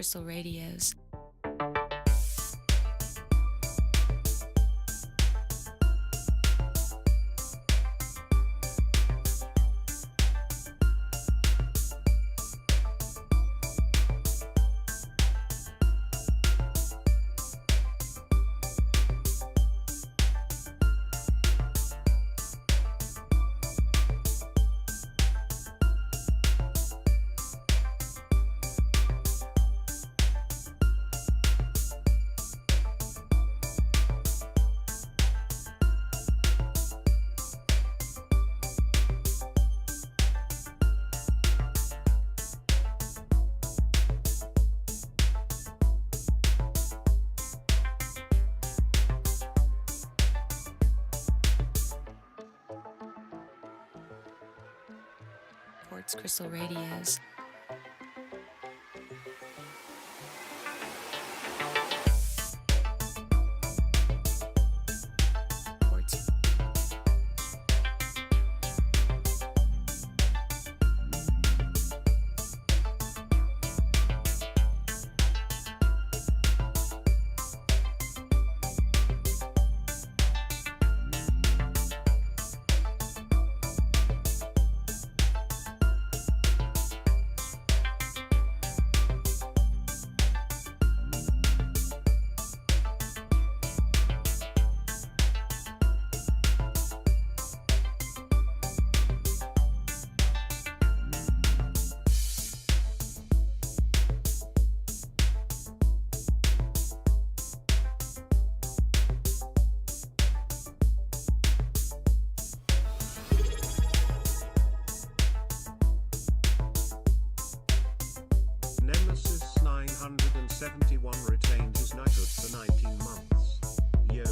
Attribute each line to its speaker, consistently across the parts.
Speaker 1: crystal radios. Quartz crystal radios. Quartz.
Speaker 2: Nemesis 971 retains his knighthood for 19 months. Yo.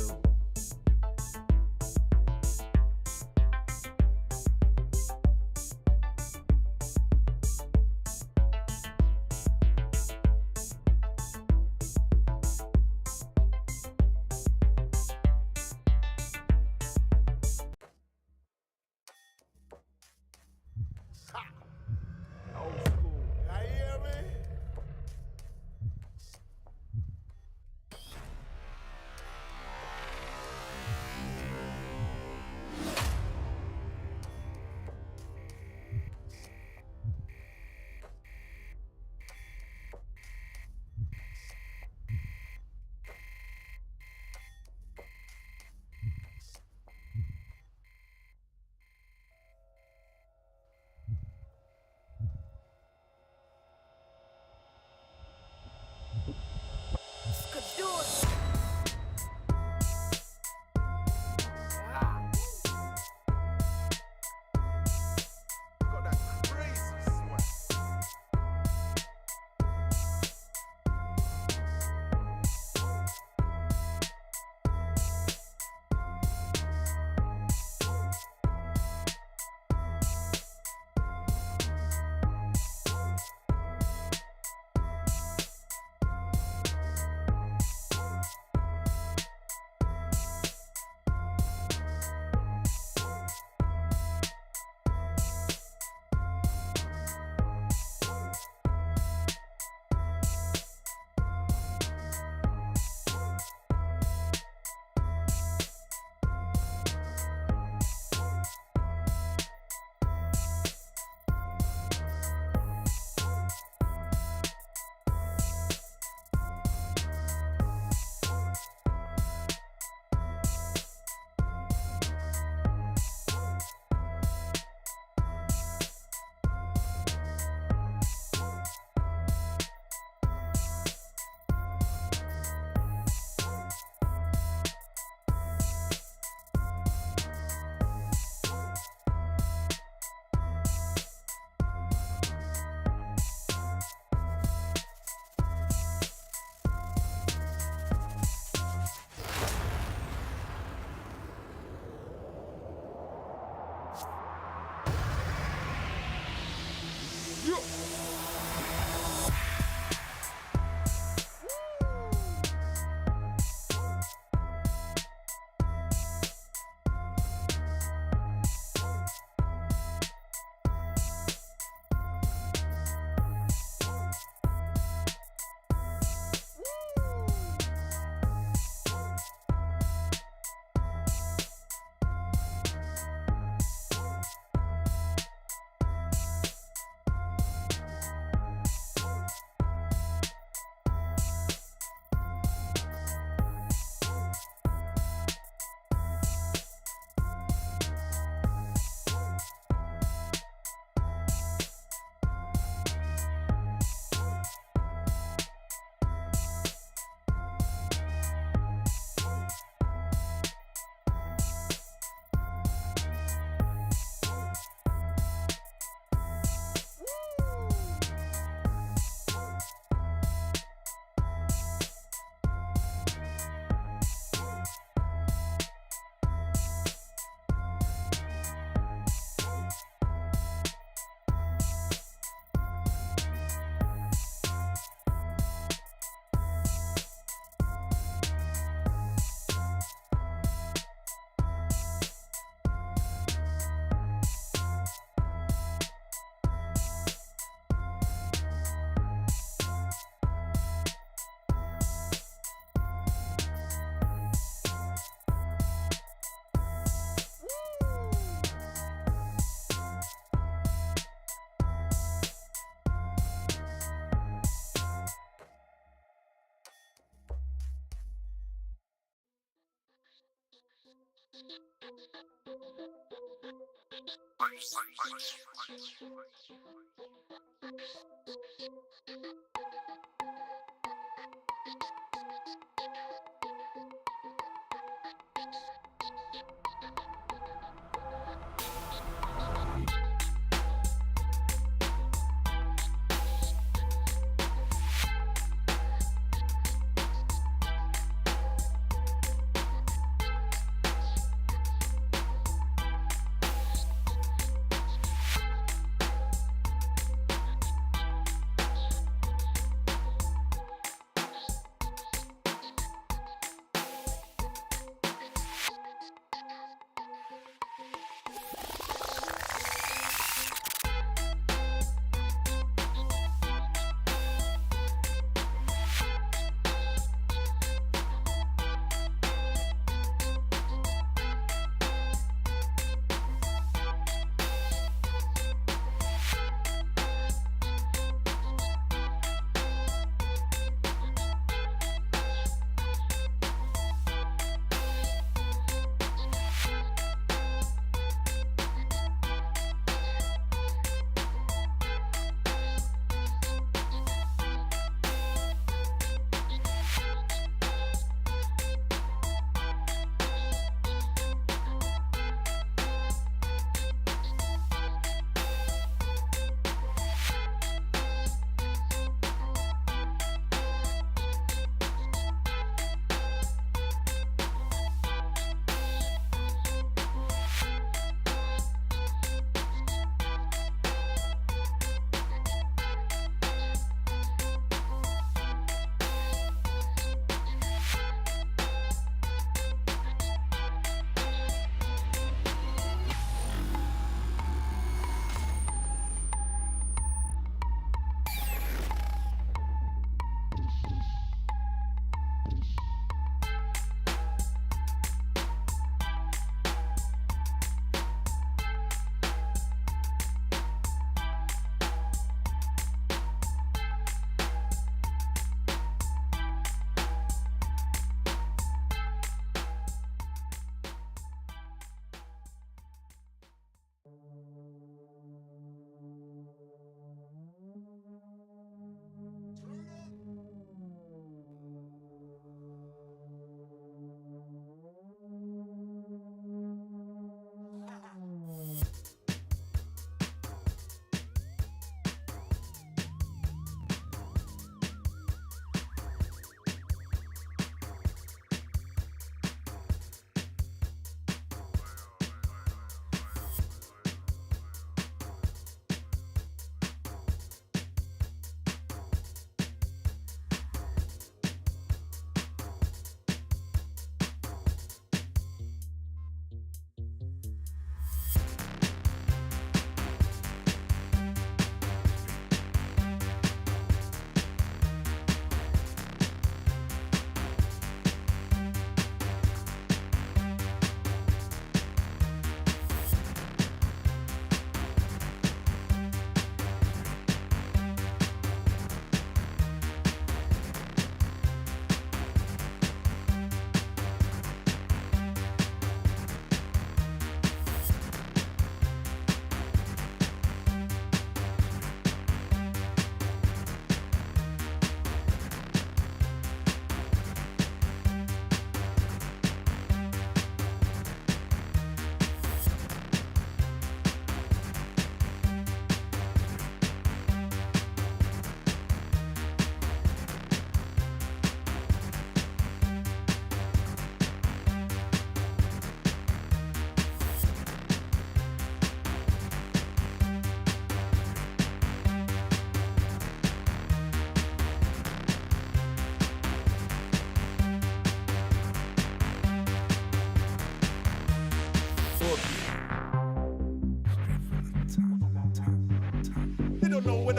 Speaker 3: Old school. I hear me?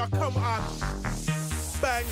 Speaker 3: I come on, bang.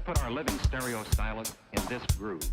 Speaker 4: put our living stereo stylus in this groove.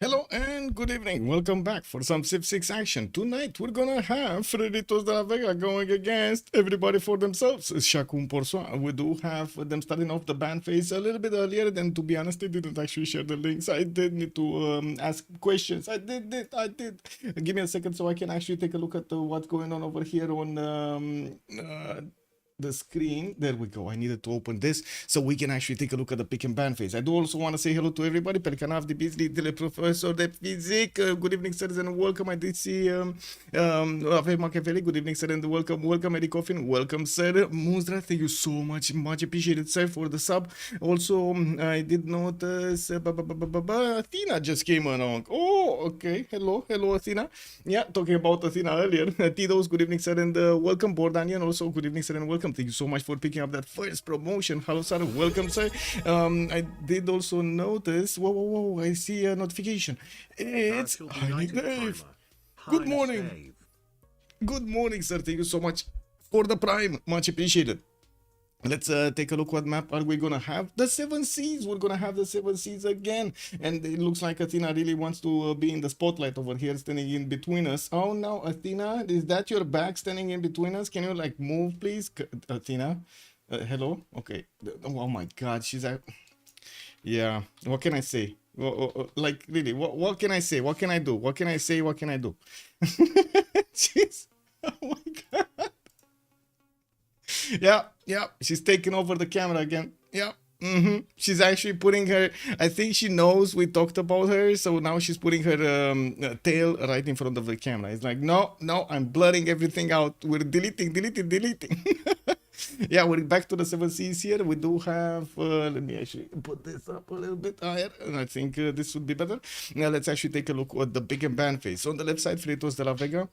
Speaker 5: Hello and good evening. Welcome back for some Civ6 action. Tonight we're gonna have Freritos de la Vega going against everybody for themselves. Chacun Pour Soi. We do have them starting off the ban phase a little bit earlier. Then, to be honest, I didn't actually share the links. I did need to ask questions. I did. Give me a second so I can actually take a look at what's going on over here on the screen. There we go. I needed to open this so we can actually take a look at the pick and ban phase. I do also want to say hello to everybody. Pe canal de Beasley, de professor de physic. Good evening, sirs, and welcome. I did see Rafael Machiavelli. Good evening, sir, and welcome Eddie Coffin. Welcome, sir. Muzdra, thank you so much appreciated, sir, for the sub. Also, I did notice Athena just came along. Oh, okay. Hello, Athena. Yeah, talking about Athena earlier. Tidos, good evening, sir, and welcome, Bordanian. Also, good evening, sir, and welcome. Thank you so much for picking up that first promotion. Hello, sir. Welcome, sir. I did also notice. Whoa! I see a notification. It's Heine Dave. Good morning. Good morning, sir. Thank you so much for the prime. Much appreciated. Let's take a look. What map are we gonna have? The 7 Seas. We're gonna have the 7 Seas again, and it looks like Athena really wants to be in the spotlight over here, standing in between us. Oh no, Athena, is that your back standing in between us? Can you like move, please, Athena? Hello. Okay. Oh my God, she's at. Yeah. What can I say? Like really, what can I say? What can I do? What can I say? What can I do? Jeez. Oh my God. Yeah, she's taking over the camera again. Yeah. She's actually putting her, I think she knows we talked about her, so now she's putting her tail right in front of the camera. It's like, no, I'm blurring everything out. We're deleting. Yeah, we're back to the 7 Seas here. We do have, let me actually put this up a little bit higher, and I think this would be better. Now let's actually take a look at the big and ban phase. On the left side, Freritos de la Vega.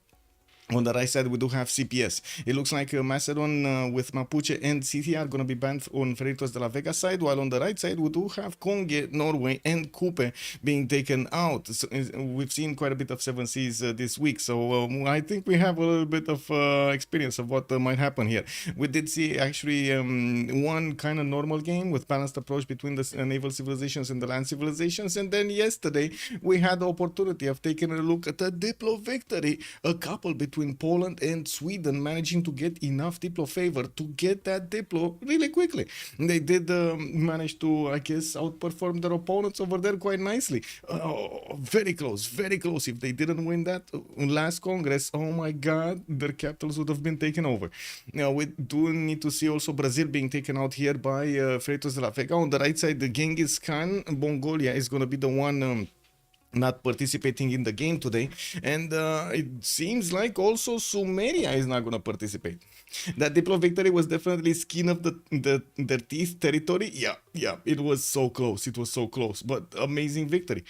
Speaker 5: On the right side, we do have CPS. It looks like Macedon with Mapuche and CT are going to be banned on Freritos de la Vega side, while on the right side, we do have Konge, Norway, and Kupe being taken out. So, we've seen quite a bit of 7 Seas this week, so I think we have a little bit of experience of what might happen here. We did see actually one kind of normal game with balanced approach between the naval civilizations and the land civilizations, and then yesterday we had the opportunity of taking a look at a Diplo victory, a couple between Poland and Sweden managing to get enough Diplo favor to get that Diplo really quickly. They did manage to, I guess, outperform their opponents over there quite nicely. Very close. If they didn't win that last Congress, oh my God, their capitals would have been taken over. Now, we do need to see also Brazil being taken out here by Freritos de la Vega. On the right side, the Genghis Khan, Mongolia, is going to be the one not participating in the game today, and it seems like also Sumeria is not going to participate. That Diplo victory was definitely skin of their teeth territory. Yeah, it was so close, but amazing victory.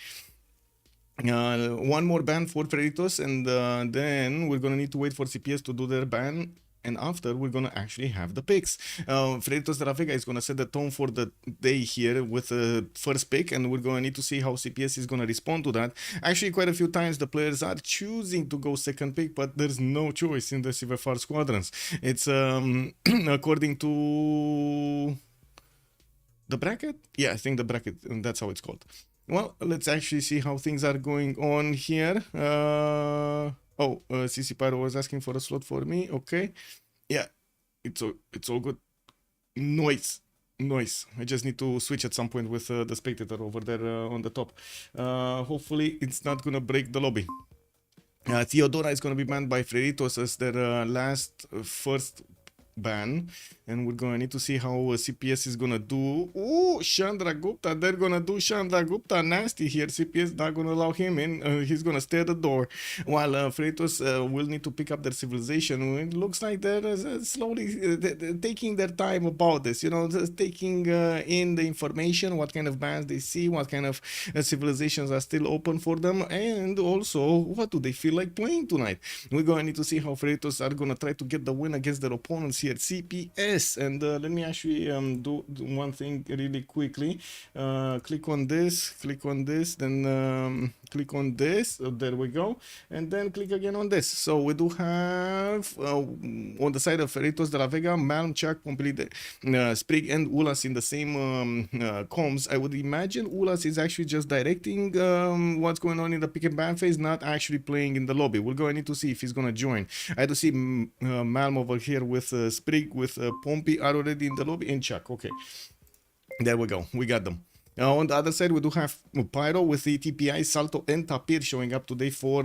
Speaker 5: One more ban for Freritos, and then we're gonna need to wait for CPS to do their ban, and after we're gonna actually have the picks. Freritos de la Vega is gonna set the tone for the day here with the first pick, and we're gonna need to see how CPS is gonna respond to that. Actually, quite a few times the players are choosing to go second pick, but there's no choice in the CivFR Squadrons. It's according to the bracket. Yeah, I think the bracket, and that's how it's called. Well, let's actually see how things are going on here. CC Pyro was asking for a slot for me. Okay. Yeah, it's all good. Noise. I just need to switch at some point with the spectator over there on the top. Hopefully, it's not going to break the lobby. Theodora is going to be banned by Freritos as their first ban, and we're gonna need to see how CPS is gonna do. Oh, Chandra Gupta, they're gonna do Chandra Gupta nasty here. CPS not gonna allow him in. He's gonna stay at the door, while Freritos will need to pick up their civilization. It looks like they're slowly taking their time about this, just taking in the information, what kind of bans they see, what kind of civilizations are still open for them, and also what do they feel like playing tonight. We're gonna need to see how Freritos are gonna try to get the win against their opponents here, CPS. And let me actually do one thing really quickly. Click on this, then click on this. There we go. And then click again on this. So we do have on the side of Freritos de la Vega, Malm, Chuck, Complete, Sprig, and Ulas in the same comms. I would imagine Ulas is actually just directing what's going on in the pick and ban phase, not actually playing in the lobby. We're going to need to see if he's going to join. I do see Malm over here with Sprig, with Pompey are already in the lobby, and Chuck. Okay, there we go. We got them. On the other side, we do have Pyro with the TPI, Salto, and Tapir showing up today for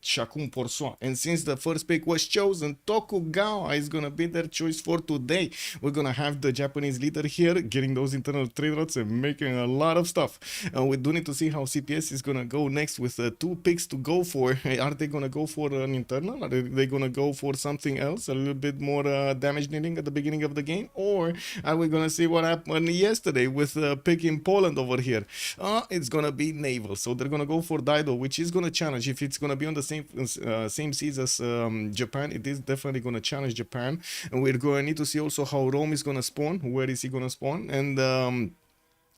Speaker 5: Chacun Pour Soi. And since the first pick was chosen, Tokugawa is going to be their choice for today. We're going to have the Japanese leader here getting those internal trade routes and making a lot of stuff. We do need to see how CPS is going to go next with 2 picks to go for. Are they going to go for an internal? Are they going to go for something else, a little bit more damage needing at the beginning of the game? Or are we going to see what happened yesterday with picking in Poland over here? It's gonna be naval, so they're gonna go for Dido, which is gonna challenge. If it's gonna be on the same seas as Japan, it is definitely gonna challenge Japan. And we're gonna need to see also how Rome is gonna spawn. Where is he gonna spawn? And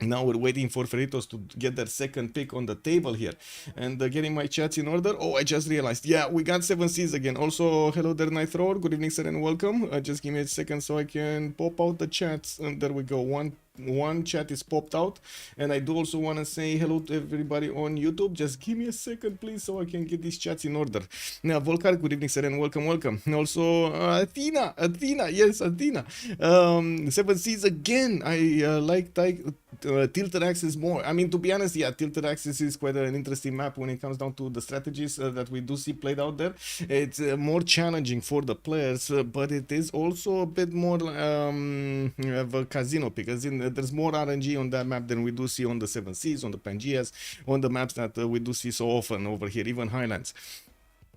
Speaker 5: now we're waiting for Freritos to get their second pick on the table here. And getting my chats in order. Oh, I just realized. Yeah, we got 7 Cs again. Also, hello there, Night Roar. Good evening, sir, and welcome. Just give me a second so I can pop out the chats. And there we go. One chat is popped out. And I do also want to say hello to everybody on YouTube. Just give me a second, please, so I can get these chats in order. Now, Volkar, good evening, sir, and welcome. And also, Athena, yes, Athena. 7 Cs again. I like Tilted Axis more. I mean, to be honest, yeah, Tilted Axis is quite an interesting map when it comes down to the strategies that we do see played out there. It's more challenging for the players, but it is also a bit more of a casino pick, as in there's more RNG on that map than we do see on the 7 Seas, on the Pangeas, on the maps that we do see so often over here, even Highlands.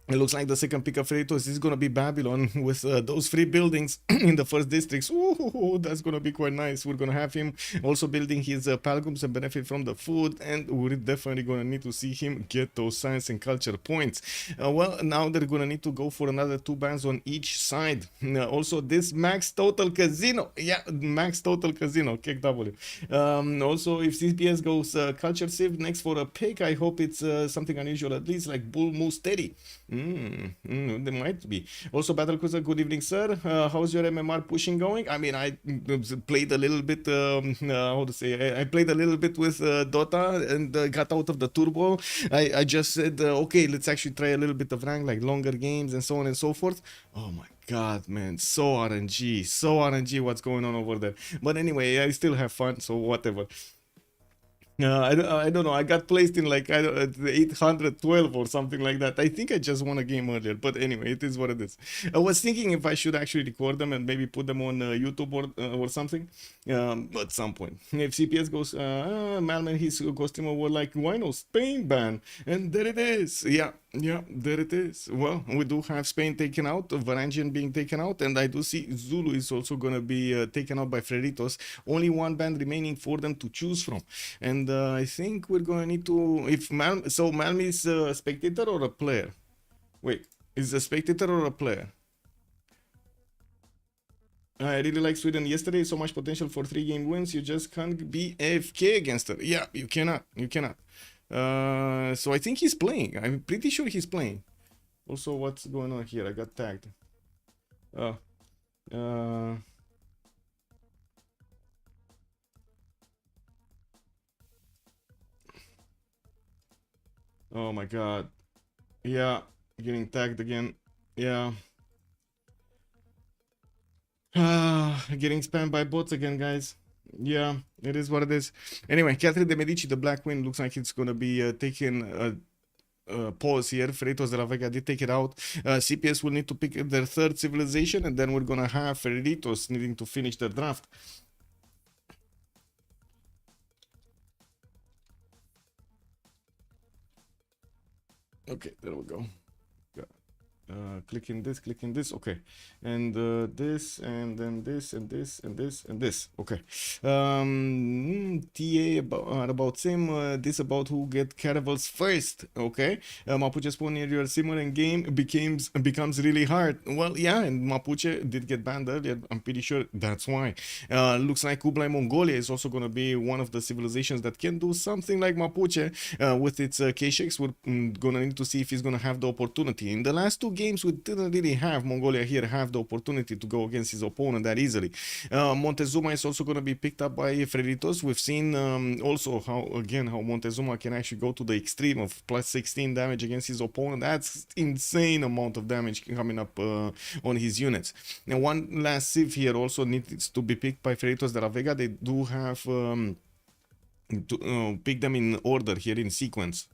Speaker 5: It looks like the second pick of Freritos is going to be Babylon with those 3 buildings in the first districts. Ooh, that's going to be quite nice. We're going to have him also building his Palgums and benefit from the food. And we're definitely going to need to see him get those science and culture points. Well, now they're going to need to go for another 2 bans on each side. Also, this max total casino. Yeah, max total casino. KW. Also, if CPS goes culture civ next for a pick, I hope it's something unusual, at least like Bull Moose Steady. There might be. Also, Battlecruiser, good evening, sir. How's your MMR pushing going? I mean, I played a little bit, how to say, I played a little bit with Dota and got out of the turbo. I just said, okay, let's actually try a little bit of rank, like longer games and so on and so forth. Oh my God, man, so RNG what's going on over there. But anyway, I still have fun, so whatever. I don't know. I got placed in like 812 or something like that. I think I just won a game earlier, but anyway, it is what it is. I was thinking if I should actually record them and maybe put them on YouTube or something. At some point, if CPS goes, Malman, his customer were like, why no Spain ban? And there it is. Yeah, there it is. Well, we do have Spain taken out, Varangian being taken out, and I do see Zulu is also gonna be taken out by Freritos. Only 1 band remaining for them to choose from, and I think we're gonna need to. If Malm is a spectator or a player? Wait, is a spectator or a player? I really like Sweden yesterday. So much potential for 3-game wins. You just can't be AFK against her. Yeah, you cannot. So I think he's playing. I'm pretty sure he's playing. Also, what's going on here? I got tagged. Oh my God. Yeah, getting tagged again. Yeah. Getting spammed by bots again, guys. Yeah, it is what it is. Anyway, Catherine de Medici, the Black Queen, looks like it's gonna be taking pause here. Freritos de la Vega did take it out. CPS will need to pick their 3rd civilization, and then we're gonna have Freritos needing to finish their draft. Okay, there we go. clicking this, okay, and this, and then this, and this, and this, and this, okay. TA about same, this about who get caravels first, okay. Mapuche spune your simmering game becomes really hard. Well, yeah, and Mapuche did get banned earlier, I'm pretty sure that's why. Looks like Kublai Mongolia is also gonna be one of the civilizations that can do something like Mapuche with its K-Shakes. We're gonna need to see if he's gonna have the opportunity. In the last two games, we didn't really have Mongolia here have the opportunity to go against his opponent that easily. Montezuma is also gonna be picked up by Freritos. We've seen also how Montezuma can actually go to the extreme of plus 16 damage against his opponent. That's insane amount of damage coming up on his units. Now, one last Civ here also needs to be picked by Freritos de la Vega. They do have to pick them in order here in sequence.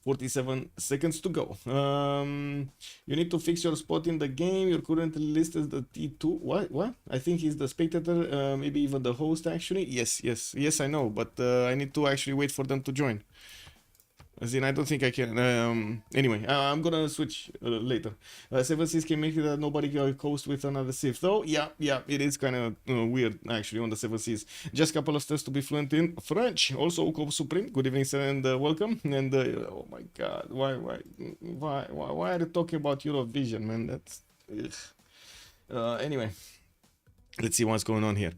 Speaker 5: 47 seconds to go. You need to fix your spot in the game. You're currently listed as the T2. What? I think he's the spectator, maybe even the host actually. Yes, I know, but I need to actually wait for them to join. As in, I don't think I can. Anyway, I'm gonna switch later. CivFR can make it that nobody can coast with another Civ. Though, yeah, it is kind of weird actually on the CivFR. Just a couple of steps to be fluent in French. Also, Uko Supreme. Good evening, sir, and welcome. And oh my God, why are you talking about Eurovision, man? That's anyway. Let's see what's going on here.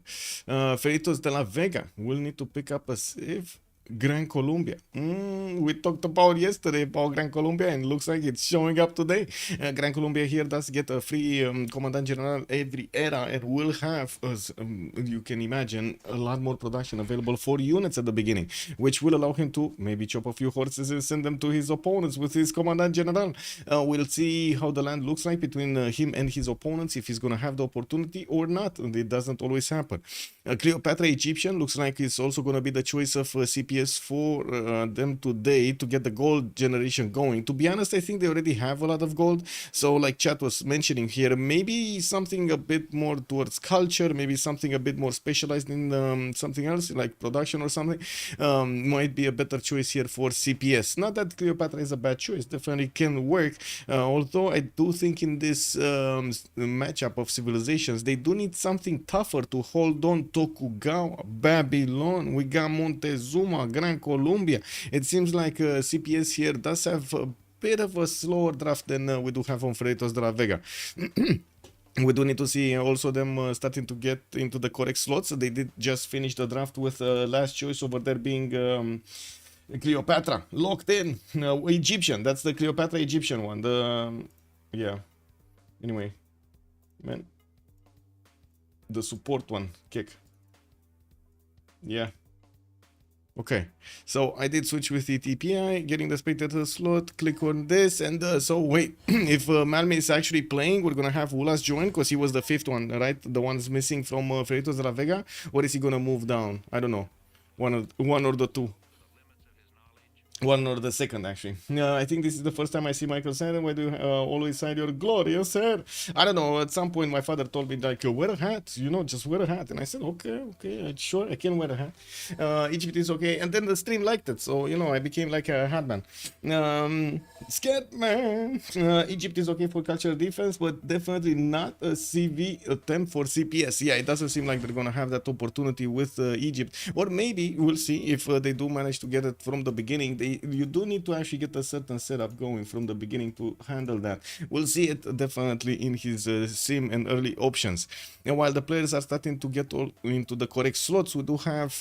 Speaker 5: Freritos de la Vega will need to pick up a Civ. Gran Colombia. We talked about yesterday about Gran Colombia, and looks like it's showing up today. Gran Colombia here does get a free Commandant General every era, and will have, as you can imagine, a lot more production available for units at the beginning, which will allow him to maybe chop a few horses and send them to his opponents with his Commandant General. We'll see how the land looks like between him and his opponents, if he's gonna have the opportunity or not. It doesn't always happen. Cleopatra Egyptian looks like it's also gonna be the choice of CPS for them today to get the gold generation going. To be honest, I think they already have a lot of gold. So like chat was mentioning here, maybe something a bit more towards culture, maybe something a bit more specialized in something else like production or something, might be a better choice here for CPS. Not that Cleopatra is a bad choice, definitely can work. Although I do think in this matchup of civilizations, they do need something tougher to hold on. Tokugawa, Babylon, we got Montezuma, Gran Colombia. It seems like CPS here does have a bit of a slower draft than we do have on Freritos de la Vega. We do need to see also them starting to get into the correct slots. They did just finish the draft with last choice over there being Cleopatra, locked in. Egyptian, that's the Cleopatra Egyptian one. Yeah. Anyway, man, the support one, kick. Yeah. Okay, so I did switch with the TPI, getting the spectator slot, click on this, and so wait, if Malme is actually playing, we're gonna have Ulas join, because he was the fifth one, right? The one's missing from Freritos de la Vega, or is he gonna move down? I don't know, one or the two. One or the second, actually. I think this is the first time I see Michael saying, why do you always sign your glorious hair? I don't know, at some point my father told me, like, wear a hat, you know, just wear a hat. And I said, okay, sure, I can wear a hat. Egypt is okay. And then the stream liked it, so, you know, I became like a hat man. Scared man. Egypt is okay for cultural defense, but definitely not a CV attempt for CPS. Yeah, it doesn't seem like they're gonna have that opportunity with Egypt. Or maybe, we'll see if they do manage to get it from the beginning. You do need to actually get a certain setup going from the beginning to handle that. We'll see it definitely in his sim and early options. And while the players are starting to get all into the correct slots, we do have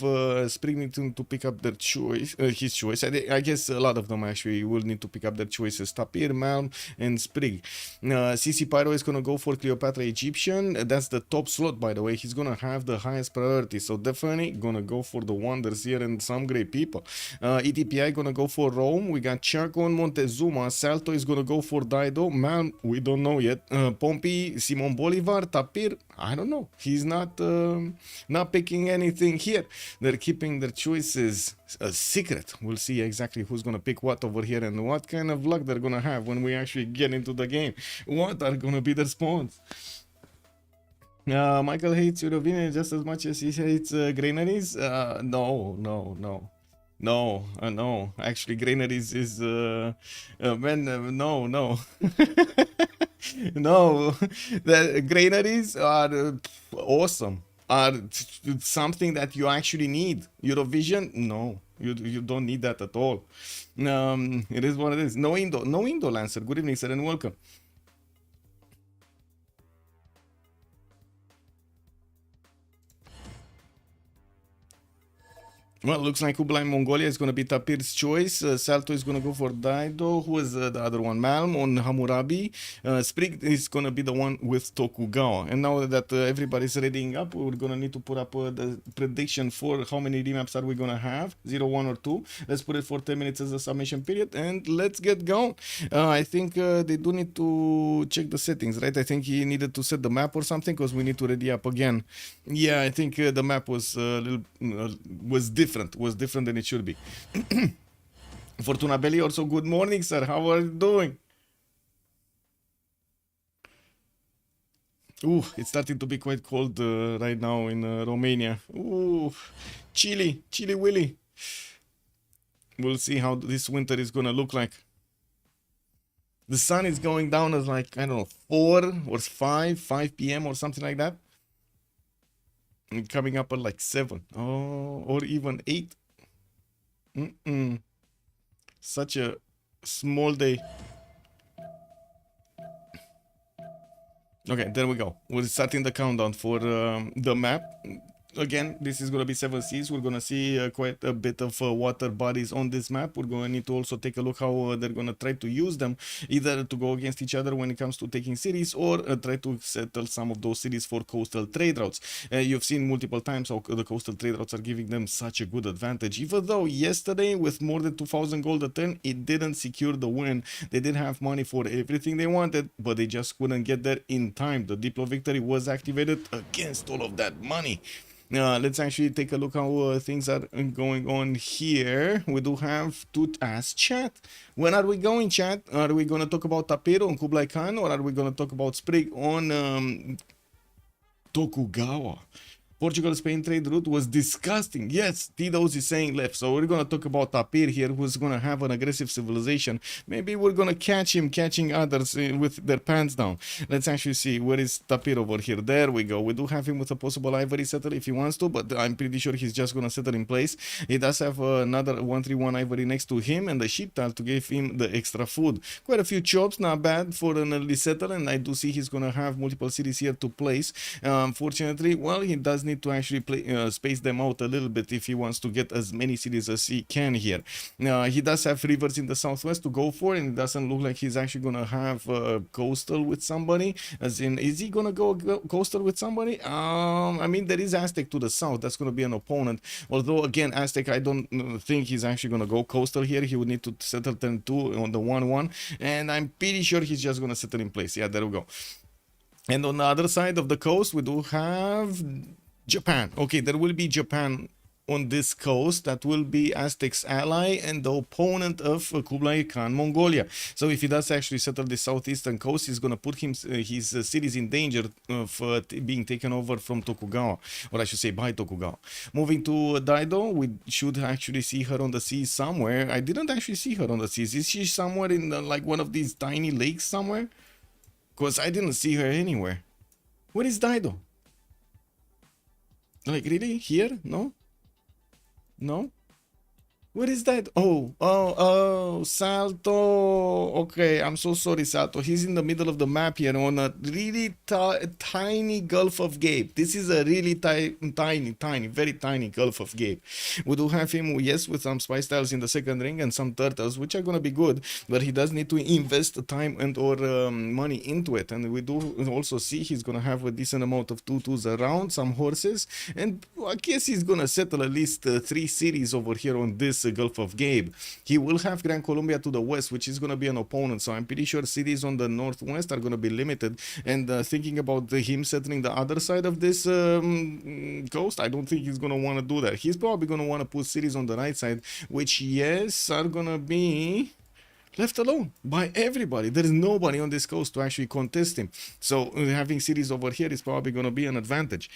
Speaker 5: Spring needing to pick up their choice, his choice. I guess a lot of them actually will need to pick up their choices. Tapir, Malm, and Sprig. CC Pyro is going to go for Cleopatra Egyptian. That's the top slot, by the way. He's going to have the highest priority. So definitely going to go for the wonders here and some great people. ETPI going to go for Rome. We got Chacun, Montezuma. Salto is gonna go for Dido. Man, we don't know yet. Pompey, Simon Bolivar, Tapir. I don't know. He's not picking anything here. They're keeping their choices a secret. We'll see exactly who's gonna pick what over here and what kind of luck they're gonna have when we actually get into the game. What are gonna be their spawns? Michael hates Eurovision just as much as he hates granaries. No, actually granaries is no. No, the granaries are awesome. Are something that you actually need. Eurovision? No, you don't need that at all. It is what it is. No Indo Lancer. Good evening, sir, and welcome. Well, looks like Kublai Mongolia is going to be Tapir's choice. Salto is going to go for Daido. Who is the other one? Malm on Hammurabi. Sprig is going to be the one with Tokugawa. And now that everybody's readying up, we're going to need to put up the prediction for how many remaps are we going to have. 0, 1, or 2. Let's put it for 10 minutes as a submission period. And let's get going. I think they do need to check the settings, right? I think he needed to set the map or something because we need to ready up again. Yeah, I think the map was was different than it should be. Fortuna Belli also, good morning, sir. How are you doing? Ooh, it's starting to be quite cold right now in Romania. Ooh, chilly willy. We'll see how this winter is gonna look like. The sun is going down as like, I don't know, 4 or 5 p.m. or something like that. And coming up at like 7, or even 8. Such a small day. Okay, there we go. We're starting the countdown for the map. Again, this is going to be 7 seas. We're going to see quite a bit of water bodies on this map. We're going to need to also take a look how they're going to try to use them, either to go against each other when it comes to taking cities, or try to settle some of those cities for coastal trade routes. You've seen multiple times how the coastal trade routes are giving them such a good advantage. Even though yesterday, with more than 2,000 gold a turn, it didn't secure the win. They did have money for everything they wanted, but they just couldn't get there in time. The Diplo victory was activated against all of that money. Let's actually take a look how things are going on here. We do have to ask chat. When are we going, chat? Are we going to talk about Tapero on Kublai Khan, or are we going to talk about Sprig on Tokugawa? Portugal-Spain trade route was disgusting. Yes, Tidos is saying left. So we're going to talk about Tapir here, who's going to have an aggressive civilization. Maybe we're going to catch him catching others with their pants down. Let's actually see. Where is Tapir over here? There we go. We do have him with a possible ivory settle if he wants to, but I'm pretty sure he's just going to settle in place. He does have another 131 ivory next to him and the sheep tile to give him the extra food. Quite a few chops, not bad for an early settle, and I do see he's going to have multiple cities here to place. Unfortunately, well, he does need to actually space them out a little bit if he wants to get as many cities as he can here. He does have rivers in the southwest to go for, and it doesn't look like he's actually gonna have coastal with somebody. As in, is he gonna go coastal with somebody? I mean, there is Aztec to the south. That's gonna be an opponent. Although again, Aztec, I don't think he's actually gonna go coastal here. He would need to settle turn 2 on the 1-1, and I'm pretty sure he's just gonna settle in place. Yeah, there we go. And on the other side of the coast, we do have Japan. Okay, there will be Japan on this coast. That will be Aztec's ally and the opponent of Kublai Khan, Mongolia. So if he does actually settle the southeastern coast, he's going to put his cities in danger of being taken over from Tokugawa, or I should say by Tokugawa. Moving to Daido, we should actually see her on the seas somewhere. I didn't actually see her on the seas. Is she somewhere in like one of these tiny lakes somewhere? Because I didn't see her anywhere. Where is Daido? Like, really? Here? No? No? Where is that? Oh, Salto. Okay, I'm so sorry, Salto. He's in the middle of the map here on a really tiny Gulf of Gabe. This is a really tiny, very tiny Gulf of Gabe. We do have him, yes, with some spice tiles in the second ring and some turtles, which are going to be good, but he does need to invest time and or money into it. And we do also see he's going to have a decent amount of tutus around, some horses, and I guess he's going to settle at least 3 cities over here on this Gulf of Gabe. He will have Gran Colombia to the west, which is going to be an opponent, so I'm pretty sure cities on the northwest are going to be limited. And thinking about him settling the other side of this coast, I don't think he's going to want to do that. He's probably going to want to put cities on the right side, which, yes, are going to be left alone by everybody. There is nobody on this coast to actually contest him, so having cities over here is probably going to be an advantage.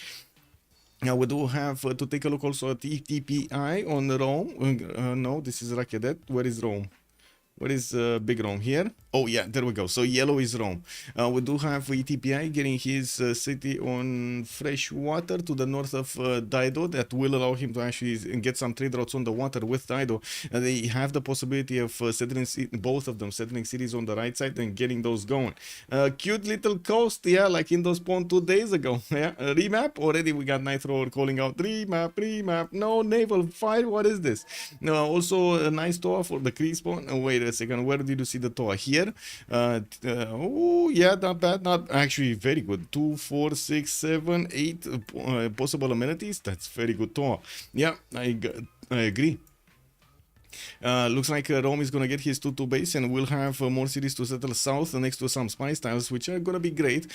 Speaker 5: Now we do have to take a look also at TPI on Rome. No, this is Rakedet. Where is Rome? What is big Rome here? Oh yeah, there we go. So yellow is Rome. We do have ETPI getting his city on fresh water to the north of Dido. That will allow him to actually get some trade routes on the water with Dido. They have the possibility of settling both of them, settling cities on the right side and getting those going. Cute little coast, yeah, like in those spawn 2 days ago. Yeah, remap already. We got Nitro calling out remap. No naval fight. What is this? Also a nice toa for the Kree spawn. Wait a second. Where did you see the toa? Here. Oh yeah, not bad, not actually very good. 2, 4, 6, 7, 8 possible amenities. That's very good tour. Yeah, I agree. Looks like Rome is gonna get his 2-2 base, and we'll have more cities to settle south next to some spice tiles, which are gonna be great.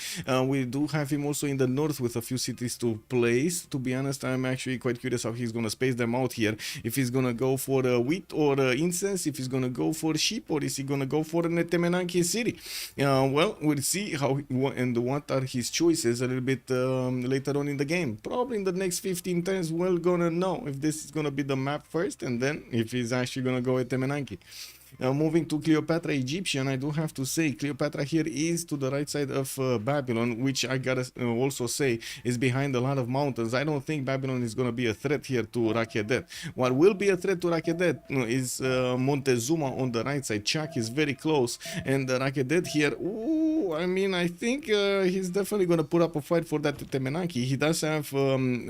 Speaker 5: We do have him also in the north with a few cities to place. To be honest, I'm actually quite curious how he's gonna space them out here. If he's gonna go for wheat or incense, if he's gonna go for sheep, or is he gonna go for an Temenanki city? Well, we'll see how and what are his choices a little bit later on in the game. Probably in the next 15 turns, we're gonna know if this is gonna be the map first, and then if he's actually gonna go with Temenanki. Moving to Cleopatra Egyptian, I do have to say Cleopatra here is to the right side of Babylon, which I gotta also say is behind a lot of mountains. I don't think Babylon is gonna be a threat here to Rakedet. What will be a threat to Rakedet is Montezuma on the right side. Chak is very close, and Rakedet here, ooh, I mean, I think he's definitely gonna put up a fight for that Temenanki. He does have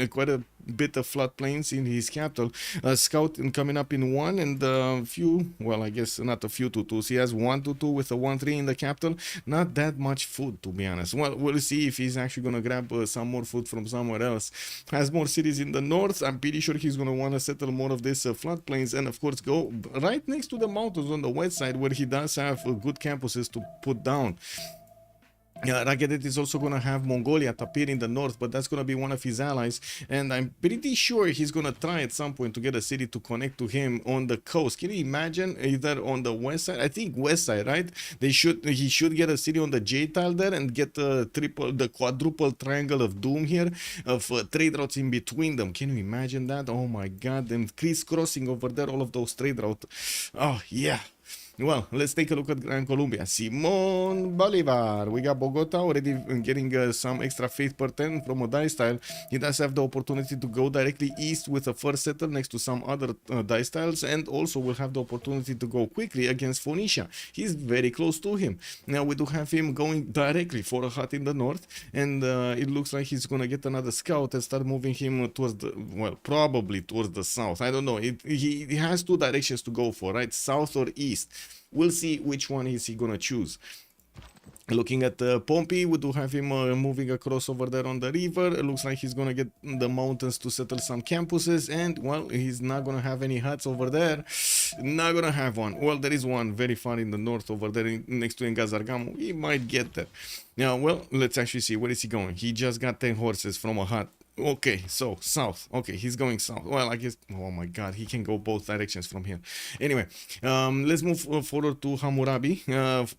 Speaker 5: quite a bit of floodplains in his capital. Scout coming up in 1, and a few, well, I guess not a few 2-2s. He has 1-2 with a 1-3 in the capital. Not that much food, to be honest. Well, we'll see if he's actually gonna grab some more food from somewhere else. Has more cities in the north. I'm pretty sure he's gonna want to settle more of this floodplains, and of course go right next to the mountains on the west side, where he does have good campuses to put down. Rakedet is also going to have Mongolia appear in the north, but that's going to be one of his allies, and I'm pretty sure he's going to try at some point to get a city to connect to him on the coast. Can you imagine, either on the west side? I think west side, right? He should get a city on the J tile there and get the quadruple triangle of doom here of trade routes in between them. Can you imagine that? Oh my god, and crisscrossing over there, all of those trade routes. Oh yeah. Well, let's take a look at Gran Colombia. Simon Bolivar. We got Bogota already getting some extra faith per turn from a dice tile. He does have the opportunity to go directly east with a first setter next to some other dice tiles, and also will have the opportunity to go quickly against Phoenicia. He's very close to him. Now we do have him going directly for a hut in the north, and it looks like he's gonna get another scout and start moving him towards the, well, probably towards the south. I don't know. He has 2 directions to go for, right? South or east. We'll see which one is he gonna choose. Looking at Pompey, we do have him moving across over there on the river. It looks like he's gonna get the mountains to settle some campuses, and well, he's not gonna have any huts over there. Not gonna have one. Well, there is one very far in the north over there next to Ngazargamo. He might get there. Now, well, let's actually see. Where is he going? He just got 10 horses from a hut. Okay, so south. Okay, he's going south. Well, I guess, oh my god, he can go both directions from here. Anyway, let's move forward to Hammurabi.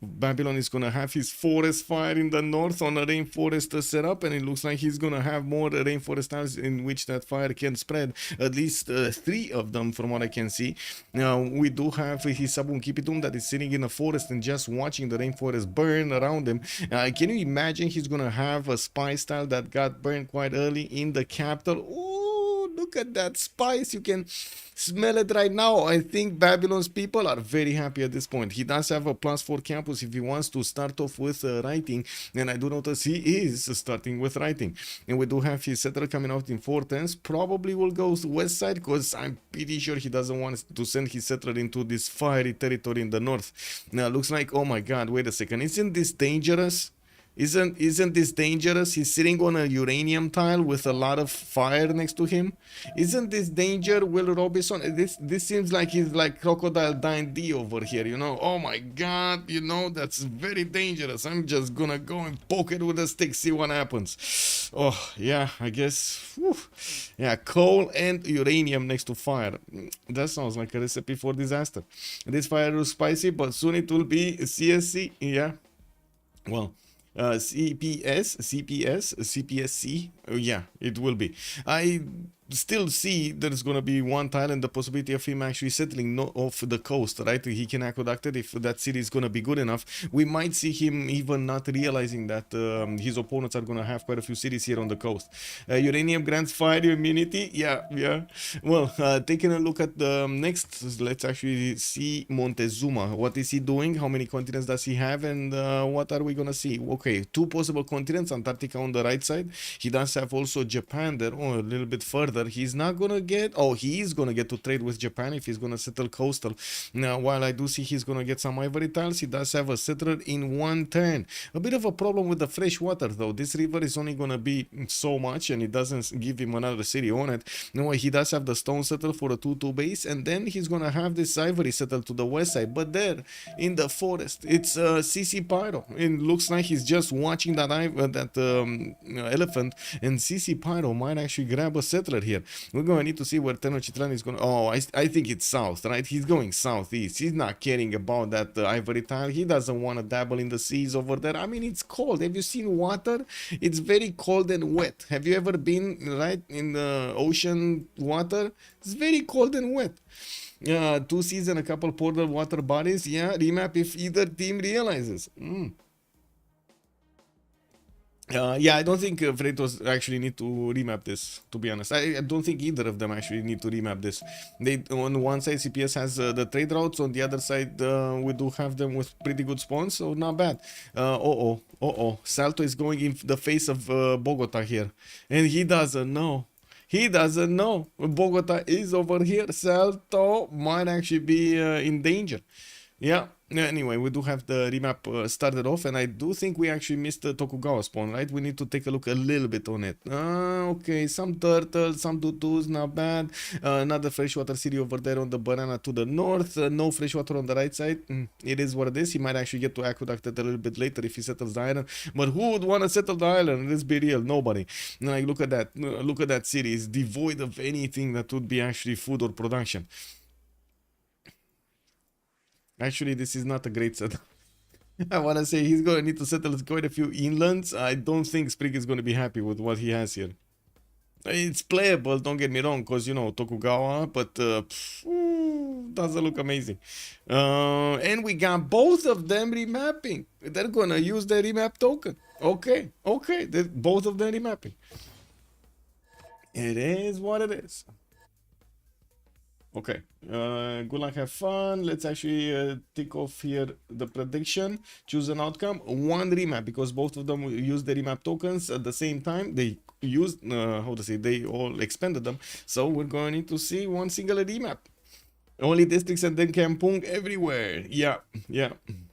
Speaker 5: Babylon is gonna have his forest fire in the north on a rainforest setup, and it looks like he's gonna have more rainforest tiles in which that fire can spread. At least 3 of them from what I can see. Now we do have his Sabunkipitum that is sitting in a forest and just watching the rainforest burn around him. Can you imagine he's gonna have a spice tile that got burned quite early in the capital? Ooh, look at that spice. You can smell it right now. I think Babylon's people are very happy at this point. He does have a +4 campus if he wants to start off with writing, and I do notice he is starting with writing. And we do have his settler coming out in 4 turns. Probably will go west side, because I'm pretty sure he doesn't want to send his settler into this fiery territory in the north. Now looks like, oh my god, wait a second, isn't this dangerous? Isn't this dangerous? He's sitting on a uranium tile with a lot of fire next to him. Isn't this danger, Will Robinson? This seems like he's like Crocodile Dundee over here, you know? Oh my god, you know, that's very dangerous. I'm just gonna go and poke it with a stick, see what happens. Oh, yeah, I guess. Whew. Yeah, coal and uranium next to fire. That sounds like a recipe for disaster. This fire is spicy, but soon it will be CSC. Yeah. Well, CPSC, yeah, it will be. I still see there's going to be one tile and the possibility of him actually settling off the coast, right? He can aqueduct it if that city is going to be good enough. We might see him even not realizing that his opponents are going to have quite a few cities here on the coast. Uranium grants fire immunity. Yeah. Well, taking a look at the next, let's actually see Montezuma. What is he doing? How many continents does he have? And what are we going to see? Okay, 2 possible continents, Antarctica on the right side. He does have also Japan there, a little bit further. He's not gonna get, he is gonna get to trade with Japan if he's gonna settle coastal. Now, while I do see he's gonna get some ivory tiles, he does have a settler in 1 turn. A bit of a problem with the fresh water though. This river is only gonna be so much and it doesn't give him another city on it. No, he does have the stone settle for a 2-2 base, and then he's gonna have this ivory settle to the west side. But there in the forest, it's CC Pyro. It looks like he's just watching that elephant, and CC Pyro might actually grab a settler here. We're going to need to see where Tenochtitlan is going to... I think it's south, right? He's going southeast. He's not caring about that ivory tile. He doesn't want to dabble in the seas over there. I mean, it's cold. Have you seen water? It's very cold and wet. Have you ever been, right, in the ocean water? It's very cold and wet. 2 seas and a couple portal water bodies. Yeah, remap if either team realizes. Yeah, I don't think Freritos actually need to remap this, to be honest. I don't think either of them actually need to remap this. They, on one side, CPS has the trade routes. On the other side, we do have them with pretty good spawns, so not bad. Salto is going in the face of Bogota here. And he doesn't know. He doesn't know. Bogota is over here. Salto might actually be in danger. Yeah. Anyway, we do have the remap started off, and I do think we actually missed the Tokugawa spawn, right? We need to take a look a little bit on it. Okay, some turtles, some tutus, not bad. Another freshwater city over there on the banana to the north. No freshwater on the right side. It is what it is. He might actually get to aqueduct it a little bit later if he settles the island. But who would want to settle the island? Let's be real, nobody. Like, look at that. Look at that city. It's devoid of anything that would be actually food or production. Actually, this is not a great setup. I want to say he's going to need to settle quite a few inlands. I don't think Sprig is going to be happy with what he has here. It's playable, don't get me wrong, because, you know, Tokugawa, but doesn't look amazing. And we got both of them remapping. They're going to use the remap token. Okay, both of them remapping. It is what it is. Okay, good luck, have fun. Let's actually tick off here the prediction, choose an outcome, 1 remap, because both of them use the remap tokens at the same time. They used, they all expanded them. So we're going to see 1 single remap. Only districts and then Kampung everywhere. Yeah.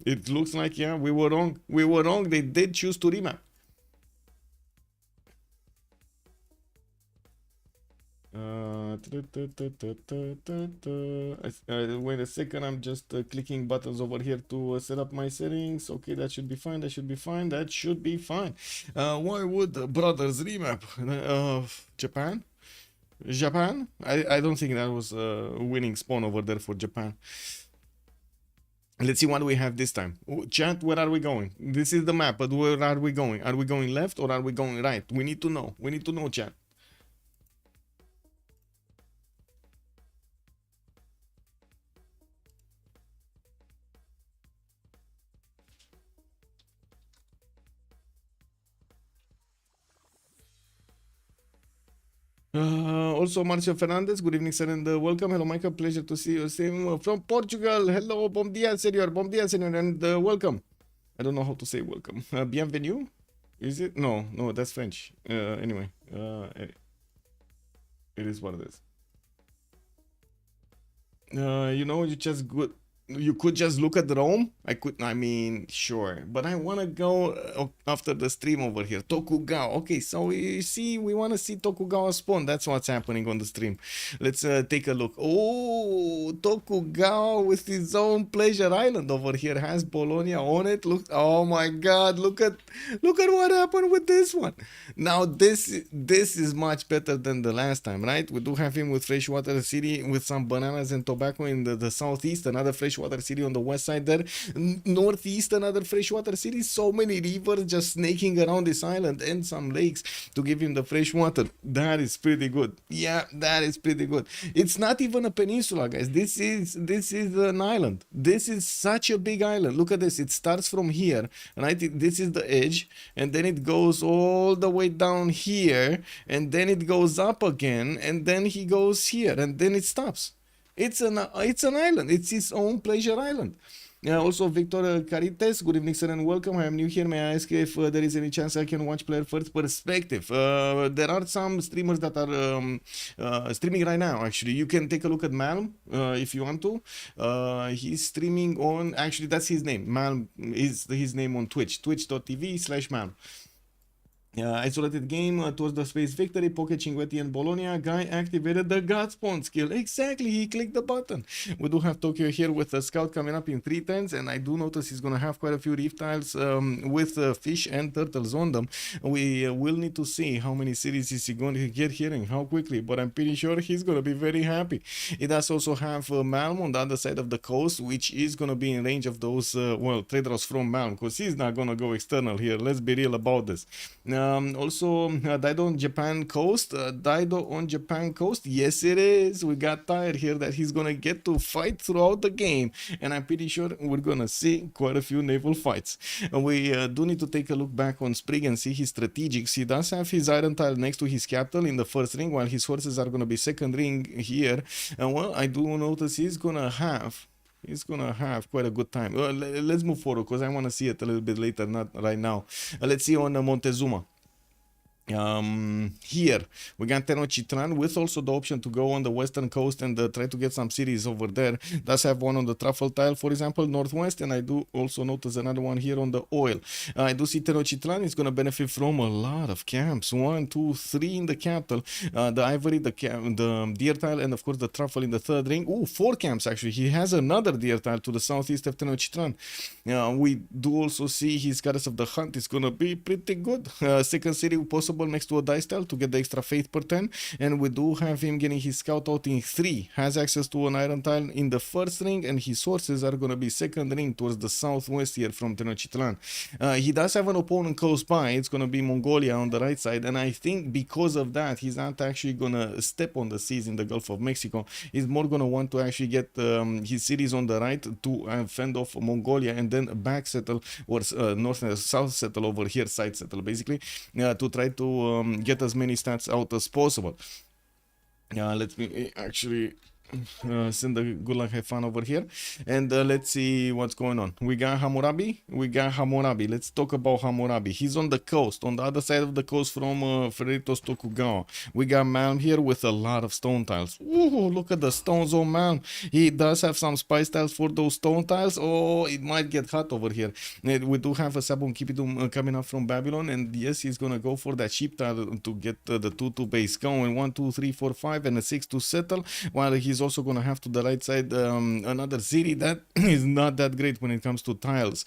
Speaker 5: It looks like, yeah, we were wrong. They did choose to remap. Wait a second, I'm just clicking buttons over here to set up my settings. Okay, that should be fine. Why would the brothers remap? Japan? I don't think that was a winning spawn over there for Japan. Let's see what we have this time. Chat, where are we going? This is the map, but where are we going? Are we going left or are we going right? We need to know. Chat. Also, Marcio Fernandez, good evening, sir, and welcome. Hello, Michael, pleasure to see you. Same from Portugal. Hello, bom dia, senor, and welcome. I don't know how to say welcome. Bienvenue? Is it? No, that's French. Anyway, it is what it is. You know, you could just look at Rome. I mean, sure, but I want to go after the stream over here. Tokugawa. Okay, so you see, we want to see Tokugawa spawn. That's what's happening on the stream. Let's take a look. Oh, Tokugawa with his own pleasure island over here has Bologna on it. Look, oh my God, look at what happened with this one. Now this is much better than the last time, right? We do have him with freshwater city with some bananas and tobacco in the southeast. Another freshwater freshwater city on the west side there. Northeast, another freshwater city. So many rivers just snaking around this island and some lakes to give him the fresh water. That is pretty good. Yeah, that is pretty good. It's not even a peninsula, guys. This is an island. This is such a big island. Look at this. It starts from here, right? This is the edge, and then it goes all the way down here, and then it goes up again, and then he goes here, and then it stops. It's an island. It's its own pleasure island. Also, Victor Carites, good evening, sir, and welcome. I am new here. May I ask if there is any chance I can watch player first perspective? There are some streamers that are streaming right now, actually. You can take a look at Malm if you want to. He's streaming on, actually, that's his name. Malm is his name on Twitch, twitch.tv/Malm. Isolated game towards the space victory. Pocket Cinguetti and Bologna. Guy activated the God Spawn skill. Exactly, he clicked the button. We do have Tokyo here with a scout coming up in 3 turns, and I do notice he's gonna have quite a few reef tiles with fish and turtles on them. We will need to see how many cities is he going to get here and how quickly, but I'm pretty sure he's gonna be very happy. It does also have Malm on the other side of the coast, which is gonna be in range of those traders from Malm, because he's not gonna go external here. Let's be real about this. Also, Daido on Japan coast. Daido on Japan coast. Yes, it is. We got tired here that he's gonna get to fight throughout the game, and I'm pretty sure we're gonna see quite a few naval fights. We do need to take a look back on Sprig and see his strategics. He does have his iron tile next to his capital in the first ring, while his horses are gonna be second ring here. And well, I do notice he's gonna have quite a good time. Let's move forward because I want to see it a little bit later, not right now. Let's see on Montezuma. Here we got Tenochtitlan with also the option to go on the western coast and try to get some cities over there. Does have one on the truffle tile, for example, northwest, and I do also notice another one here on the oil. I do see Tenochtitlan is going to benefit from a lot of camps. 1, 2, 3 in the capital, the ivory, the deer tile, and of course the truffle in the third ring. 4 camps actually. He has another deer tile to the southeast of Tenochtitlan. We do also see his goddess of the hunt is going to be pretty good. Second city possible next to a dice tile to get the extra faith per turn, and we do have him getting his scout out in 3. Has access to an iron tile in the first ring, and his horses are going to be second ring towards the southwest here from Tenochtitlan. He does have an opponent close by. It's going to be Mongolia on the right side, and I think because of that he's not actually going to step on the seas in the Gulf of Mexico. He's more going to want to actually get his cities on the right to fend off Mongolia and then back settle, or north and south settle over here, side settle basically, to try to get as many stats out as possible. Let me actually send a good luck, have fun over here, and let's see what's going on. We got Hammurabi. Let's talk about Hammurabi. He's on the coast, on the other side of the coast from Freritos to Tokugawa. We got Malm here with a lot of stone tiles. Ooh, look at the stones on Malm. He does have some spice tiles for those stone tiles. Oh, it might get hot over here. We do have a Sabon Kipidum coming up from Babylon, and yes, he's gonna go for that sheep tile to get the 2-2 base going. 1, 2, 3, 4, 5, and a 6 to settle, while he's also going to have to the right side another city that is not that great when it comes to tiles.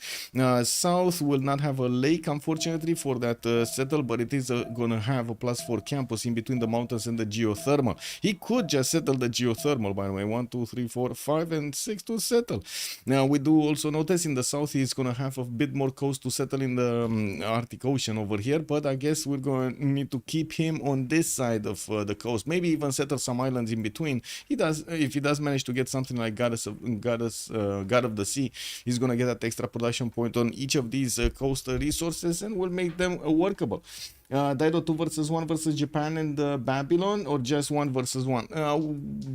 Speaker 5: South will not have a lake, unfortunately, for that settle, but it is going to have a +4 campus in between the mountains and the geothermal. He could just settle the geothermal, by the way. 1, 2, 3, 4, 5, and 6 to settle. Now, we do also notice in the south he's going to have a bit more coast to settle in the Arctic Ocean over here, but I guess we're going to need to keep him on this side of the coast. Maybe even settle some islands in between. If he does manage to get something like God of the Sea, he's gonna get that extra production point on each of these coastal resources and will make them workable. Daido 2 versus 1 versus Japan and Babylon, or just 1 versus 1?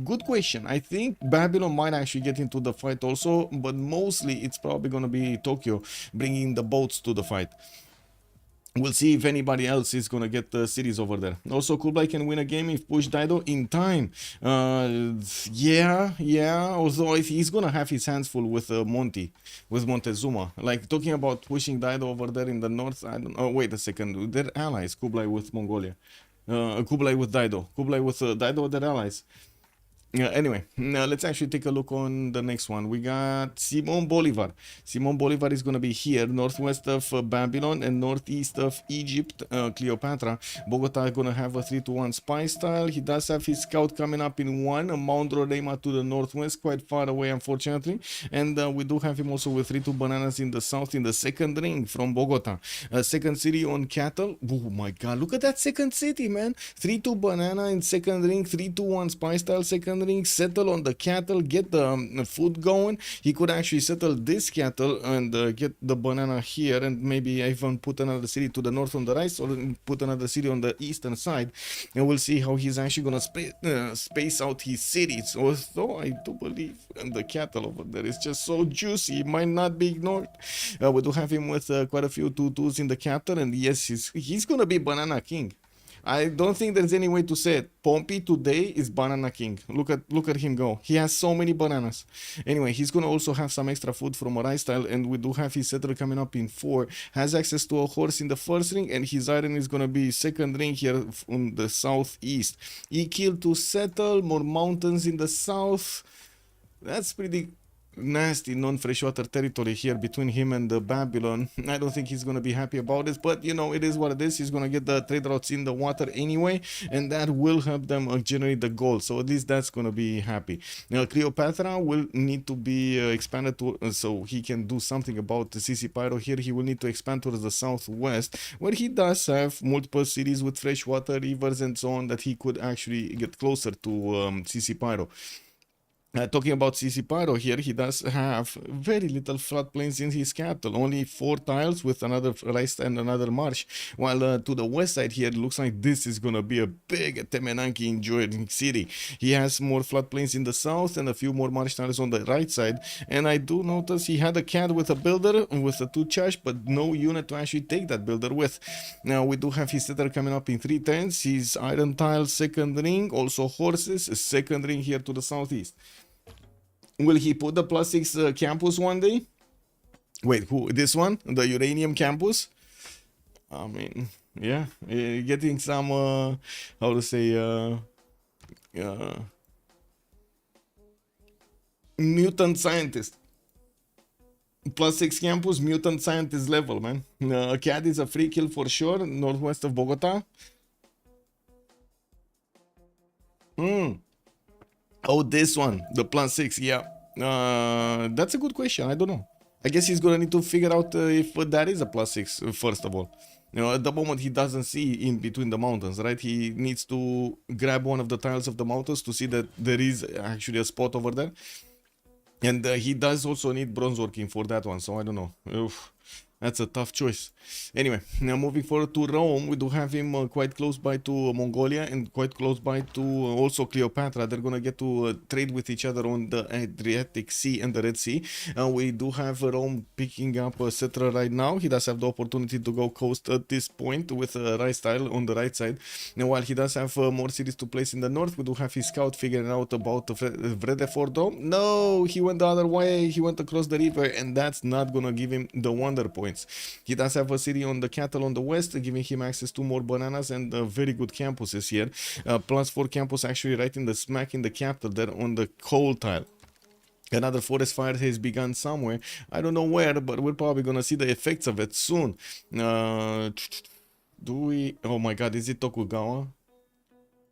Speaker 5: Good question. I think Babylon might actually get into the fight also, but mostly it's probably gonna be Tokyo bringing the boats to the fight. We'll see if anybody else is going to get the cities over there. Also, Kublai can win a game if push Daido in time. Yeah. Although he's going to have his hands full with Montezuma. Like, talking about pushing Daido over there in the north. I don't know. Wait a second. They're allies, Kublai with Mongolia. Kublai with Daido. Kublai with Daido, they're allies. Anyway, now let's actually take a look on the next one. We got Simon Bolivar. Simon Bolivar is going to be here, northwest of Babylon and northeast of Egypt, Cleopatra. Bogota is going to have a 3-1 spy style. He does have his scout coming up in 1, Mount Roraima to the northwest, quite far away, unfortunately. And we do have him also with 3-2 bananas in the south, in the second ring from Bogota. Second city on cattle. Oh my god, look at that second city, man. 3-2 banana in second ring, 3-2-1 spy style second ring, settle on the cattle, get the food going. He could actually settle this cattle and get the banana here, and maybe even put another city to the north on the right, or put another city on the eastern side, and we'll see how he's actually gonna space out his cities. Although I do believe the cattle over there is just so juicy, it might not be ignored. We do have him with quite a few 2-2s in the capital, and yes, he's gonna be banana king. I don't think there's any way to say it. Pompey today is banana king. Look at him go. He has so many bananas. Anyway, he's gonna also have some extra food from a rice style, and we do have his settler coming up in 4. Has access to a horse in the first ring, and his iron is gonna be second ring here on the southeast. He killed to settle, more mountains in the south. That's pretty nasty non-freshwater territory here between him and the Babylon. I don't think he's gonna be happy about this, but you know, it is what it is. He's gonna get the trade routes in the water anyway, and that will help them generate the gold, so at least that's gonna be happy. Now Cleopatra will need to be expanded to, so he can do something about the CC Pyro here. He will need to expand towards the southwest, where he does have multiple cities with freshwater rivers and so on, that he could actually get closer to CC Pyro. Talking about CC Pyro here, he does have very little floodplains in his capital, only 4 tiles with another rice and another marsh, while to the west side here, it looks like this is gonna be a big Temenanki enjoying city. He has more floodplains in the south and a few more marsh tiles on the right side, and I do notice he had a cat with a builder with a 2 charge, but no unit to actually take that builder with. Now we do have his setter coming up in 3 turns, his iron tile second ring, also horses, second ring here to the southeast. Will he put the +6 campus one day? Wait, who? This one? The uranium campus? I mean, yeah, getting some, how to say, mutant scientist. +6 campus, mutant scientist level, man. Cat is a free kill for sure, northwest of Bogota. Oh, this one, the +6, yeah. That's a good question. I don't know. I guess he's gonna need to figure out if that is a +6 first of all. You know, at the moment he doesn't see in between the mountains, right? He needs to grab one of the tiles of the mountains to see that there is actually a spot over there. And he does also need bronze working for that one, so I don't know. Oof. That's a tough choice. Anyway, now moving forward to Rome, we do have him quite close by to Mongolia and quite close by to also Cleopatra. They're gonna get to trade with each other on the Adriatic Sea and the Red Sea. We do have Rome picking up a settler right now. He does have the opportunity to go coast at this point with a rice tile on the right side. Now, while he does have more cities to place in the north, we do have his scout figuring out about Vredefort. No, he went the other way. He went across the river, and that's not gonna give him the wonder point. He does have a city on the cattle on the west, giving him access to more bananas and very good campuses here. +4 campus actually right in the smack in the capital there on the coal tile. Another forest fire has begun somewhere. I don't know where, but we're probably gonna see the effects of it soon. Do we? Oh my god, is it Tokugawa?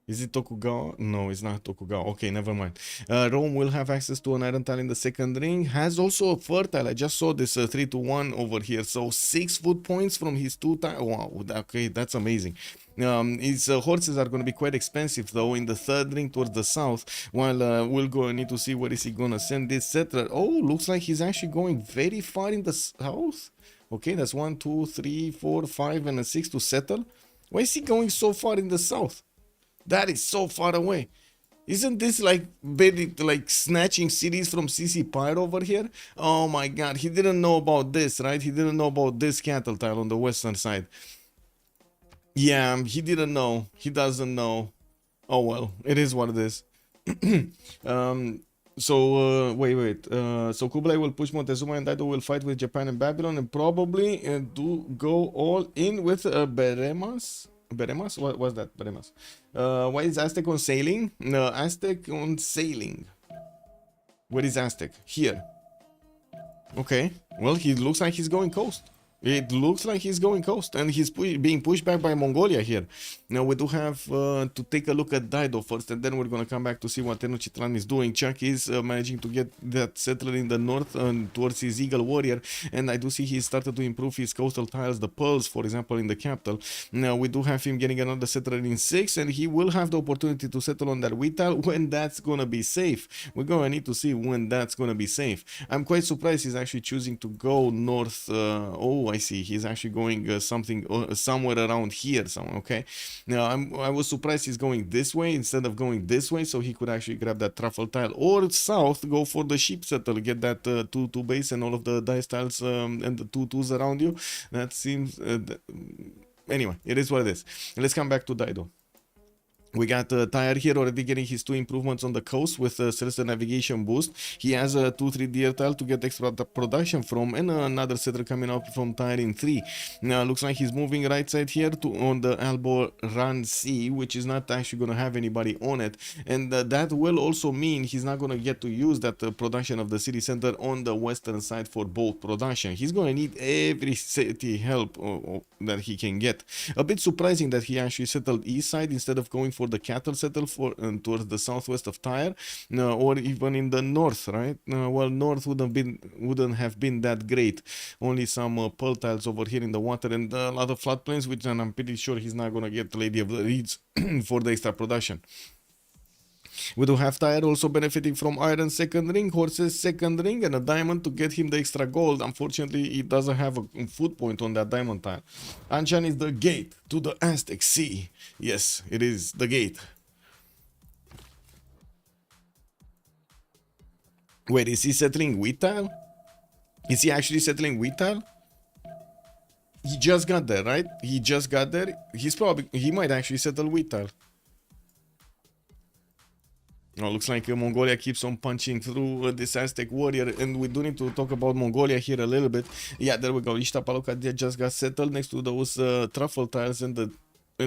Speaker 5: Is it Tokugawa? No, it's not Tokugawa. Okay, never mind. Rome will have access to an iron tile in the second ring. Has also a fertile. I just saw this 3-1 over here. So 6 food points from his 2 tiles. Wow, okay, that's amazing. His horses are going to be quite expensive though in the third ring towards the south. While we'll go and need to see where is he going to send this settler. Oh, looks like he's actually going very far in the south. Okay, that's 1, 2, 3, 4, 5, and a 6 to settle. Why is he going so far in the south? That is so far away. Isn't this like very like snatching cities from CC Pyro over here? Oh my god, he didn't know about this, right? He didn't know about this cattle tile on the western side. Yeah, he didn't know. He doesn't know. Oh well, it is what it is. Wait. So Kublai will push Montezuma and Daido will fight with Japan and Babylon and probably do go all in with Beremas. Beremas? What was that? Beremas. Why is Aztec on sailing? Aztec on sailing. Where is Aztec? Here. Okay. Well, he looks like he's going coast. It looks like he's going coast, and he's being pushed back by Mongolia here. Now we do have to take a look at Dido first, and then we're going to come back to see what Tenochtitlan is doing. Chuck is managing to get that settler in the north towards his Eagle Warrior, and I do see he started to improve his coastal tiles, the pearls, for example, in the capital. Now we do have him getting another settler in 6, and he will have the opportunity to settle on that wheat tile when that's going to be safe. We're going to need to see when that's going to be safe. I'm quite surprised he's actually choosing to go north. Oh, I see. He's actually going somewhere around here. Okay. Now I was surprised he's going this way instead of going this way, so he could actually grab that truffle tile, or south, go for the sheep settle, get that 2-2 base and all of the dice tiles and the 2-2s around you. That seems anyway, it is what it is. Let's come back to Dido. We got Tyre here already getting his 2 improvements on the coast with Celestial Navigation boost. He has a 2-3 deer tile to get extra production from, and another setter coming up from Tyre in 3. Now looks like he's moving right side here to on the Albo Run C, which is not actually going to have anybody on it, and that will also mean he's not going to get to use that production of the city center on the western side for both production. He's going to need every city help that he can get. A bit surprising that he actually settled east side instead of going for the cattle settle for towards the southwest of Tyre, or even in the north, right? Well, north wouldn't have been that great. Only some pearl tiles over here in the water, and a lot of floodplains, which I'm pretty sure he's not gonna get Lady of the Reeds for the extra production. We do have Tyre also benefiting from iron second ring, horses second ring, and a diamond to get him the extra gold. Unfortunately, he doesn't have a foot point on that diamond tile. Anshan is the gate to the Aztec Sea. Yes, it is the gate. Wait, is he settling wheat tile? Is he actually settling wheat tile? He just got there, right? He just got there. He might actually settle wheat tile. Oh, looks like Mongolia keeps on punching through this Aztec warrior, and we do need to talk about Mongolia here a little bit. Yeah, there we go. Ishtapaloka just got settled next to those truffle tiles and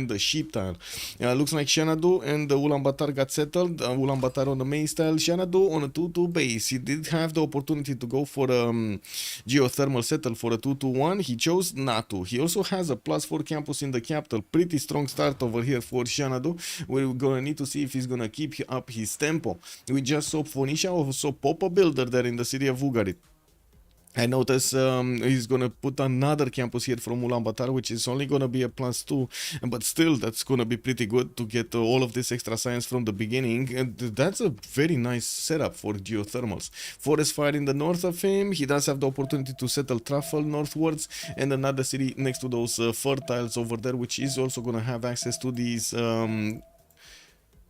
Speaker 5: the sheep tile. Looks like Xanadu and the Ulaanbaatar got settled. Ulaanbaatar on the main style, Xanadu on a 2-2 base. He did have the opportunity to go for a geothermal settle for a 2-2-1. He chose not to. He also has a +4 campus in the capital. Pretty strong start over here for Xanadu. We're gonna need to see if he's gonna keep up his tempo. We just saw Phoenicia also pop a builder there in the city of Ugarit. I notice he's going to put another campus here from Ulaanbaatar, which is only going to be a +2, but still that's going to be pretty good to get all of this extra science from the beginning, and that's a very nice setup for geothermals. Forest fire in the north of him. He does have the opportunity to settle truffle northwards, and another city next to those fertiles over there, which is also going to have access to these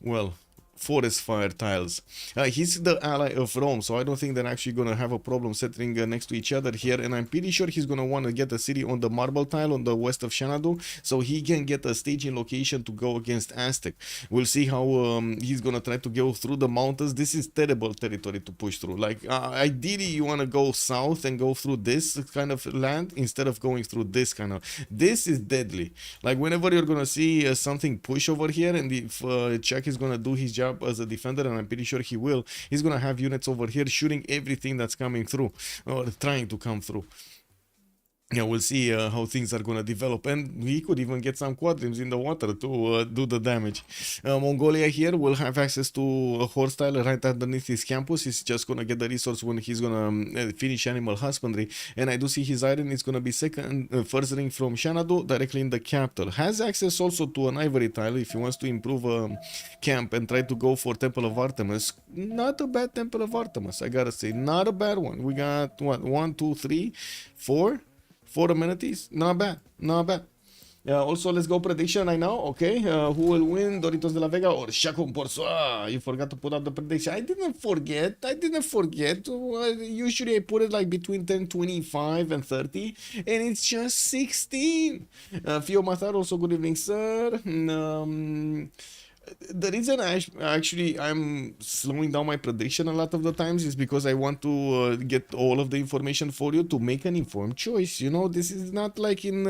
Speaker 5: well, forest fire tiles. He's the ally of Rome, so I don't think they're actually gonna have a problem settling next to each other here, and I'm pretty sure he's gonna want to get a city on the marble tile on the west of Xanadu, so he can get a staging location to go against Aztec. We'll see how he's gonna try to go through the mountains. This is terrible territory to push through. Like ideally you want to go south and go through this kind of land instead of going through this kind of. This is deadly. Like whenever you're gonna see something push over here, and if Czech is gonna do his job as a defender, and I'm pretty sure he will, he's gonna have units over here shooting everything that's coming through or trying to come through. Yeah, we'll see how things are gonna develop, and we could even get some quadrants in the water to do the damage. Mongolia here will have access to a horse tile right underneath his campus. He's just gonna get the resource when he's gonna finish animal husbandry, and I do see his iron is gonna be first ring from Xanadu directly in the capital. Has access also to an ivory tile if he wants to improve camp and try to go for Temple of Artemis. Not a bad Temple of Artemis, I gotta say, not a bad one. We got what, 1, 2, 3, 4 amenities. Not bad, not bad. Also, let's go prediction right now. Okay, who will win, Doritos de la Vega or Chacun Pour Soi? You forgot to put up the prediction. I didn't forget. Usually I put it like between 10, 25 and 30, and it's just 16. Fio Matar, also good evening, sir. The reason I'm slowing down my prediction a lot of the times is because I want to get all of the information for you to make an informed choice. You know, this is not like in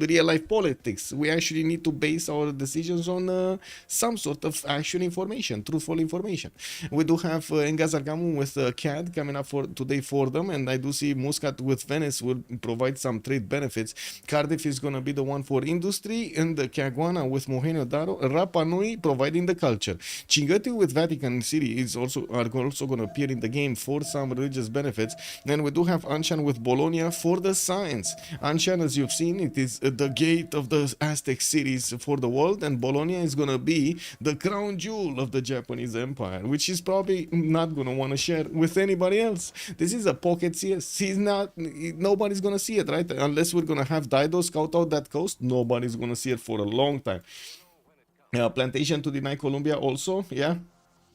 Speaker 5: real life politics. We actually need to base our decisions on some sort of actual information, truthful information. We do have Engazargamu with CAD coming up for today for them, and I do see Muscat with Venice will provide some trade benefits. Cardiff is going to be the one for industry, and the Caguana with Mohenio Daro, Rapa Nui providing the culture. Chinguetti with Vatican City is also going to appear in the game for some religious benefits. Then we do have Anshan with Bologna for the science. Anshan, as you've seen, it is the gate of the Aztec cities for the world, and Bologna is going to be the crown jewel of the Japanese Empire, which is probably not going to want to share with anybody else. This is a pocket CS. Nobody's going to see it, right? Unless we're going to have Dido scout out that coast, nobody's going to see it for a long time. Plantation to deny Colombia also, yeah.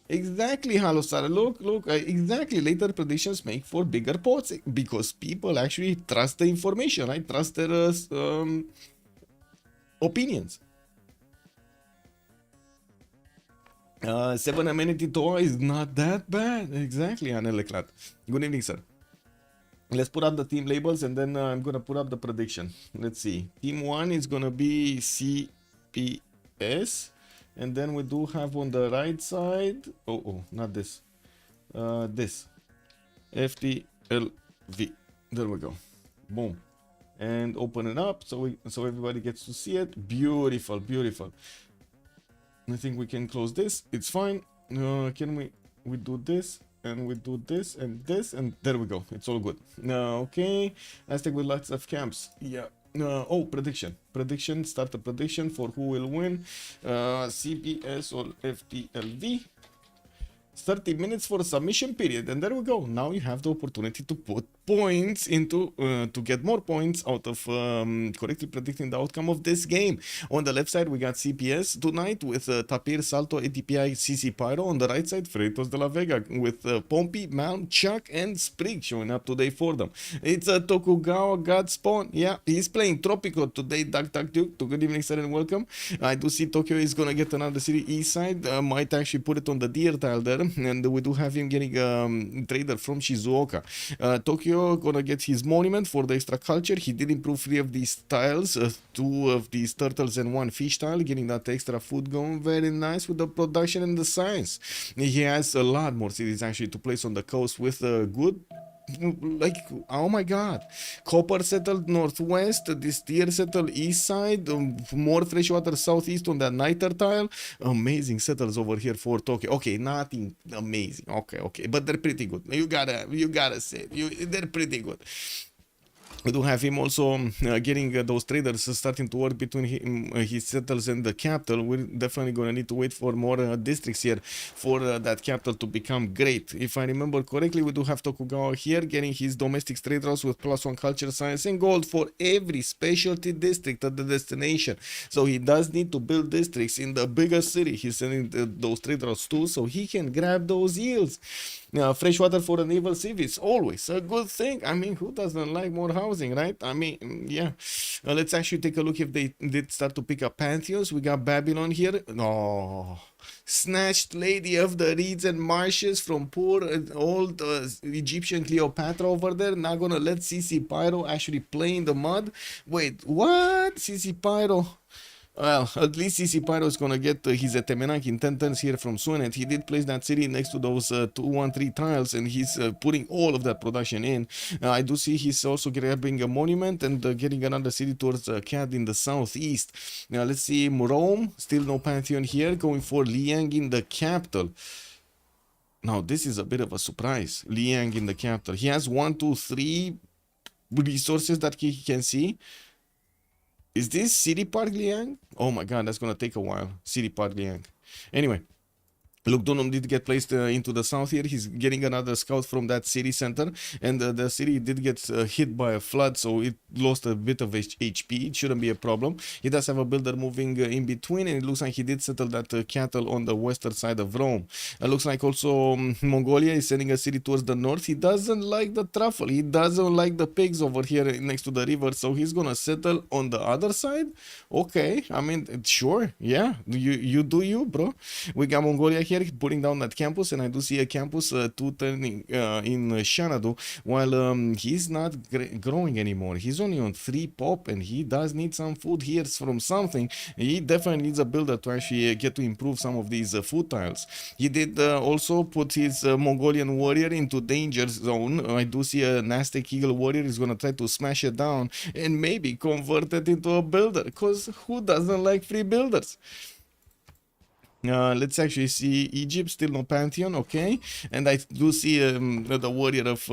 Speaker 5: Exactly, Halosar. Look, exactly. Later predictions make for bigger pots because people actually trust the information, right? Trust their opinions. 7 amenity tour is not that bad. Exactly, Anne-Leclat. Good evening, sir. Let's put up the team labels and then I'm gonna put up the prediction. Let's see. Team 1 is gonna be CPS. And then we do have on the right side, not this, this, FTLV. There we go. Boom. And open it up so everybody gets to see it. Beautiful, beautiful. I think we can close this. It's fine. Can we do this? And we do this, and there we go. It's all good. Okay. Let's take with lots of camps. Yeah. Prediction. Start a prediction for who will win. CPS or FTLV. 30 minutes for a submission period, and there we go. Now you have the opportunity to put points into to get more points out of correctly predicting the outcome of this game. On the left side we got CPS tonight with Tapir, Salto, ATPI, CC Pyro. On the right side Freritos de la Vega with Pompey, Malm, Chuck and Sprig showing up today for them. It's Tokugawa God Spawn. Yeah, he's playing Tropico today. Duck Duke. Good evening, sir, and welcome. I do see Tokyo is gonna get another city east side. Might actually put it on the deer tile there, and we do have him getting trader from Shizuoka. Tokyo gonna get his monument for the extra culture. He did improve 3 of these tiles, 2 of these turtles and 1 fish tile, getting that extra food going. Very nice with the production and the science. He has a lot more cities actually to place on the coast with good, like, oh my god, copper settled northwest, this tier settled east side, more freshwater southeast on that niter tile. Amazing settles over here for Tokyo. Okay, nothing amazing, okay, but they're pretty good. You gotta say they're pretty good. We do have him also getting those traders starting to work between his settles and the capital. We're definitely going to need to wait for more districts here for that capital to become great. If I remember correctly, we do have Tokugawa here getting his domestic trade routes with +1 culture, science and gold for every specialty district at the destination. So he does need to build districts in the biggest city he's sending those trade routes to, so he can grab those yields. Freshwater for a naval civis, always a good thing. I mean, who doesn't like more housing, right? I mean, yeah. Let's actually take a look if they did start to pick up pantheons. We got Babylon here. Oh, snatched lady of the reeds and marshes from poor old Egyptian Cleopatra over there. Not gonna let CC Pyro actually play in the mud. Wait, what? CC Pyro? Well, at least CC Pyro is gonna get his Etemenank in 10 turns here from Suenet. He did place that city next to those 213 tiles, and he's putting all of that production in. I do see he's also grabbing a monument and getting another city towards CAD in the southeast. Now let's see Rome, still no Pantheon here, going for Liang in the capital. Now this is a bit of a surprise. Liang in the capital. He has 1, 2, 3 resources that he can see. Is this City Park Liang? Oh my god, that's gonna take a while. City Park Liang. Anyway, Lugdunum did get placed into the south here. He's getting another scout from that city center, and the city did get hit by a flood, so it lost a bit of HP. It shouldn't be a problem. He does have a builder moving in between, and it looks like he did settle that cattle on the western side of Rome. It looks like also Mongolia is sending a city towards the north. He doesn't like the truffle. He doesn't like the pigs over here next to the river, so he's gonna settle on the other side. Okay, I mean, sure, yeah, you do you, bro. We got Mongolia here putting down that campus, and I do see a campus two turning in Xanadu, while he's not growing anymore. He's only on 3 pop, and he does need some food here from something. He definitely needs a builder to actually get to improve some of these food tiles. He did also put his Mongolian warrior into danger zone. I do see an Aztec Eagle warrior is going to try to smash it down and maybe convert it into a builder, because who doesn't like free builders? Let's actually see Egypt, still no Pantheon, okay. And I do see the warrior of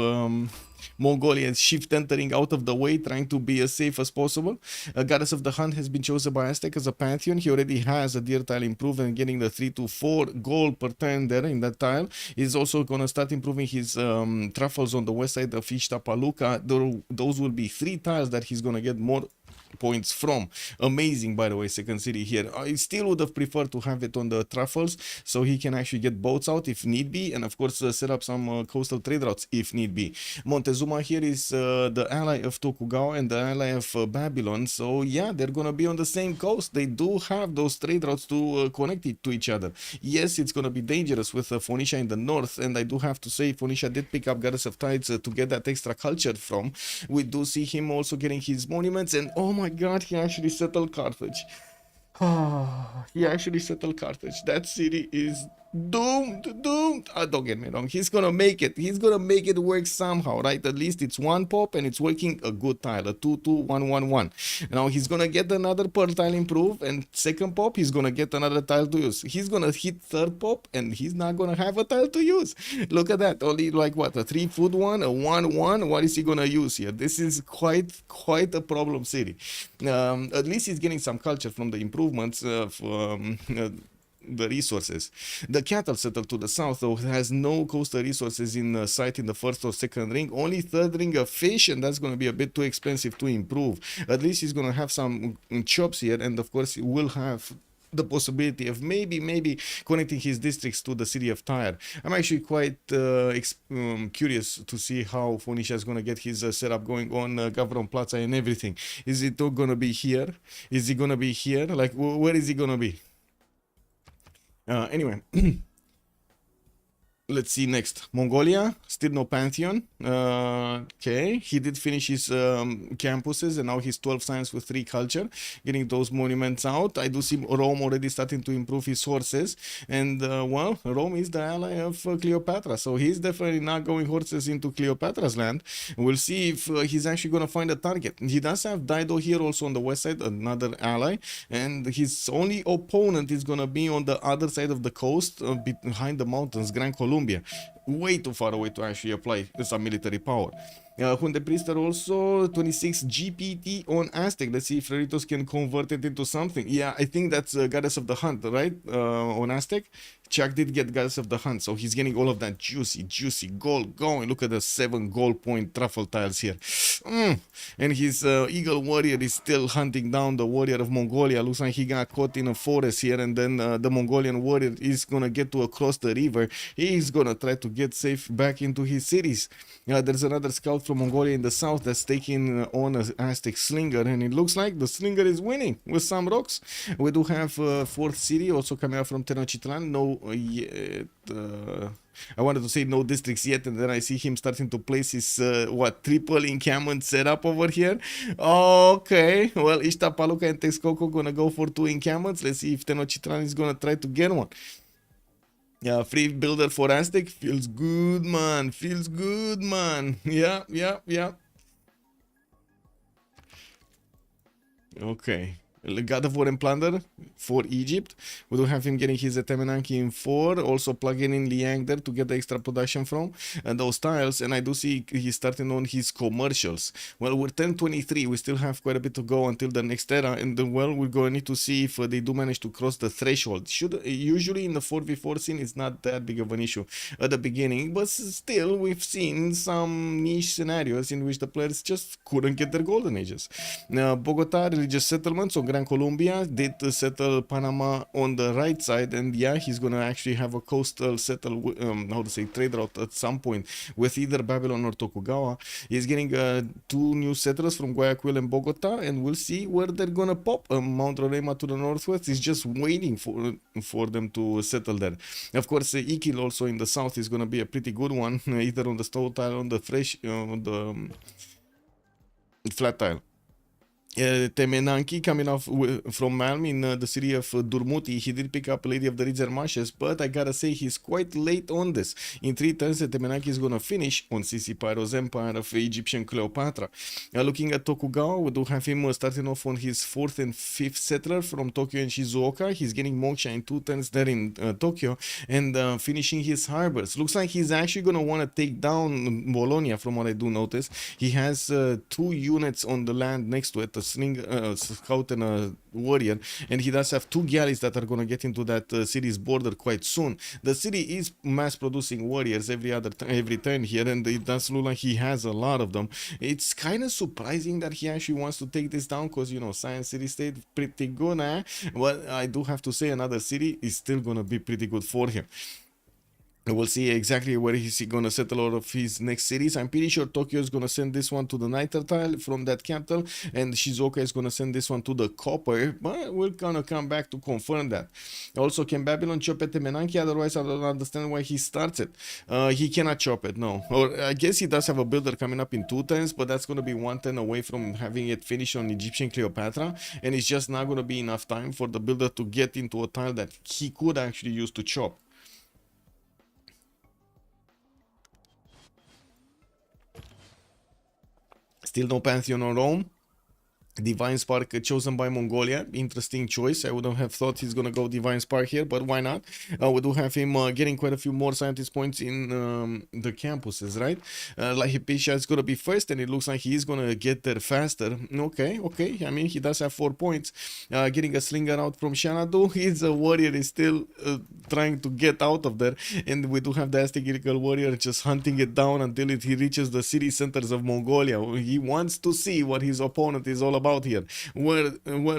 Speaker 5: Mongolia shift entering out of the way, trying to be as safe as possible. Goddess of the Hunt has been chosen by Aztec as a Pantheon. He already has a deer tile improved and getting the 3 to 4 gold per turn there in that tile. He's also going to start improving his truffles on the west side of Ishtapaluka. Those will be 3 tiles that he's going to get more points from. Amazing, by the way, second city here. I still would have preferred to have it on the truffles, so he can actually get boats out if need be, and of course set up some coastal trade routes if need be. Montezuma here is the ally of Tokugawa and the ally of Babylon, so yeah, they're gonna be on the same coast. They do have those trade routes to connect it to each other. Yes, it's gonna be dangerous with Phoenicia in the north, and I do have to say Phoenicia did pick up Goddess of Tides to get that extra culture from. We do see him also getting his monuments, and oh my god, he actually settled Carthage. He actually settled Carthage. That city is doomed. Don't get me wrong, he's gonna make it work somehow, right? At least it's 1 pop and it's working a good tile, a 2-2-1-1-1. Now he's gonna get another pearl tile improve, and second pop he's gonna get another tile to use. He's gonna hit third pop and he's not gonna have a tile to use. Look at that, only like what, a 3 food one, a 1-1. What is he gonna use here? This is quite a problem city. At least he's getting some culture from the improvements of the resources. The cattle settled to the south, though, has no coastal resources in sight in the first or second ring, only third ring of fish, and that's going to be a bit too expensive to improve. At least he's going to have some chops here, and of course he will have the possibility of maybe connecting his districts to the city of Tyre. I'm actually quite curious to see how Phoenicia is going to get his setup going on Gavron Plaza and everything. Is it all going to be here? Is he going to be here? Like, where is he going to be? Anyway, let's see next. Mongolia, still no Pantheon. Okay, he did finish his campuses, and now he's 12 science with 3 culture, getting those monuments out. I do see Rome already starting to improve his horses, and well, Rome is the ally of Cleopatra, so he's definitely not going horses into Cleopatra's land. We'll see if he's actually going to find a target. He does have Dido here also on the west side, another ally, and his only opponent is going to be on the other side of the coast, behind the mountains, Gran Colombia. Way too far away to actually apply some military power. Hunde Priester also 26 GPT on Aztec. Let's see if Freritos can convert it into something. Yeah, I think that's Goddess of the Hunt, right? On Aztec. Chuck did get Goddess of the Hunt, so he's getting all of that juicy gold going. Look at the 7 gold point truffle tiles here. And his Eagle warrior is still hunting down the warrior of Mongolia. Looks like he got caught in a forest here, and then the Mongolian warrior is gonna get to across the river. He's gonna try to get safe back into his cities. There's another scout from Mongolia in the south that's taking on an Aztec slinger, and it looks like the slinger is winning with some rocks. We do have 4th city also coming out from Tenochtitlan. No yet, I wanted to say no districts yet, and then I see him starting to place his triple encampment setup over here. Okay, well, Ishtapaluka and Texcoco gonna go for 2 encampments. Let's see if Tenochtitlan is gonna try to get one. Yeah, free builder for Aztec feels good, man. Feels good, man. Yeah. Okay. God of War and Plunder for Egypt. We do have him getting his Temenanki in 4, also plugging in Liang there to get the extra production from those tiles, and I do see he's starting on his commercials. Well, we're 1023, we still have quite a bit to go until the next era, and well, we're going to need to see if they do manage to cross the threshold. Usually in the 4v4 scene, it's not that big of an issue at the beginning, but still, we've seen some niche scenarios in which the players just couldn't get their golden ages. Bogota religious settlements on Gran Colombia did settle Panama on the right side, and yeah, he's gonna actually have a coastal trade route at some point with either Babylon or Tokugawa. He's getting 2 new settlers from Guayaquil and Bogota, and we'll see where they're gonna pop. Mount Roraima to the northwest is just waiting for them to settle there. Of course, Ikil also in the south is gonna be a pretty good one, either on the stone tile, on the fresh, on the flat tile. Temenanki coming off from Malm in the city of Durmuti. He did pick up Lady of the Ridzer Marshes, but I gotta say he's quite late on this. In 3 turns, Temenanki is gonna finish on CC Pyro's Empire of Egyptian Cleopatra. Looking at Tokugawa, we do have him starting off on his 4th and 5th settler from Tokyo and Shizuoka. He's getting Moksha in 2 turns there in Tokyo and finishing his harbors. Looks like he's actually gonna want to take down Bologna from what I do notice. He has 2 units on the land next to it, scout and a warrior, and he does have 2 galleys that are going to get into that city's border quite soon. The city is mass producing warriors every turn here, and it does look like he has a lot of them. It's kind of surprising that he actually wants to take this down, because Science City State pretty good, but I do have to say another city is still going to be pretty good for him. We'll see exactly where he's going to settle all of his next cities. I'm pretty sure Tokyo is going to send this one to the Niter tile from that capital, and Shizuoka is going to send this one to the Copper, but we're going to come back to confirm that. Also, can Babylon chop at Temenanki? Otherwise, I don't understand why he starts it. He cannot chop it, no. Or I guess he does have a builder coming up in 2 turns, but that's going to be 1 turn away from having it finish on Egyptian Cleopatra, and it's just not going to be enough time for the builder to get into a tile that he could actually use to chop. Still no Pantheon or Rome. Divine Spark chosen by Mongolia. Interesting choice. I wouldn't have thought he's gonna go Divine Spark here, but why not? We do have him getting quite a few more scientist points in the campuses, right? Lahipisha is gonna be first, and it looks like he is gonna get there faster. Okay. I mean, he does have 4 points. Getting a slinger out from Xanadu. He's a warrior, is still trying to get out of there, and we do have the Aztec warrior just hunting it down until he reaches the city centers of Mongolia. He wants to see what his opponent is all about here. Where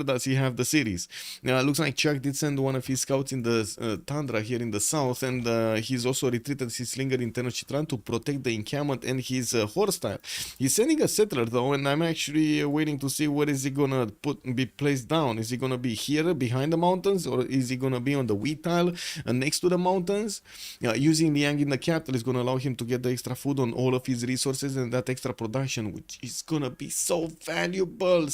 Speaker 5: does he have the cities? Looks like Chuck did send one of his scouts in the tundra here in the south, and he's also retreated his slinger in Tenochtitlan to protect the encampment and his horse tile. He's sending a settler though, and I'm actually waiting to see where is he gonna be placed down. Is he gonna be here behind the mountains, or is he gonna be on the wheat tile next to the mountains? Using Liang in the capital is gonna allow him to get the extra food on all of his resources and that extra production, which is gonna be so valuable.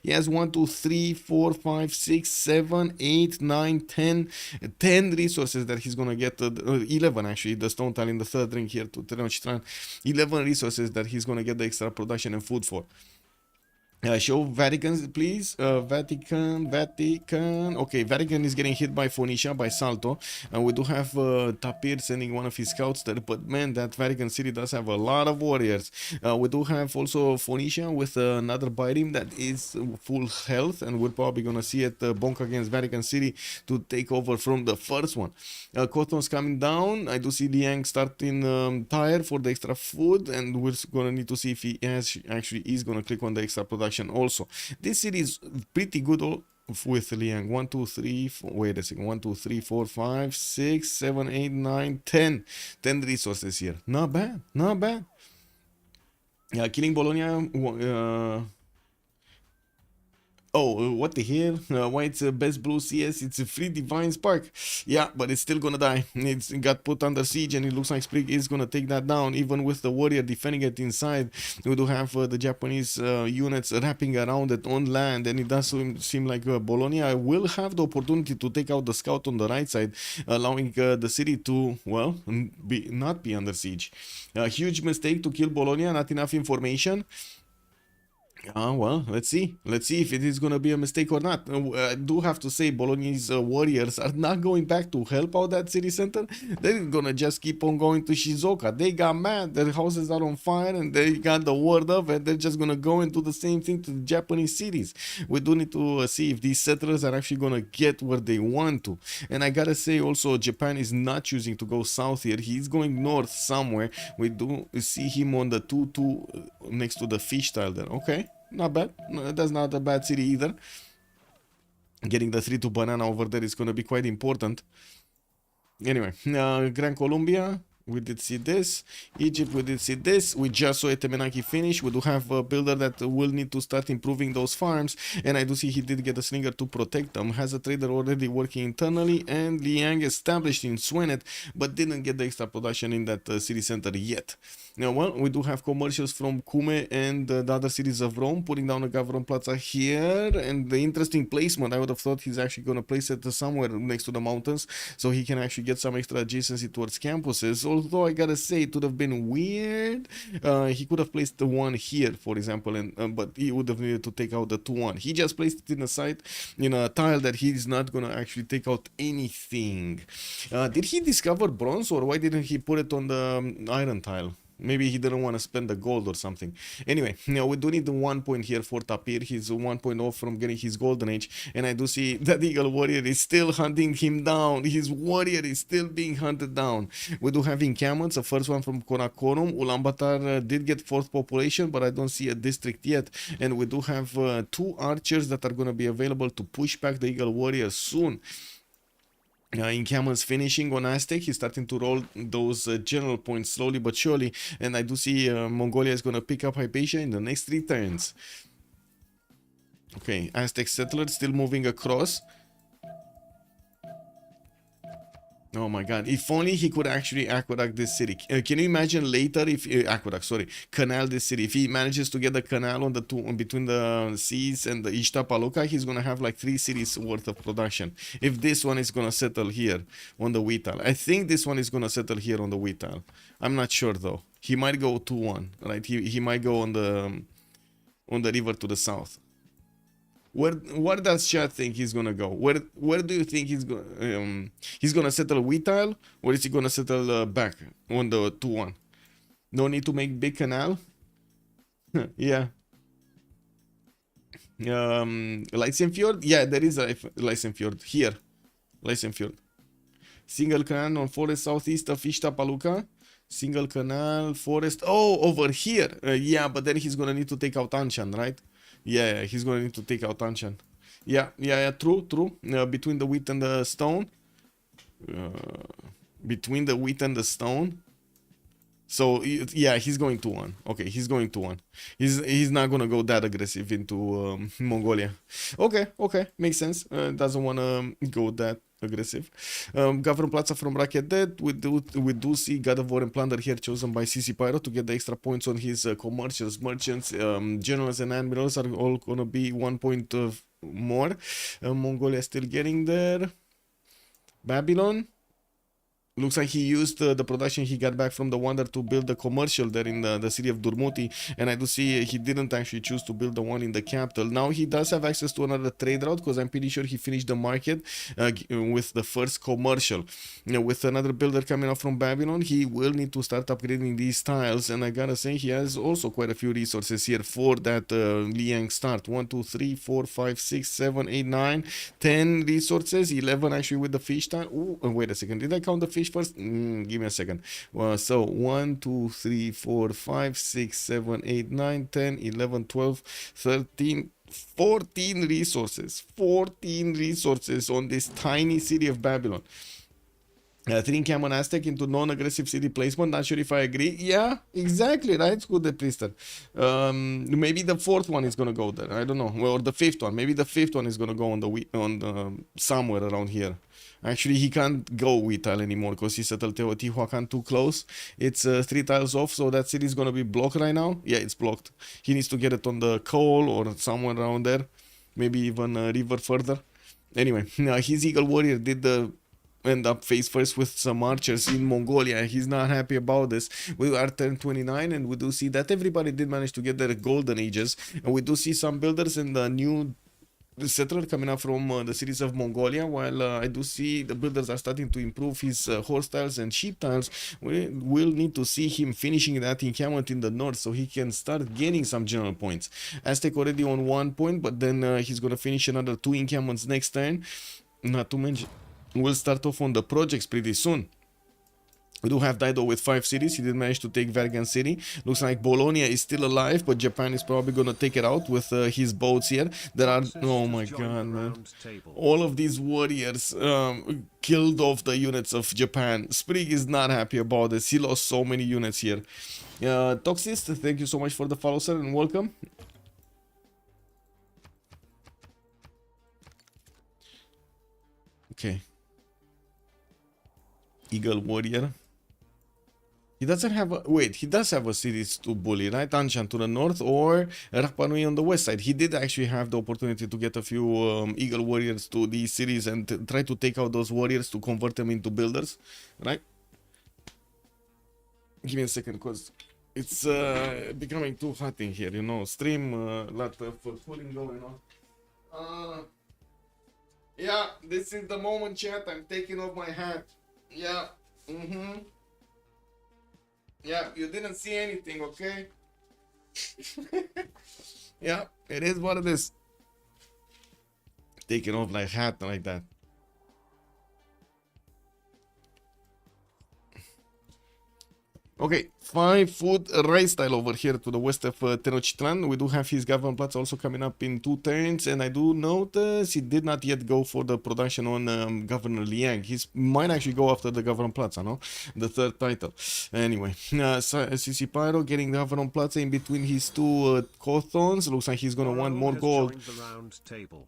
Speaker 5: He has 1, 2, 3, 4, 5, 6, 7, 8, 9, 10 resources that he's gonna get. 11 actually, the stone tile in the 3rd ring here to Tenochtitlan. 11 resources that he's gonna get the extra production and food for. Show Vatican, please. Vatican. Okay, Vatican is getting hit by Phoenicia, by Salto. And we do have Tapir sending one of his scouts there. But man, that Vatican city does have a lot of warriors. We do have also Phoenicia with another Birim that is full health. And we're probably going to see it bonk against Vatican City to take over from the first one. Cotton's coming down. I do see Liang starting Tyre for the extra food. And we're going to need to see if he actually is going to click on the extra production. Also, this city is pretty good with Liang. 1, 2, 3, 4, wait a second. 1, 2, 3, 4, 5, 6, 7, 8, 9, 10 resources here. Not bad. Killing Bologna. Oh, what the hell? Why it's best blue CS? It's a free Divine Spark. Yeah, but it's still gonna die. It's got put under siege, and it looks like Sprig is gonna take that down, even with the warrior defending it inside. We do have the Japanese units wrapping around it on land, and it does seem like Bologna will have the opportunity to take out the scout on the right side, allowing the city to, well, not be under siege. A huge mistake to kill Bologna, not enough information. Well, let's see. Let's see if it is going to be a mistake or not. I do have to say, Bologna's warriors are not going back to help out that city center. They're going to just keep on going to Shizuoka. They got mad. Their houses are on fire and they got the word up, and they're just going to go and do the same thing to the Japanese cities. We do need to see if these settlers are actually going to get where they want to. And I got to say also, Japan is not choosing to go south here. He's going north somewhere. We do see him on the 2-2 next to the fish tile there. Okay. Not bad. No, that's not a bad city either. Getting the 3-2 banana over there is going to be quite important. Anyway, Gran Colombia, we did see this. Egypt, we did see this. We just saw Etemenaki finish. We do have a builder that will need to start improving those farms. And I do see he did get a slinger to protect them. Has a trader already working internally. And Liang established in Swenet, but didn't get the extra production in that city center yet. Now, well, we do have commercials from Cume and the other cities of Rome, putting down a Gavron Plaza here. And the interesting placement, I would have thought he's actually going to place it somewhere next to the mountains, so he can actually get some extra adjacency towards campuses. Although I gotta say, it would have been weird. He could have placed the one here, for example, and but he would have needed to take out the 2-1. He just placed it in a site, in a tile that he's not going to actually take out anything. Did he discover bronze, or why didn't he put it on the iron tile? Maybe he didn't want to spend the gold or something. Anyway, now we do need the 1 point here for Tapir. He's 1 point off from getting his golden age. And I do see that Eagle Warrior is still hunting him down. His warrior is still being hunted down. We do have encampments. The first one from Konakorum. Ulaanbaatar did get 4th population, but I don't see a district yet. And we do have 2 archers that are going to be available to push back the Eagle Warrior soon. Encampment's finishing on Aztec. He's starting to roll those general points slowly but surely, and I do see Mongolia is going to pick up Hypatia in the next 3 turns. Okay, Aztec settlers still moving across. Oh my god, if only he could actually aqueduct this city. Can you imagine later if canal this city. If he manages to get the canal on the between the seas and the Ishtapaluka, he's gonna have like 3 cities worth of production. If this one is gonna settle here on the wheat tile. I think this one is gonna settle here on the wheat tile. I'm not sure though. He might go 2-1, right? He might go on the river to the south. Where does Chad think he's gonna go? Where do you think he's gonna settle wheat tile, or is he gonna settle back on the 2-1? No need to make big canal. Yeah. Lysenfjord? Yeah, there is a Lysenfjord here. Lysenfjord. Single canal on forest southeast of Ishtapaluka. Single canal forest. Oh, over here. Yeah, but then he's gonna need to take out Anshan, right? Yeah, he's going to need to take out Anshan. Yeah, true. Between the wheat and the stone. Between the wheat and the stone. So, yeah, he's going to 1. Okay, he's going to 1. He's not going to go that aggressive into Mongolia. Okay, makes sense. Doesn't want to go that aggressive. Gavron Plaza from Racket Dead. We do see God of War and Plunder here chosen by CC Pyro to get the extra points on his commercials. Merchants, generals and admirals are all going to be 1 point more. Mongolia still getting there. Babylon. Looks like he used the production he got back from the Wonder to build the commercial there in the city of Durmuti, and I do see he didn't actually choose to build the one in the capital. Now he does have access to another trade route, because I'm pretty sure he finished the market with the first commercial. With another builder coming up from Babylon, he will need to start upgrading these tiles, and I gotta say he has also quite a few resources here for that Liang start. 1, 2, 3, 4, 5, 6, 7, 8, 9, 10 resources, 11 actually with the fish tile. Ooh, wait a second, did I count the fish first? Give me a second. So 1, 2, 3, 4, 5, 6, 7, 8, 9, 10, 11, 12, 13, 14 resources. 14 resources on this tiny city of Babylon. 3 encampment Aztec into non-aggressive city placement. Not sure if I agree. Yeah, exactly, right? It's good, the Priester. Maybe the 4th one is gonna go there. I don't know. Or the 5th one. Maybe the 5th one is gonna go on the somewhere around here. Actually, he can't go with tile anymore because he settled Teotihuacan too close. It's 3 tiles off, so that city is gonna be blocked right now. Yeah, it's blocked. He needs to get it on the coal or somewhere around there. Maybe even a river further. Anyway, his Eagle Warrior did the end up face first with some archers in Mongolia. He's not happy about this. We are turn 29, and we do see that everybody did manage to get their golden ages, and we do see some builders in the new settler coming up from the cities of Mongolia, while I do see the builders are starting to improve his horse tiles and sheep tiles. We will need to see him finishing that encampment in the north so he can start getting some general points. Aztec already on 1 point, but then he's gonna finish another 2 encampments next turn. Not to mention, we'll start off on the projects pretty soon. We do have Daido with 5 cities. He did manage to take Vergan City. Looks like Bologna is still alive, but Japan is probably going to take it out with his boats here. There are... Oh my god, man. All of these warriors killed off the units of Japan. Sprig is not happy about this. He lost so many units here. Toxist, thank you so much for the follow, sir, and welcome. Okay. Eagle Warrior. He doesn't have a... Wait, he does have a cities to bully, right? Anshan to the north or Rapa Nui on the west side. He did actually have the opportunity to get a few Eagle Warriors to these cities and try to take out those warriors to convert them into builders, right? Give me a second, because it's becoming too hot in here, you know. Stream, lot of cooling going on. Yeah, this is the moment, chat. I'm taking off my hat. Yeah. Yeah, you didn't see anything, okay? Yeah, it is what it is. Taking off like hat like that. Okay, 5 food rice tile over here to the west of Tenochtitlan. We do have his government plots also coming up in 2 turns, and I do notice he did not yet go for the production on Governor Liang. He might actually go after the government plots, no? The 3rd title. Anyway, CC Pyro getting the government plots in between his 2 Kothons. Looks like he's gonna want more gold.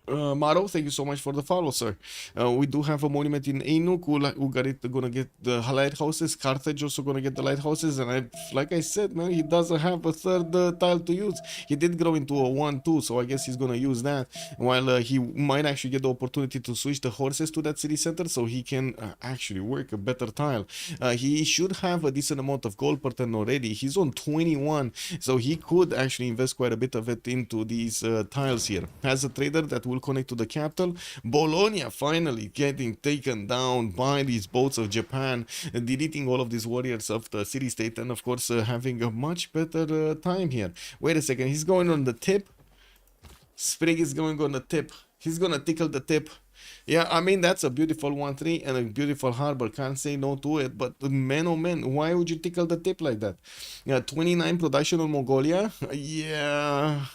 Speaker 5: Maro, thank you so much for the follow, sir. We do have a monument in Ainuk who got it, gonna get the lighthouses. Carthage also gonna get the lighthouses. And like I said, man, he doesn't have a 3rd tile to use. He did grow into a 1-2, so I guess he's gonna use that. While he might actually get the opportunity to switch the horses to that city center, so he can actually work a better tile. He should have a decent amount of gold per turn already. He's on 21, so he could actually invest quite a bit of it into these tiles here. Has a trader that will connect to the capital. Bologna finally getting taken down by these boats of Japan, deleting all of these warriors of the city state, and of course having a much better time here. Wait a second, he's going on the tip. Sprig is going on the tip. He's gonna tickle the tip. Yeah, I mean, that's a beautiful 1-3 and a beautiful harbor. Can't say no to it, but man, oh man, why would you tickle the tip like that? Yeah, 29 production on Mongolia. Yeah,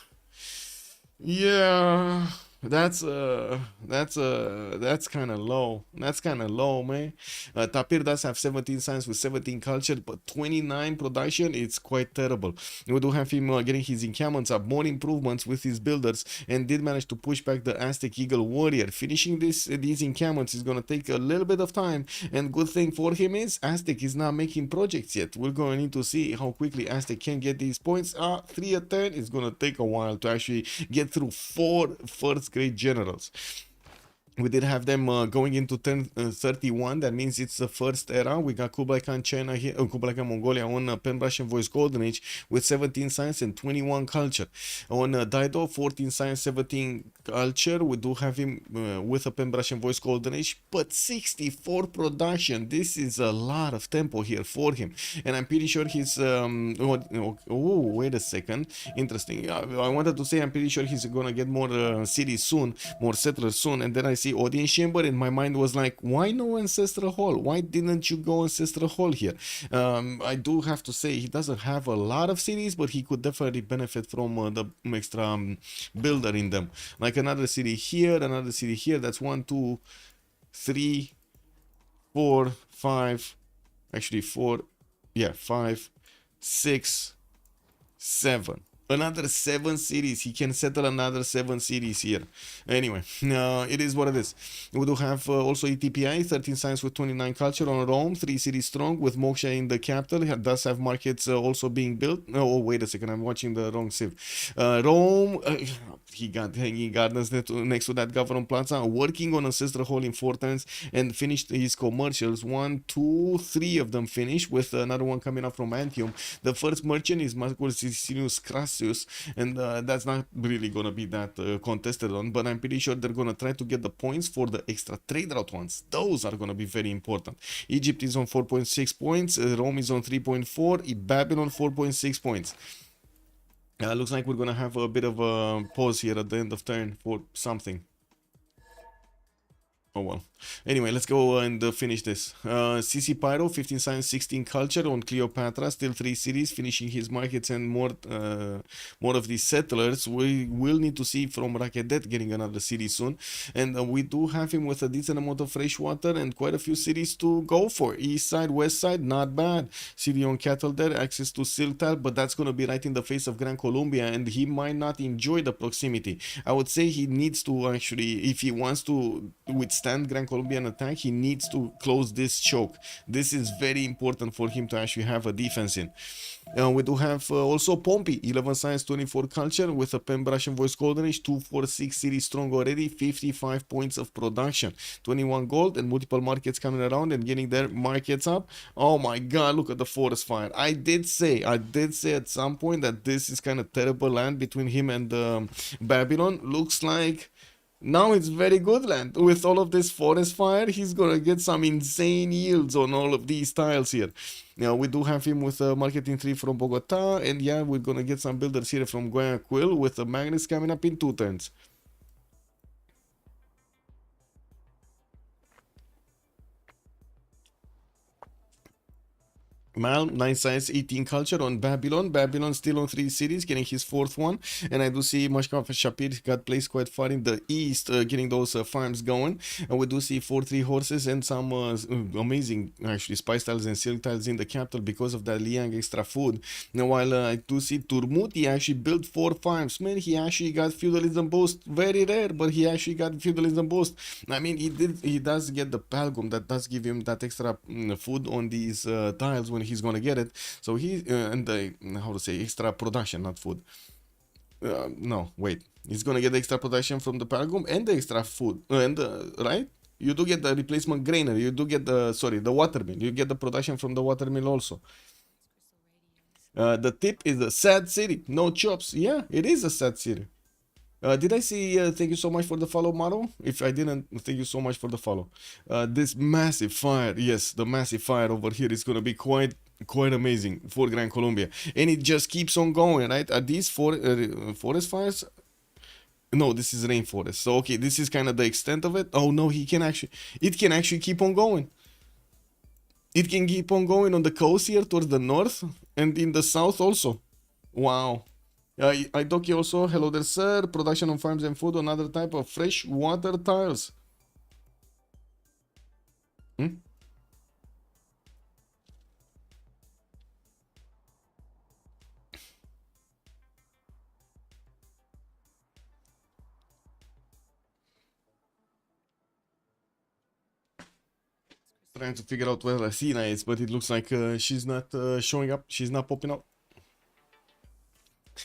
Speaker 5: that's kind of low. That's kind of low, man. Tapir does have 17 science with 17 culture, but 29 production, it's quite terrible. We do have him getting his encampments up, more improvements with his builders, and did manage to push back the Aztec Eagle Warrior. Finishing these encampments is gonna take a little bit of time, and good thing for him is Aztec is not making projects yet. We're going to need to see how quickly Aztec can get these points. 3 a turn is gonna take a while to actually get through 4 first grade generals. We did have them going into turn 31. That means it's the first era. We got Kublai Khan China here, Kublai Khan Mongolia on Pen Russian Voice Golden Age with 17 science and 21 culture. On Daido, 14 science, 17 culture. We do have him with a Pen Russian Voice Golden Age, but 64 production. This is a lot of tempo here for him, and I'm pretty sure he's wait a second, interesting. I wanted to say I'm pretty sure he's gonna get more cities soon, more settlers soon, and then I see audience chamber, and my mind was like, why no ancestral hall? Why didn't you go ancestral hall here? I do have to say he doesn't have a lot of cities, but he could definitely benefit from the extra builder in them, like another city here, another city here. That's 1, 2, 3, 4, 5, actually 4, yeah, 5, 6, 7. Another 7 cities. He can settle another 7 cities here. Anyway, it is what it is. We do have also ETPI, 13 science with 29 culture on Rome, 3 cities strong with Moksha in the capital. He does have markets also being built. Oh, wait a second. I'm watching the wrong Civ. Rome, he got hanging gardens next to that government plaza, working on Ancestral Hall in 4 turns and finished his commercials. 1, 2, 3 of them finished with another one coming up from Antium. The first merchant is Marcus Sicilius Crassus, and that's not really gonna be that contested on, but I'm pretty sure they're gonna try to get the points for the extra trade route ones. Those are gonna be very important. Egypt is on 4.6 points, Rome is on 3.4, Babylon 4.6 points. Looks like we're gonna have a bit of a pause here at the end of turn for something. Oh well. Anyway, let's go and finish this. CC Pyro, 15 science, 16 culture on Cleopatra, still 3 cities, finishing his markets and more of these settlers. We will need to see from Rakedet getting another city soon. And we do have him with a decent amount of fresh water and quite a few cities to go for. East side, west side, not bad. City on cattle there, access to Siltal, but that's going to be right in the face of Gran Colombia, and he might not enjoy the proximity. I would say he needs to actually, if he wants to withstand Gran Colombian attack, he needs to close this choke. This is very important for him to actually have a defense in. We do have also Pompey, 11 science, 24 culture with a pen brush and voice golden age, 246 cities strong already, 55 points of production, 21 gold and multiple markets coming around and getting their markets up. Oh my god, look at the forest fire. I did say at some point that this is kind of terrible land between him and Babylon. Looks like now it's very good land. With all of this forest fire, he's gonna get some insane yields on all of these tiles here. Now we do have him with a marketing 3 from Bogota, and yeah, we're gonna get some builders here from Guayaquil with the Magnus coming up in 2 turns. Mal, 9 science, 18 culture on Babylon. Babylon still on 3 cities, getting his 4th one. And I do see Mashkaf Shapir got placed quite far in the east, getting those farms going. And we do see 4-3 horses and some amazing, actually, spice tiles and silk tiles in the capital because of that Liang extra food. Now, while I do see Turmuti actually built 4 farms. Man, he actually got feudalism boost. Very rare, but he actually got feudalism boost. I mean, he does get the Palgum that does give him that extra food on these tiles when he's gonna get it. So he and the how to say extra production, not food. No, wait. He's gonna get the extra production from the Paragum and the extra food and right. You do get the replacement granary. You do get the watermill. You get the production from the watermill also. The tip is a sad city. No chops. Yeah, it is a sad city. Did I see thank you so much for the follow, Maro? If I didn't, thank you so much for the follow. This massive fire, yes, the massive fire over here is gonna be quite amazing for Gran Colombia, and it just keeps on going, right? Are these forest fires? No, this is rainforest. So okay, this is kind of the extent of it. Oh no, it can actually keep on going. It can keep on going on the coast here towards the north and in the south also. Wow. Idoki also, hello there sir, production on farms and food on other type of fresh water tiles. Trying to figure out where Athena is, but it looks like she's not showing up, she's not popping up.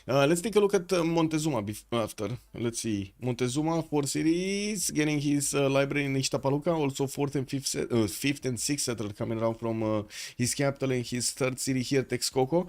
Speaker 5: Let's take a look at Montezuma after. Let's see. Montezuma, 4 cities, getting his library in Ixtapaluca. Also 4th and 5th and 6th settler coming around from his capital in his 3rd city here, Texcoco.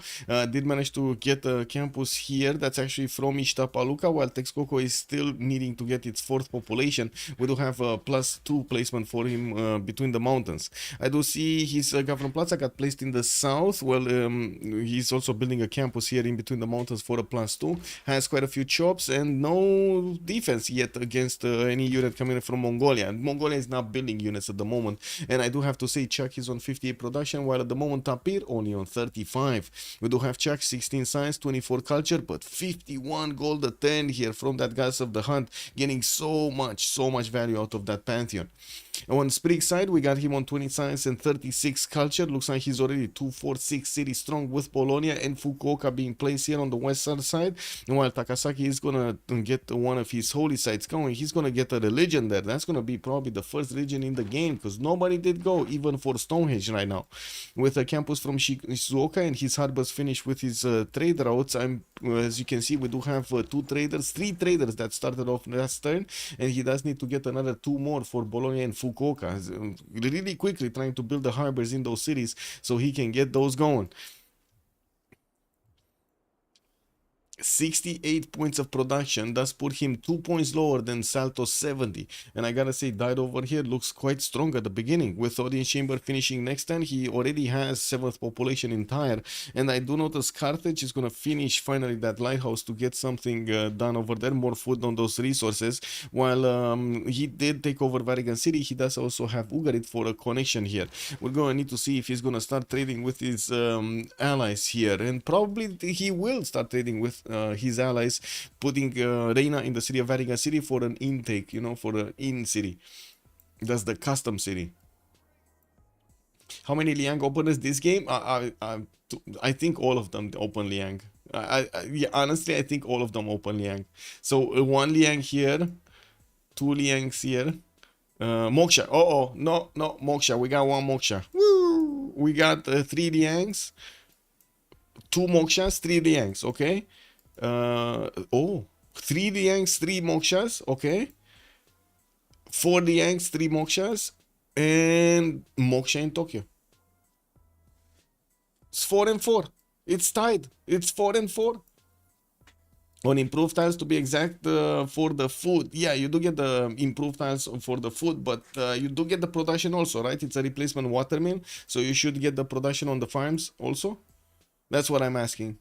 Speaker 5: Did manage to get a campus here that's actually from Ixtapaluca, while Texcoco is still needing to get its 4th population. We do have a +2 placement for him between the mountains. I do see his Governor Plaza got placed in the south. Well, he's also building a campus here in between the mountains for a +2, has quite a few chops and no defense yet against any unit coming from Mongolia. And Mongolia is not building units at the moment, and I do have to say Chuck is on 58 production, while at the moment Tapir only on 35. We do have Chuck 16 science, 24 culture, but 51 gold a 10 here from that Gods of the Hunt, getting so much value out of that pantheon. On Sprig side, we got him on 20 science and 36 culture. Looks like he's already 246 city strong with Bologna and Fukuoka being placed here on the western side. And while Takasaki is gonna get one of his holy sites going, he's gonna get a religion there. That's gonna be probably the first religion in the game because nobody did go even for Stonehenge right now. With a campus from Shizuoka and his harbors finished with his trade routes, as you can see, we do have three traders that started off last turn, and he does need to get another 2 more for Bologna and Fukuoka. Really quickly trying to build the harbors in those cities so he can get those going. 68 points of production does put him 2 points lower than Salto's 70, and I gotta say Died over here looks quite strong at the beginning. With Audience Chamber finishing next turn, he already has 7th population entire, and I do notice Carthage is gonna finish finally that lighthouse to get something done over there, more food on those resources. While he did take over Vatican City, he does also have Ugarit for a connection here. We're gonna need to see if he's gonna start trading with his allies here, and probably he will start trading with his allies, putting Reina in the city of Vatican City for an intake, you know, for an in city. That's the custom city. How many Liang openers this game? I think all of them open Liang. Yeah, honestly, I think all of them open Liang. So 1 Liang here, 2 Liangs here. Moksha. No, Moksha. We got 1 Moksha. Woo! We got 3 Liangs, 2 Mokshas, 3 Liangs. Okay. 3 Liangs, 3 Mokshas. Okay. 4 Liangs, 3 Mokshas, and Moksha in Tokyo. It's 4 and 4. It's tied. It's 4 and 4. On improved tiles, to be exact, for the food. Yeah, you do get the improved tiles for the food, but you do get the production also, right? It's a replacement watermill, so you should get the production on the farms also. That's what I'm asking.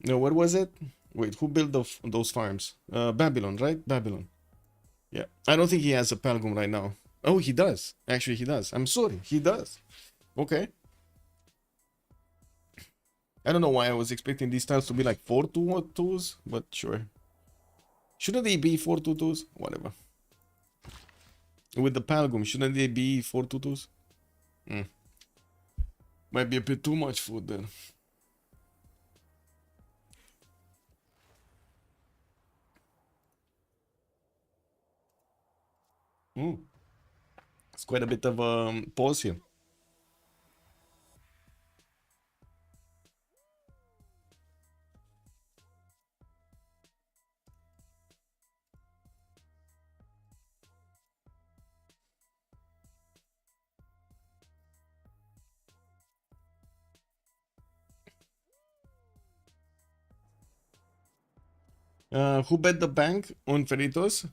Speaker 5: No, where was it? Wait, who built those farms? Babylon, right? Babylon. Yeah, I don't think he has a Palgum right now. Oh, he does. Actually, he does. I'm sorry, he does. Okay. I don't know why I was expecting these tiles to be like 4-2-2s, but sure. Shouldn't they be 4-2-2s? Whatever. With the Palgum, shouldn't they be 4-2-2s? Might be a bit too much food then. It's quite a bit of a pause here. Who bet the bank on Freritos?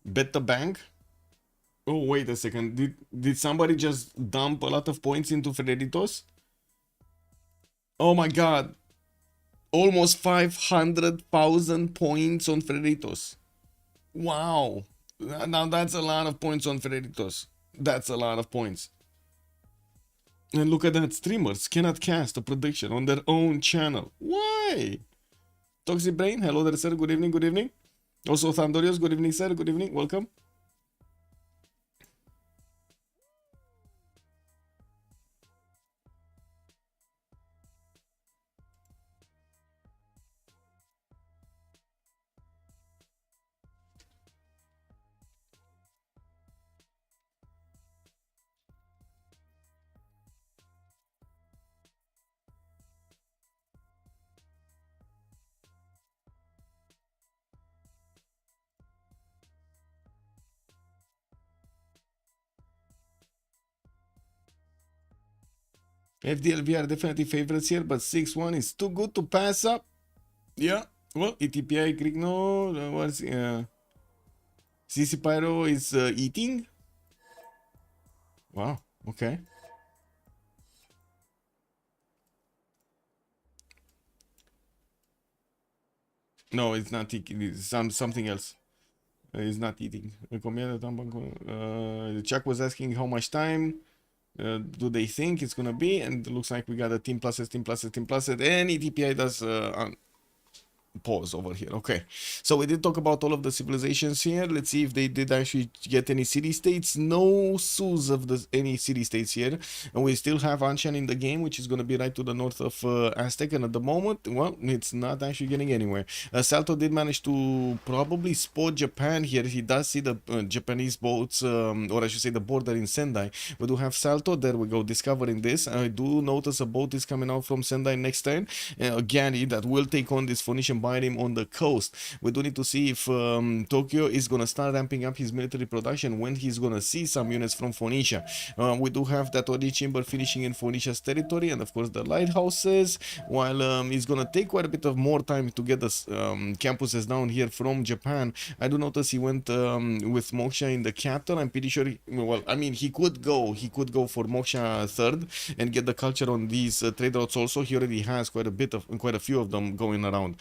Speaker 5: Bet the bank? Oh, wait a second. Did somebody just dump a lot of points into Freritos? Oh my god. Almost 500,000 points on Freritos. Wow. Now that's a lot of points on Freritos. That's a lot of points. And look at that. Streamers cannot cast a prediction on their own channel. Why? Toxic Brain, hello there, sir. Good evening, good evening. Also, Thandorios, good evening, sir. Good evening. Welcome. FDLV are definitely favorites here, but 6-1 is too good to pass up. Yeah, well, ETPI Greek no, what's CC Pyro is eating. Wow, okay. No, it's not eating, it's something else. It's not eating. Chuck was asking how much time do they think it's gonna be, and it looks like we got a team pluses, and ETPI does pause over here. Okay, so we did talk about all of the civilizations here. Let's see if they did actually get any city states. No soos of any city states here, and we still have Anshan in the game, which is going to be right to the north of Aztec, and at the moment, well, it's not actually getting anywhere. Salto did manage to probably spot Japan here. He does see the Japanese boats, or I should say the border in Sendai. We do have Salto. There we go, discovering this. I do notice a boat is coming out from Sendai next turn. Gani that will take on this Phoenician biome on the coast. We do need to see if Tokyo is going to start ramping up his military production when he's going to see some units from Phoenicia. We do have that Odi chamber finishing in Phoenicia's territory, and of course the lighthouses, while he's going to take quite a bit of more time to get the campuses down here from Japan. I do notice he went with Moksha in the capital. I'm pretty sure well, I mean, he could go for Moksha third and get the culture on these trade routes also. He already has quite a few of them going around.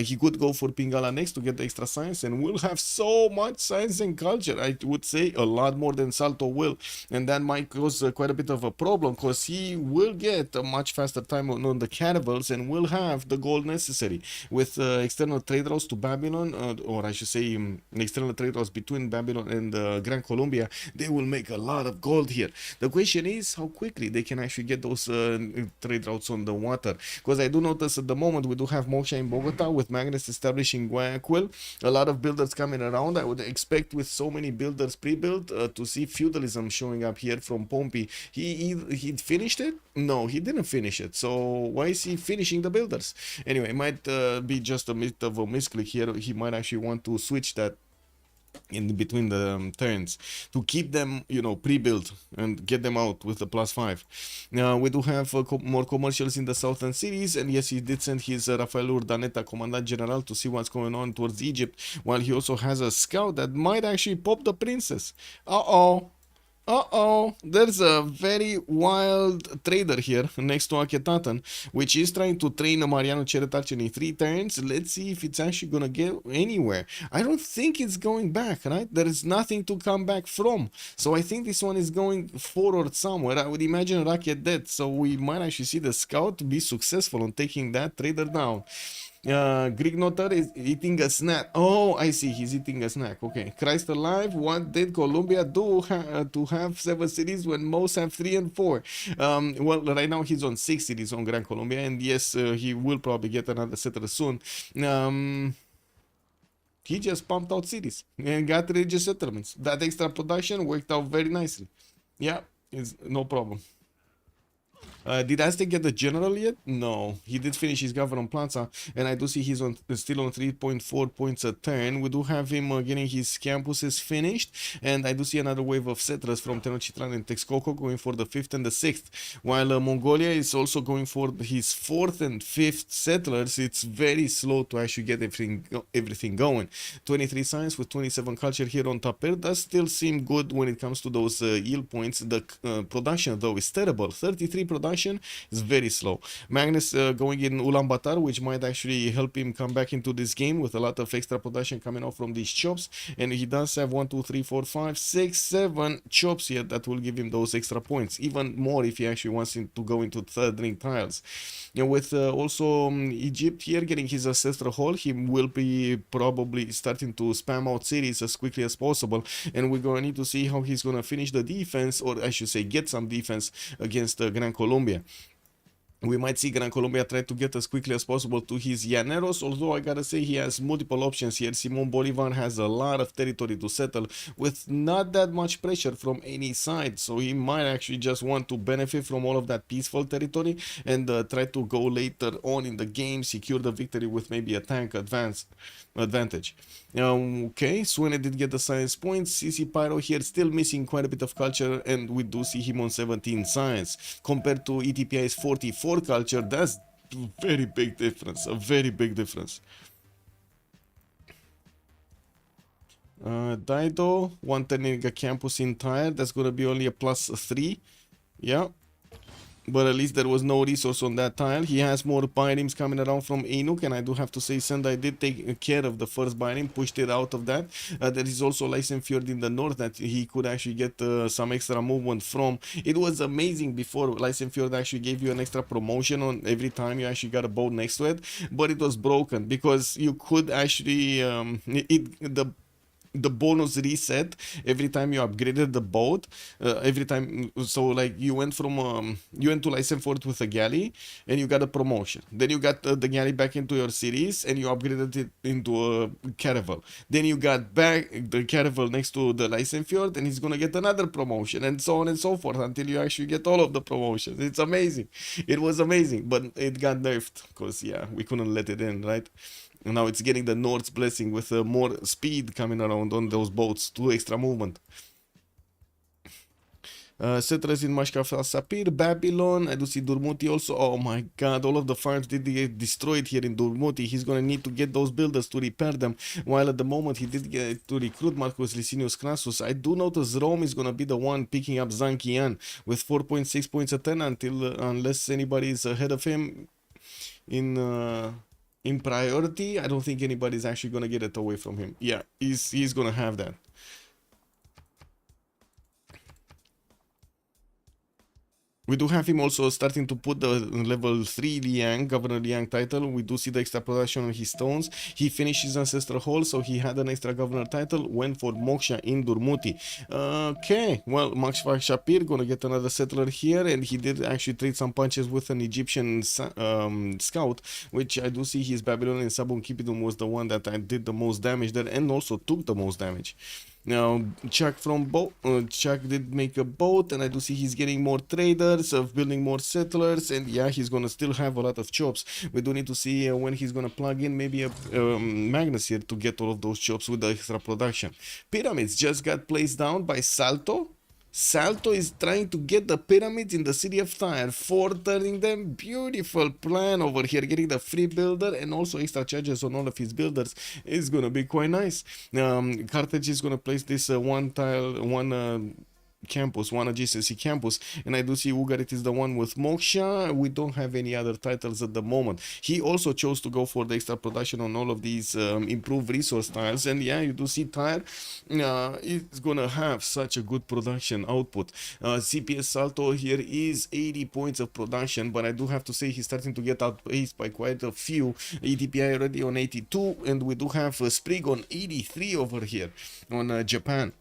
Speaker 5: He could go for Pingala next to get the extra science, and will have so much science and culture. I would say a lot more than Salto will, and that might cause quite a bit of a problem, because he will get a much faster time on the caravels and will have the gold necessary with external trade routes to Babylon, or I should say external trade routes between Babylon and Gran Colombia. They will make a lot of gold here. The question is how quickly they can actually get those trade routes on the water, because I do notice at the moment we do have Moksha in Bogota with Magnus establishing Guayaquil. A lot of builders coming around. I would expect with so many builders pre-built to see feudalism showing up here from Pompey. He finished it? No, he didn't finish it. So why is he finishing the builders? Anyway, it might be just a bit of a misclick here. He might actually want to switch that in between the turns to keep them, you know, pre-built and get them out with the +5. We do have more commercials in the southern cities, and yes, he did send his Rafael Urdaneta Commandant General to see what's going on towards Egypt, while he also has a scout that might actually pop the princess. There's a very wild trader here next to Akhenaten, which is trying to train Mariano Ceretarchen in 3 turns. Let's see if it's actually gonna get anywhere. I don't think it's going back, right? There is nothing to come back from. So I think this one is going forward somewhere. I would imagine Racket dead, so we might actually see the scout be successful on taking that trader down. Greek Notar is eating a snack. Oh, I see. He's eating a snack. Okay. Christ alive. What did Colombia do to have 7 cities when most have 3 and 4? Well, right now he's on 6 cities on Gran Colombia, and yes, he will probably get another settler soon. He just pumped out cities and got religious settlements. That extra production worked out very nicely. Yeah, it's no problem. Did Aztec get the general yet? No, he did finish his governor Plaza, and I do see he's still on 3.4 points a turn. We do have him getting his campuses finished, and I do see another wave of settlers from Tenochtitlan and Texcoco going for the 5th and the 6th, while Mongolia is also going for his 4th and 5th settlers. It's very slow to actually get everything going. 23 science with 27 culture here on top. It does still seem good when it comes to those yield points. The production though is terrible. 33 production is very slow. Magnus going in Ulaanbaatar, which might actually help him come back into this game with a lot of extra production coming off from these chops, and he does have 1 2 3 4 5 6 7 chops here that will give him those extra points, even more if he actually wants him to go into 3rd ring trials. And with also Egypt here getting his ancestral hall, he will be probably starting to spam out cities as quickly as possible, and we're going to need to see how he's going to finish the defense, or I should say get some defense against Gran Colombia. We might see Gran Colombia try to get as quickly as possible to his Llaneros, although I gotta say he has multiple options here. Simon Bolivar has a lot of territory to settle with not that much pressure from any side, so he might actually just want to benefit from all of that peaceful territory and try to go later on in the game, secure the victory with maybe a tank advantage. Okay, Suene did get the science points. CC Pyro here still missing quite a bit of culture, and we do see him on 17 science compared to ETPI's 44 culture. That's very big difference, a very big difference. Daido, one turning a campus entire. That's gonna be only a +3. Yeah. but at least there was no resource on that tile. He has more biomes coming around from Inuk, and I do have to say Sendai did take care of the first biome, pushed it out of that. There is also Lysenfjord in the north that he could actually get some extra movement from. It was amazing before. Lysenfjord actually gave you an extra promotion on every time you actually got a boat next to it, but it was broken because you could actually the bonus reset every time you upgraded the boat, every time. So like you went to Lysenford with a galley and you got a promotion, then you got the galley back into your series and you upgraded it into a caravel, then you got back the caravel next to the Lysenfjord and he's gonna get another promotion, and so on and so forth until you actually get all of the promotions. It's amazing. It was amazing, but it got nerfed because we couldn't let it in, right? And now it's getting the North's blessing with more speed coming around on those boats, 2 extra movement. Settlers in Mashkaf Sapir, Babylon. I do see Durmuti also. Oh my god, all of the farms did get destroyed here in Durmuti. He's gonna need to get those builders to repair them. While at the moment he did get to recruit Marcus Licinius Crassus. I do notice Rome is gonna be the one picking up Zankian with 4.6 points a turn unless anybody is ahead of him in priority. I don't think anybody's actually gonna get it away from him. Yeah, he's gonna have that. We do have him also starting to put the level 3 Liang, Governor Liang title. We do see the extra production on his stones. He finished his Ancestral Hall, so he had an extra Governor title, went for Moksha in Durmuti. Okay, well, Max Shapir gonna get another settler here, and he did actually trade some punches with an Egyptian scout, which I do see his Babylonian Sabun Kipidum was the one that did the most damage there, and also took the most damage. Now, Chuck Chuck did make a boat, and I do see he's getting more traders, of building more settlers, and yeah, he's gonna still have a lot of chops. We do need to see when he's gonna plug in maybe a Magnus here to get all of those chops with the extra production. Pyramids just got placed down by Salto. Salto is trying to get the pyramids in the city of Tyre, turning them. Beautiful plan over here, getting the free builder and also extra charges on all of his builders is gonna be quite nice. Carthage is gonna place this one campus, one adjacency campus, and I do see Ugarit is the one with Moksha. We don't have any other titles at the moment. He also chose to go for the extra production on all of these improved resource tiles, and yeah, you do see Tyre it's gonna have such a good production output. CPS Salto here is 80 points of production, but I do have to say he's starting to get outpaced by quite a few. ETPI already on 82, and we do have Sprig on 83 over here on Japan.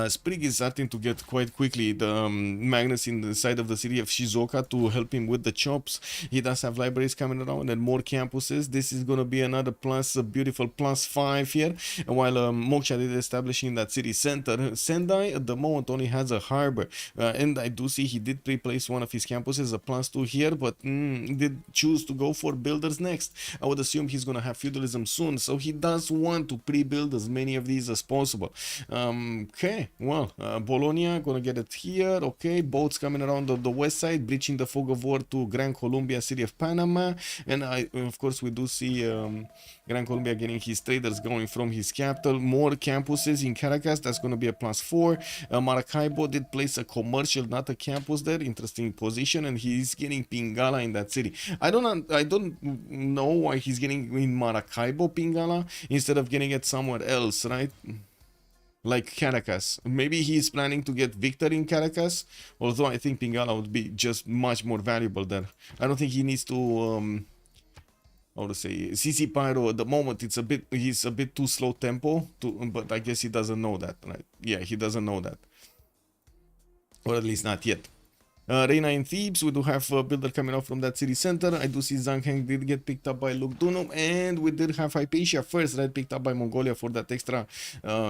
Speaker 5: Sprig is starting to get quite quickly the Magnus in the side of the city of Shizuoka to help him with the chops. He does have libraries coming around and more campuses. This is going to be another plus, a beautiful +5 here. And while Moksha did establishing that city center, Sendai at the moment only has a harbor. And I do see he did pre-place one of his campuses, a +2 here, but did choose to go for builders next. I would assume he's going to have feudalism soon, so he does want to pre-build as many of these as possible. Okay, well, Bologna gonna get it here. Okay, boats coming around on the west side, breaching the fog of war to Gran Colombia, city of Panama, and of course we do see Gran Colombia getting his traders going from his capital. More campuses in Caracas, that's gonna be a +4. Maracaibo did place a commercial, not a campus there. Interesting position, and he's getting Pingala in that city. I don't know why he's getting in Maracaibo Pingala instead of getting it somewhere else, right? Like Caracas. Maybe he's planning to get Victor in Caracas, although I think Pingala would be just much more valuable there. I don't think he needs to how to say, CC Pyro at the moment he's a bit too slow tempo but I guess he doesn't know that, right? Yeah, he doesn't know that, or at least not yet. Reina in Thebes, we do have a builder coming out from that city center. I do see Zangheng did get picked up by Lugdunum, and we did have Hypatia first, right, picked up by Mongolia for that extra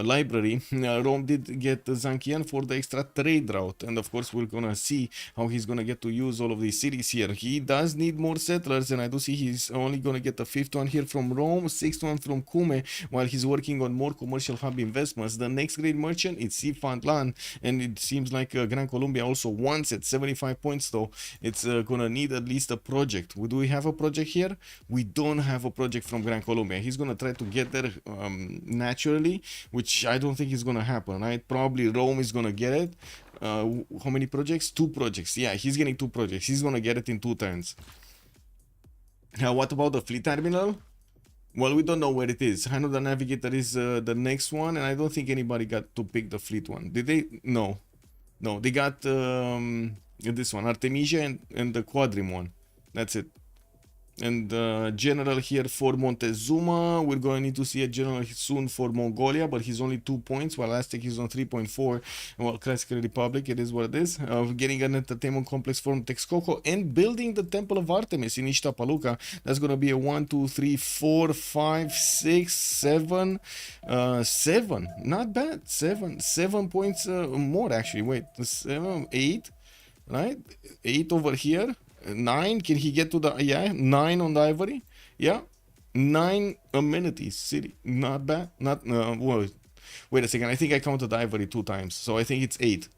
Speaker 5: library. Rome did get Zankian for the extra trade route, and of course we're gonna see how he's gonna get to use all of these cities here. He does need more settlers, and I do see he's only gonna get the 5th one here from Rome, 6th one from Kume, while he's working on more commercial hub investments. The next great merchant is Sifantlan, and it seems like Gran Colombia also wants it. 75 points though. It's gonna need at least a project. Do we have a project here? We don't have a project from Gran Colombia. He's gonna try to get there naturally, which I don't think is gonna happen, right? Probably Rome is gonna get it. how many projects? 2 projects. Yeah, he's getting 2 projects. He's gonna get it in 2 turns. What about the fleet terminal? Well, we don't know where it is. I know the navigator is the next one, and I don't think anybody got to pick the fleet one. Did they? No. No, they got this one, Artemisia and the Quadrim one. That's it. And general here for Montezuma. We're going to need to see a general soon for Mongolia, but he's only 2 points, while Aztec is on 3.4. Well, Classical Republic, it is what it is. Getting an entertainment complex from Texcoco and building the Temple of Artemis in Ishtapaluca. That's going to be a 1, 2, 3, 4, 5, 6, 7. 7. Not bad. 7 points more, actually. Wait, 7, 8. Right? 8 over here. 9, can he get to the, yeah, 9 on the ivory, yeah, 9 amenities city, not bad, not, well, wait a second, I think I counted the ivory 2 times, so I think it's 8.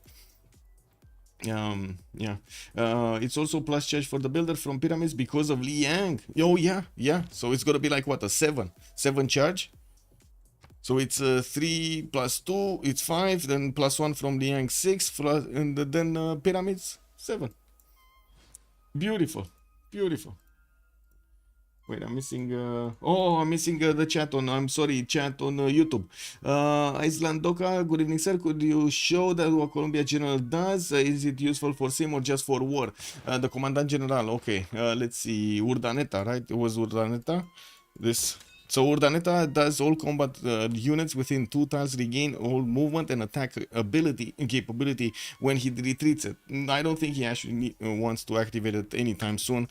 Speaker 5: Yeah, it's also plus charge for the builder from pyramids because of Liang. Oh yeah, so it's gonna be like what, a 7 charge. So it's 3 plus 2, it's 5, then plus 1 from Liang, 6, plus, and then pyramids 7. Beautiful. Wait, I'm missing I'm missing the chat on, I'm sorry, chat on YouTube. Iceland Doka, good evening sir, could you show that what Colombia General does? Is it useful for sim or just for war? The Commandant General, okay, let's see, Urdaneta, right? It was Urdaneta, this. So Urdaneta does all combat units within 2 tiles regain all movement and attack ability and capability when he retreats it. I don't think he actually wants to activate it anytime soon.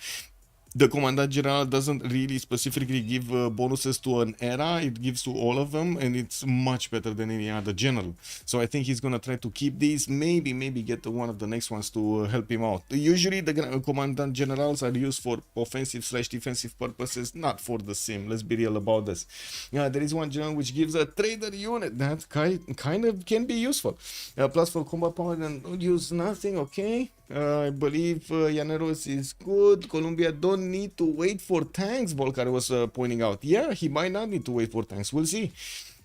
Speaker 5: The Commandant General doesn't really specifically give bonuses to an era, it gives to all of them, and it's much better than any other general. So I think he's gonna try to keep these, maybe get one of the next ones to help him out. Usually the Commandant Generals are used for offensive/defensive purposes, not for the sim, let's be real about this. There is one general which gives a trader unit, that kind of can be useful. Plus for combat power and use nothing, okay. I believe Llaneros is good. Colombia don't need to wait for tanks, Volcar was pointing out. Yeah, he might not need to wait for tanks. We'll see.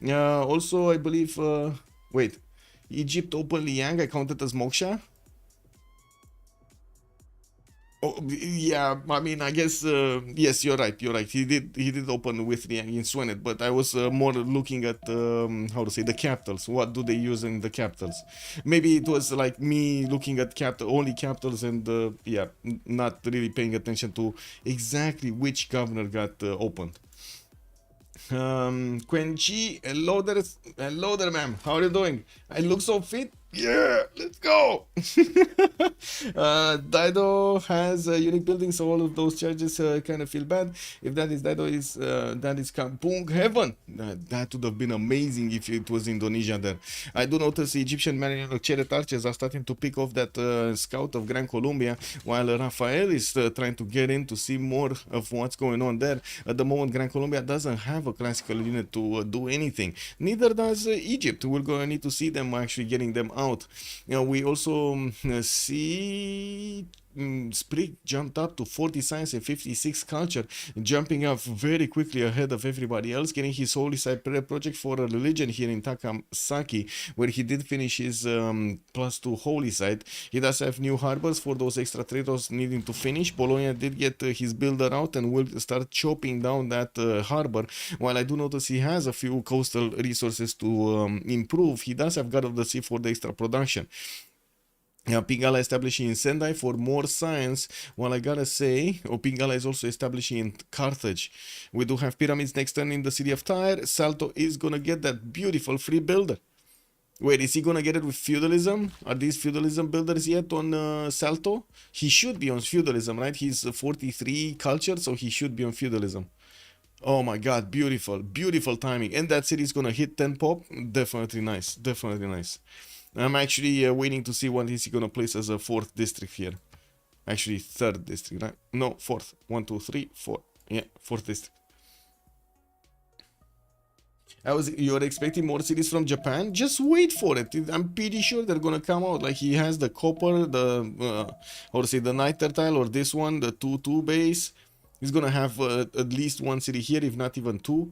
Speaker 5: Also, I believe... wait. Egypt open Liang. I counted as Moksha. Oh, yeah, I mean, I guess, yes, you're right. He did open with Liang in Swenet, but I was more looking at, how to say, the capitals. What do they use in the capitals? Maybe it was like me looking at only capitals and, yeah, not really paying attention to exactly which governor got opened. Quenchi, hello there, ma'am. How are you doing? I look so fit. Yeah, let's go. Dido has a unique building, so all of those charges kind of feel bad. If that is Dido, that is Kampung heaven. That would have been amazing if it was Indonesia there. I do notice the Egyptian mariner chariot archers are starting to pick off that scout of Gran Colombia, while Rafael is trying to get in to see more of what's going on there. At the moment, Gran Colombia doesn't have a classical unit to do anything. Neither does Egypt. We're going to need to see them actually getting them out. We also see Sprig jumped up to 40 science and 56 culture, jumping up very quickly ahead of everybody else, getting his holy site project for a religion here in Takasaki, where he did finish his +2 holy site. He does have new harbors for those extra traders needing to finish. Bologna did get his builder out and will start chopping down that harbor, while I do notice he has a few coastal resources to improve. He does have God of the Sea for the extra production. Pingala establishing in Sendai for more science, while I gotta say, Pingala is also establishing in Carthage. We do have pyramids next turn in the city of Tyre. Salto is gonna get that beautiful free builder. Wait, is he gonna get it with feudalism? Are these feudalism builders yet on Salto? He should be on feudalism, right? He's 43 culture, so he should be on feudalism. Oh my god, beautiful timing. And that city is gonna hit 10 pop. Definitely nice. I'm actually waiting to see what is he gonna place as a 4th district here. Actually, 3rd district, right? No, 4th. 1, 2, 3, 4. Yeah, 4th district. You're expecting more cities from Japan? Just wait for it. I'm pretty sure they're gonna come out. Like he has the copper, the the night tile, or this one, the 2-2 base. He's gonna have at least 1 city here, if not even 2.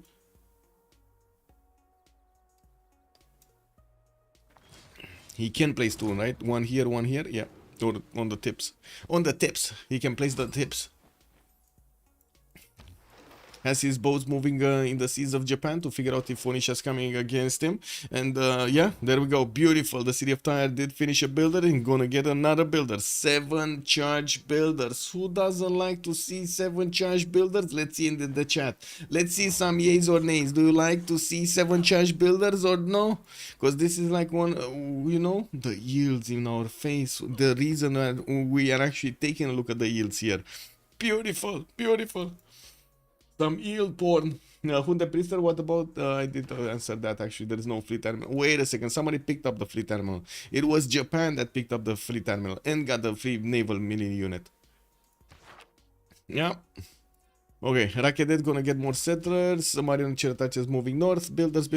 Speaker 5: He can place two, right? One here, yeah. Or on the tips. On the tips. He can place the tips. Has his boats moving in the seas of Japan to figure out if Phoenicia's coming against him. And yeah, there we go. Beautiful. The city of Tyre did finish a builder and gonna get another builder. 7 charge builders. Who doesn't like to see 7 charge builders? Let's see in the chat. Let's see some yays or nays. Do you like to see 7 charge builders or no? Because this is like one, you know, the yields in our face. The reason that we are actually taking a look at the yields here. Beautiful, beautiful. Some yield porn. Hunde Priester, what about? I did answer that actually. There is no fleet terminal. Wait a second. Somebody picked up the fleet terminal. It was Japan that picked up the fleet terminal and got the free naval mini unit. Yeah. Okay, Rakedet gonna get more settlers. Marion Chertach is moving north. Builders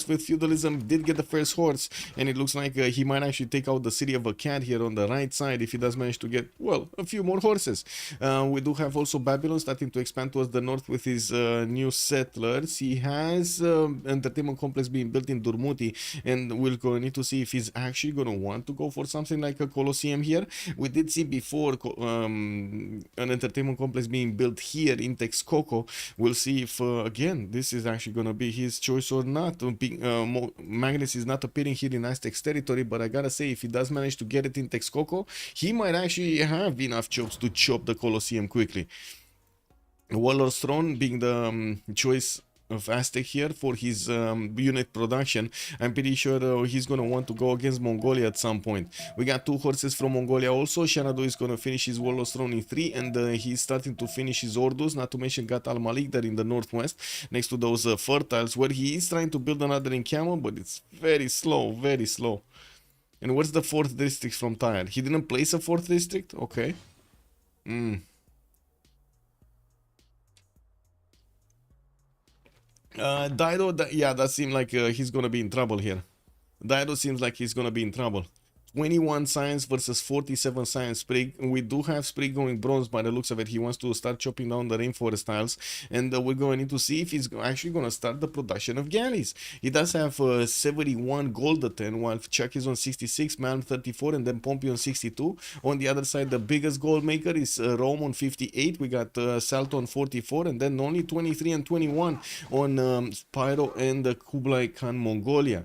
Speaker 5: with feudalism did get the first horse, and it looks like he might actually take out the city of Akkad here on the right side if he does manage to get, well, a few more horses. We do have also Babylon starting to expand towards the north with his new settlers. He has entertainment complex being built in Durmuti, and we're going to need to see if he's actually going to want to go for something like a Colosseum here. We did see before an entertainment complex being built here in Texcoco. We'll see if again this is actually gonna be his choice or not. Magnus is not appearing here in Aztec territory, but I gotta say, if he does manage to get it in Texcoco, he might actually have enough chops to chop the Colosseum quickly. Warlord's Throne being the choice of Aztec here for his unit production. I'm pretty sure he's gonna want to go against Mongolia at some point. We got 2 horses from Mongolia also. Shanadu is gonna finish his Warlord's Throne in 3, and he's starting to finish his Ordus, not to mention got Al Malik there in the northwest next to those fertiles, where he is trying to build another encampment, but it's very slow, very slow. And where's the 4th district from Tyre? He didn't place a 4th district? Okay. Dido, yeah, that seems like he's gonna be in trouble here. Dido seems like he's gonna be in trouble. 21 science versus 47 science Sprig. We do have Sprig going bronze by the looks of it. He wants to start chopping down the rainforest tiles, and we're going to need to see if he's actually going to start the production of galleys. He does have 71 gold at 10, while Chuck is on 66, Man 34, and then Pompey on 62. On the other side, the biggest gold maker is Rome on 58. We got Salto on 44, and then only 23 and 21 on Spyro and Kublai Khan Mongolia.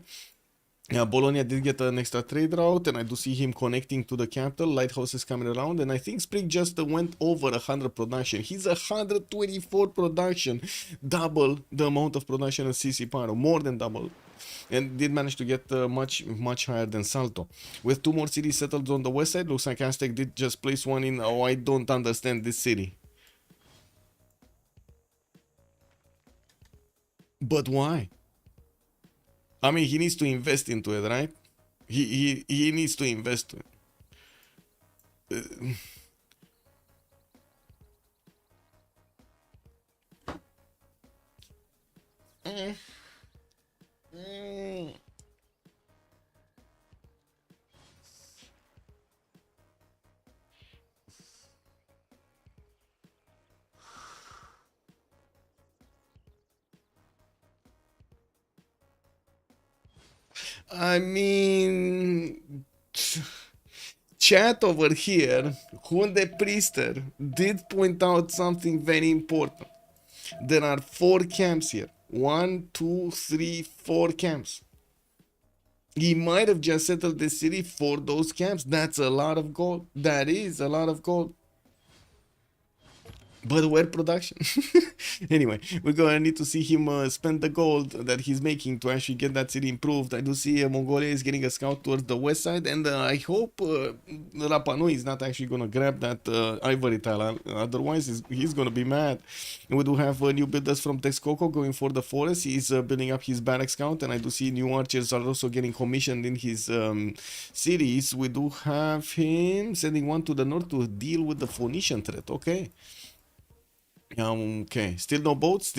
Speaker 5: Bologna did get an extra trade route, and I do see him connecting to the capital. Lighthouse is coming around, and I think Sprig just went over 100 production. He's 124 production, double the amount of production of CC Pyro, more than double, and did manage to get much higher than Salto. With 2 more cities settled on the west side, looks like Aztec did just place one in. Oh, I don't understand this city. But why? I mean, he needs to invest into it, right? He needs to invest. I mean, chat over here, Hunde Priester did point out something very important. There are 4 camps here. 1, 2, 3, 4 camps. He might have just settled the city for those camps. That's a lot of gold. That is a lot of gold. But where production? Anyway, we're gonna need to see him spend the gold that he's making to actually get that city improved. I do see Mongolia is getting a scout towards the west side, and I hope Rapa Nui is not actually gonna grab that ivory tile. Otherwise, he's gonna be mad. And we do have new builders from Texcoco going for the forest. He's building up his barracks count, and I do see new archers are also getting commissioned in his cities. We do have him sending one to the north to deal with the Phoenician threat. Okay. Okay, still no boats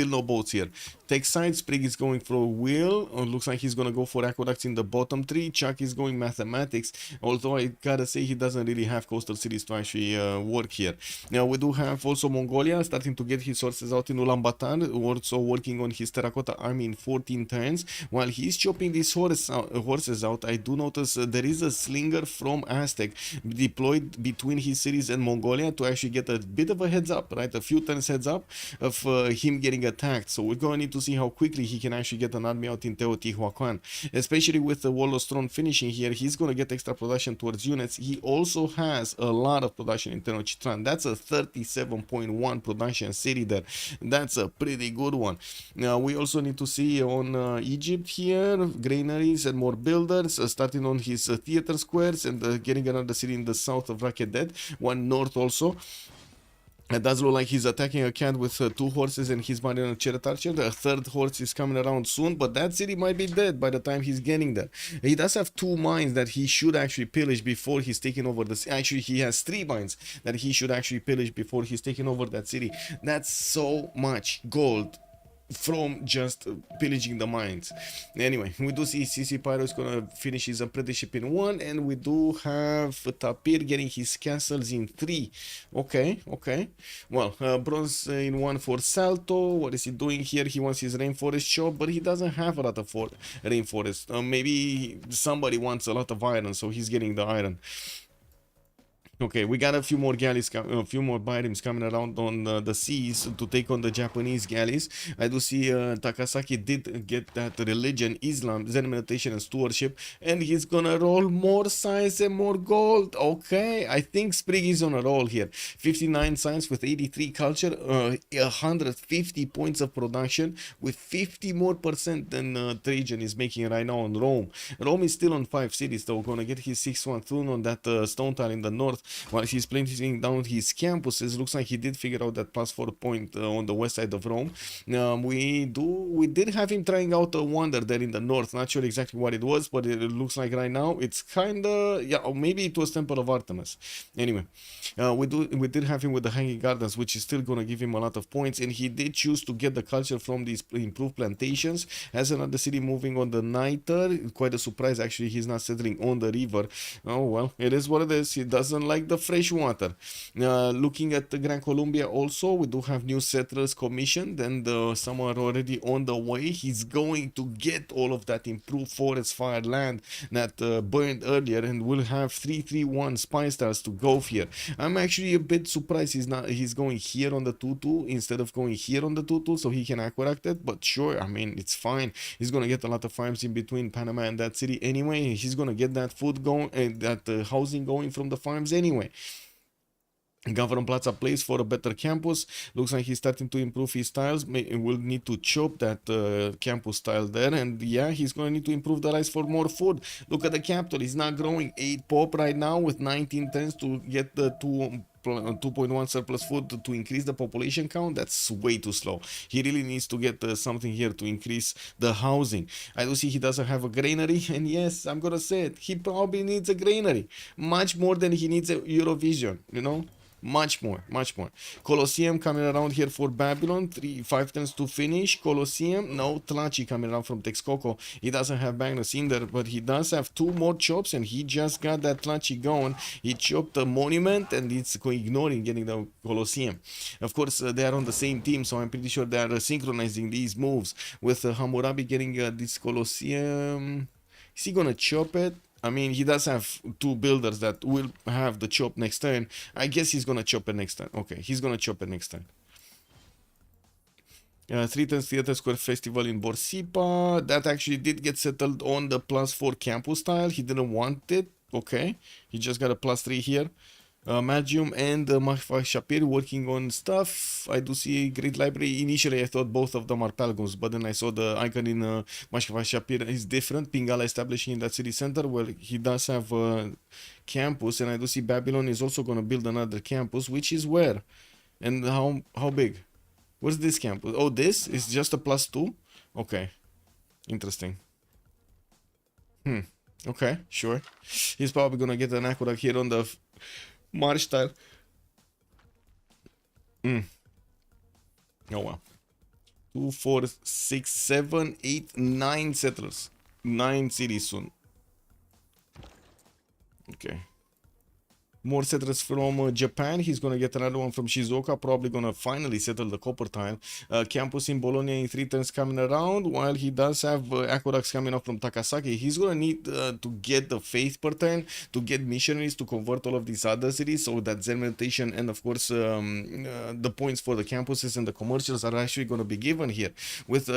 Speaker 5: here. Tech side, Sprig is going for a wheel. Looks like he's gonna go for aqueducts in the bottom three. Chuck is going mathematics, although I gotta say he doesn't really have coastal cities to actually work here. Now we do have also Mongolia starting to get his sources out in Ulaanbaatar, also working on his terracotta army in 14 turns. While he's chopping these horses out, I do notice there is a slinger from Aztec deployed between his cities and Mongolia to actually get a bit of a heads up, right? A few turns heads up of him getting attacked. So we're going to need to see how quickly he can actually get an army out in Teotihuacan, especially with the Warlord's Throne finishing here. He's going to get extra production towards units. He also has a lot of production in Tenochtitlan. That's a 37.1 production city there. That's a pretty good one. Now we also need to see on Egypt here, granaries and more builders, starting on his theater squares and getting another city in the south of Rakedet, one north also. It does look like he's attacking a cat with 2 horses and he's mounting a chariot archer. The 3rd horse is coming around soon, but that city might be dead by the time he's getting there. He does have 2 mines that he should actually pillage before he's taking over the city. Actually, he has 3 mines that he should actually pillage before he's taking over that city. That's so much gold from just pillaging the mines. Anyway, we do see CC Pyro is gonna finish his apprenticeship in 1, and we do have Tapir getting his castles in 3. Okay. Well, bronze in 1 for Salto. What is he doing here? He wants his rainforest shop, but he doesn't have a lot of rainforest. Maybe somebody wants a lot of iron, so he's getting the iron. Okay, we got a few more galleys, a few more birems coming around on the seas to take on the Japanese galleys. I do see Takasaki did get that religion, Islam, Zen meditation and stewardship, and he's gonna roll more science and more gold. Okay, I think Sprig is on a roll here. 59 science with 83 culture, 150 points of production with 50% more than Trajan is making right now on Rome. Rome is still on 5 cities though, gonna get his 6-1 throne on that stone tile in the north. While he's placing down his campuses, looks like he did figure out that +4 point on the west side of Rome. We did have him trying out a wonder there in the north. Not sure exactly what it was, but it looks like right now it's kinda, yeah, or maybe it was Temple of Artemis. Anyway, we did have him with the Hanging Gardens, which is still gonna give him a lot of points, and he did choose to get the culture from these improved plantations. Has another city moving on the Niger. Quite a surprise actually, he's not settling on the river. Oh well, it is what it is. He doesn't like the fresh water. Looking at the Gran Colombia also, we do have new settlers commissioned, and some are already on the way. He's going to get all of that improved forest fire land that burned earlier, and will have 331 spy stars to go here. I'm actually a bit surprised he's going here on the 2-2 instead of going here on the 2-2 so he can aqueduct it, but sure, I mean, it's fine. He's gonna get a lot of farms in between Panama and that city anyway. He's gonna get that food going and that housing going from the farms anyway. Governor Plaza plays for a better campus. Looks like he's starting to improve his tiles. Will need to chop that campus tile there, and yeah, he's going to need to improve the rice for more food. Look at the capital, he's not growing 8 pop right now with 19 tens to get the 2.1 surplus food to increase the population count. That's way too slow. He really needs to get something here to increase the housing. I do see he doesn't have a granary, and yes, I'm gonna say it, he probably needs a granary much more than he needs a Eurovision, you know. Much more. Colosseum coming around here for Babylon. 5 turns to finish. Colosseum. No, Tlachi coming around from Texcoco. He doesn't have Magnus in there, but he does have 2 more chops, and he just got that Tlachi going. He chopped the monument, and it's ignoring getting the Colosseum. Of course, they are on the same team, so I'm pretty sure they are synchronizing these moves. With Hammurabi getting this Colosseum. Is he gonna chop it? I mean, he does have 2 builders that will have the chop next turn. I guess he's gonna chop it next turn. Okay, he's gonna chop it next turn. 3 turns Theater Square Festival in Borsipa. That actually did get settled on the +4 campus tile. He didn't want it. Okay, he just got a +3 here. Magium and Mahfa Shapir working on stuff. I do see Great Library. Initially, I thought both of them are Pelgons, but then I saw the icon in Mahfa Shapir is different. Pingala establishing in that city center where he does have a campus, and I do see Babylon is also going to build another campus, which is where? And how big? What's this campus? Oh, this is just a +2? Okay. Interesting. Okay, sure. He's probably going to get an aqueduct here on the March tile. Oh wow. 2, 4, 6, 7, 8, 9 settlers. 9 cities soon. Okay. More settlers from Japan. He's gonna get another one from Shizuoka. Probably gonna finally settle the copper tile. Campus in Bologna in 3 turns coming around. While he does have aqueducts coming up from Takasaki, he's gonna need to get the faith per turn, to get missionaries to convert all of these other cities, so that Zen meditation and of course the points for the campuses and the commercials are actually gonna be given here. With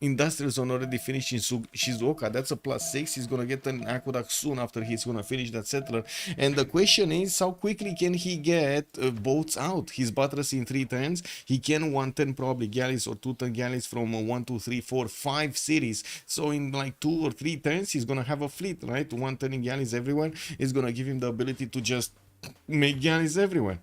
Speaker 5: industrial zone already finished in Shizuoka, that's a +6. He's gonna get an aqueduct soon after he's gonna finish that settler. And the question is, how quickly can he get boats out? His buttress in 3 turns. He can 110 probably galleys or 210 galleys from 1, 2, 3, 4, 5 cities. So in like 2 or 3 turns, he's gonna have a fleet, right? 110 galleys everywhere is gonna give him the ability to just make galleys everywhere.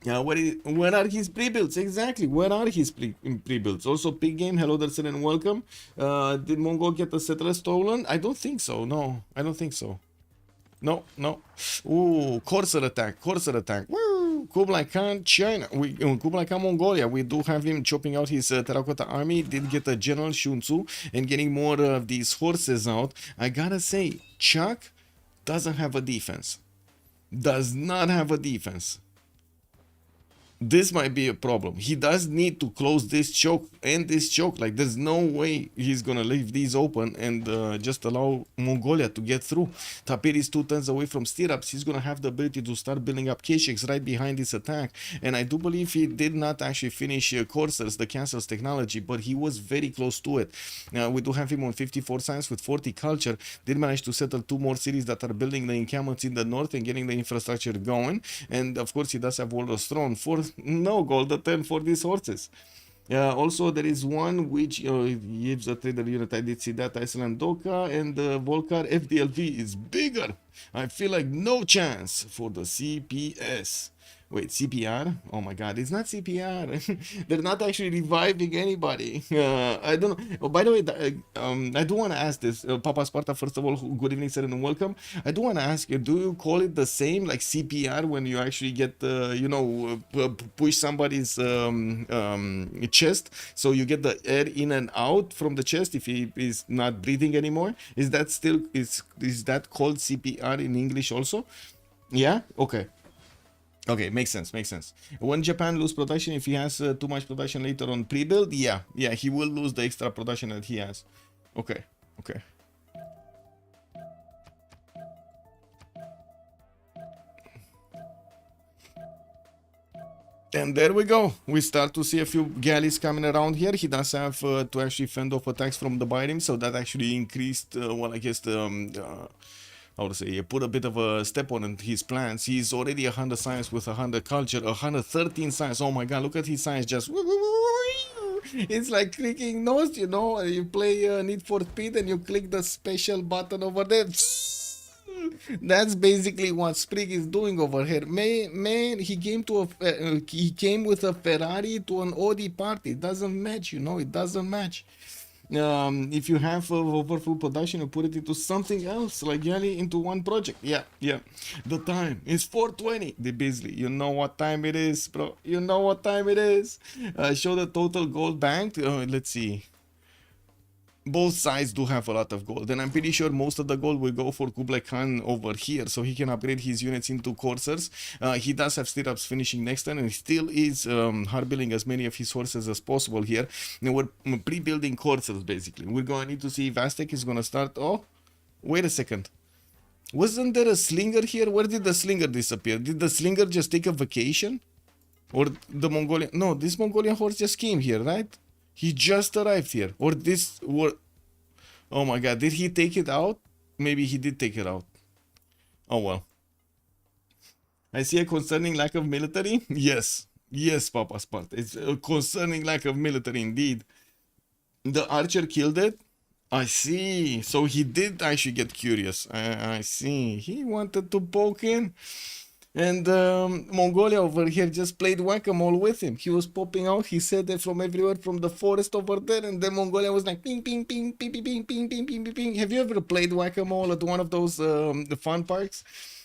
Speaker 5: Where are his pre-builds? Exactly, where are his pre-builds? Also, Big Game, hello there, and welcome. Did Mongol get the settler stolen? I don't think so, no. I don't think so. No. Ooh, Corsair attack. Woo! Kublai Khan, China. Kublai Khan, Mongolia. We do have him chopping out his terracotta army. Did get a General Shun Tzu and getting more of these horses out. I gotta say, Chuck doesn't have a defense. Does not have a defense. This might be a problem. He does need to close this choke and this choke. Like, there's no way he's gonna leave these open and just allow Mongolia to get through. Tapir is 2 turns away from stirrups. He's gonna have the ability to start building up Kesheks right behind this attack. And I do believe he did not actually finish Corsairs, the Castle's technology, but he was very close to it. We do have him on 54 science with 40 culture. Did manage to settle 2 more cities that are building the encampments in the north and getting the infrastructure going. And of course, he does have Warlord's Throne. No gold at 10 for these horses. Also, there is one which gives a trader unit. I did see that. Iceland Doka and Volcar FDLV is bigger. I feel like no chance for the CPS. Wait, CPR? Oh my god, it's not CPR. They're not actually reviving anybody. I don't know. Oh, by the way, I do want to ask this. Papa Sparta, first of all, good evening, sir, and welcome. I do want to ask you, do you call it the same, like CPR, when you actually get, push somebody's chest, so you get the air in and out from the chest if he is not breathing anymore? Is that still, is that called CPR in English also? Yeah? Okay, makes sense. When Japan lose production, if he has too much production later on pre-build, yeah, he will lose the extra production that he has. Okay. And there we go. We start to see a few galleys coming around here. He does have to actually fend off attacks from the Byrim, so that actually increased, I guess, how to say, put a bit of a step on his plans. He's already 100 science with 100 culture, 113 science. Oh my god, look at his science just... It's like clicking nose, you play Need for Speed and you click the special button over there. That's basically what Sprig is doing over here. Man, he came with a Ferrari to an Audi party. It doesn't match, it doesn't match. If you have overfull production, you put it into something else, like really into one project. Yeah. The time is 4:20. The Beasley, you know what time it is, bro. You know what time it is. Show the total gold banked. Let's see. Both sides do have a lot of gold, and I'm pretty sure most of the gold will go for Kublai Khan over here, so he can upgrade his units into coursers. He does have stirrups finishing next turn, and he still is hard building as many of his horses as possible here. Now we're pre-building coursers, basically. We're going to need to see if Aztec is going to start. Oh, wait a second. Wasn't there a slinger here? Where did the slinger disappear? Did the slinger just take a vacation? Or the Mongolian... No, this Mongolian horse just came here, right? He just arrived here. Or this... Oh my god, did he take it out? Maybe he did take it out. Oh well. I see a concerning lack of military. Yes, Papa Sparta. It's a concerning lack of military indeed. The archer killed it. I see. So he did actually get curious. I see. He wanted to poke in. And Mongolia over here just played whack-a-mole with him. He was popping out. He said that from everywhere, from the forest over there. And then Mongolia was like ping, ping, ping, ping, ping, ping, ping, ping, ping, ping, ping. Have you ever played whack-a-mole at one of those the fun parks?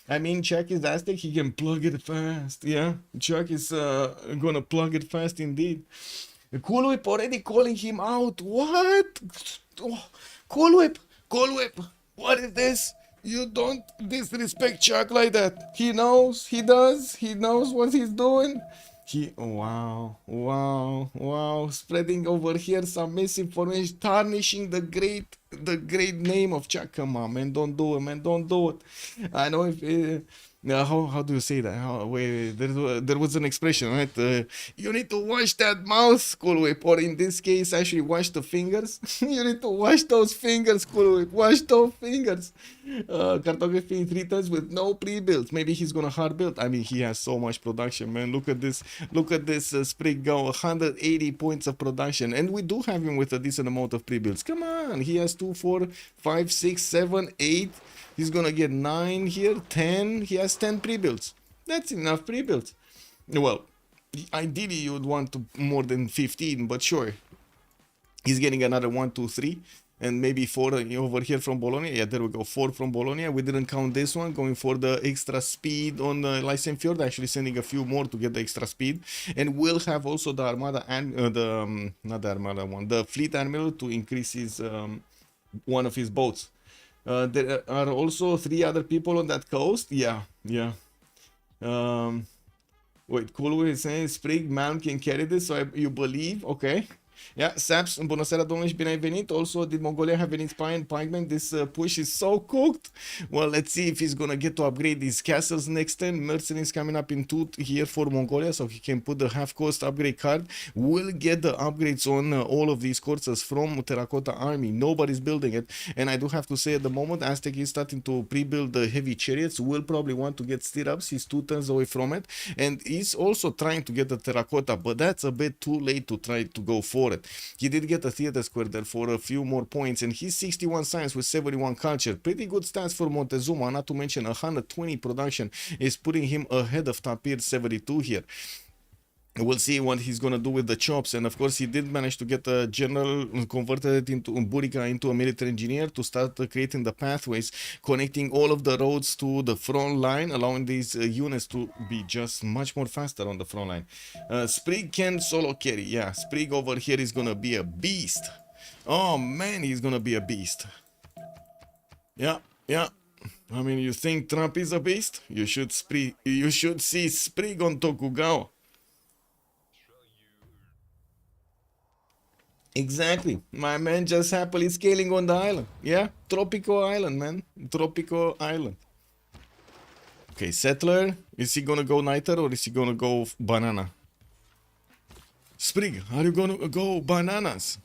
Speaker 5: I mean, Chuck is Aztec, he can plug it fast. Yeah, Chuck is gonna plug it fast indeed. Cool Whip already calling him out. What? Oh, Cool Whip, Cool Whip. What is this? You don't disrespect Chuck like that. He knows, he does, he knows what he's doing. Wow, spreading over here some misinformation, tarnishing the great name of Chuck. Come on, man, don't do it, man, don't do it. I know if how do you say that? Wait, there was an expression, right? You need to wash that mouth, Cool Whip, or in this case, actually wash the fingers. You need to wash those fingers, Cool Whip, wash those fingers. Cartography 3 tons with no pre-builds. Maybe he's gonna hard build. I mean, he has so much production, man. Look at this Sprig go, 180 points of production, and we do have him with a decent amount of pre-builds. Come on, he has 2, 4, 5, 6, 7, 8. He's gonna get 9 here, 10. He has 10 pre-builds. That's enough pre-builds. Well, ideally you would want to more than 15, but sure. He's getting another 1, 2, 3, and maybe 4 over here from Bologna. Yeah, there we go, 4 from Bologna. We didn't count this one, going for the extra speed on the Lysenfjord, actually sending a few more to get the extra speed. And we'll have also the Armada and not the Armada one, the Fleet Admiral to increase his one of his boats. There are also 3 other people on that coast. Yeah. Wait, Cool is saying Sprig, Malm can carry this, so you believe? Okay. Yeah, Saps, bună seara, domnule, și bine ai venit. Also, did Mongolia have any spy and pikemen? This push is so cooked. Well, let's see if he's gonna get to upgrade these castles next turn. Mercenaries coming up in 2 here for Mongolia, so he can put the half-cost upgrade card. We'll get the upgrades on all of these courses from Terracotta Army. Nobody's building it, and I do have to say at the moment, Aztec is starting to pre-build the heavy chariots. Will probably want to get stirrups. He's 2 turns away from it, and he's also trying to get the Terracotta, but that's a bit too late to try to go for it. He did get a theater square there for a few more points, and he's 61 science with 71 culture. Pretty good stats for Montezuma, not to mention 120 production is putting him ahead of Tapir 72 here. We'll see what he's gonna do with the chops, and of course he did manage to get a general, converted into Burica into a military engineer to start creating the pathways, connecting all of the roads to the front line, allowing these units to be just much more faster on the front line. Sprig can solo carry. Yeah, Sprig over here is gonna be a beast. Oh man, he's gonna be a beast. Yeah. I mean, you think Trump is a beast? You should see Sprig on Tokugawa. Exactly. My man just happily scaling on the island. Yeah, Tropico Island, man. Tropico Island. Okay, Settler. Is he gonna go Niter or is he gonna go Banana? Sprig, are you gonna go Bananas?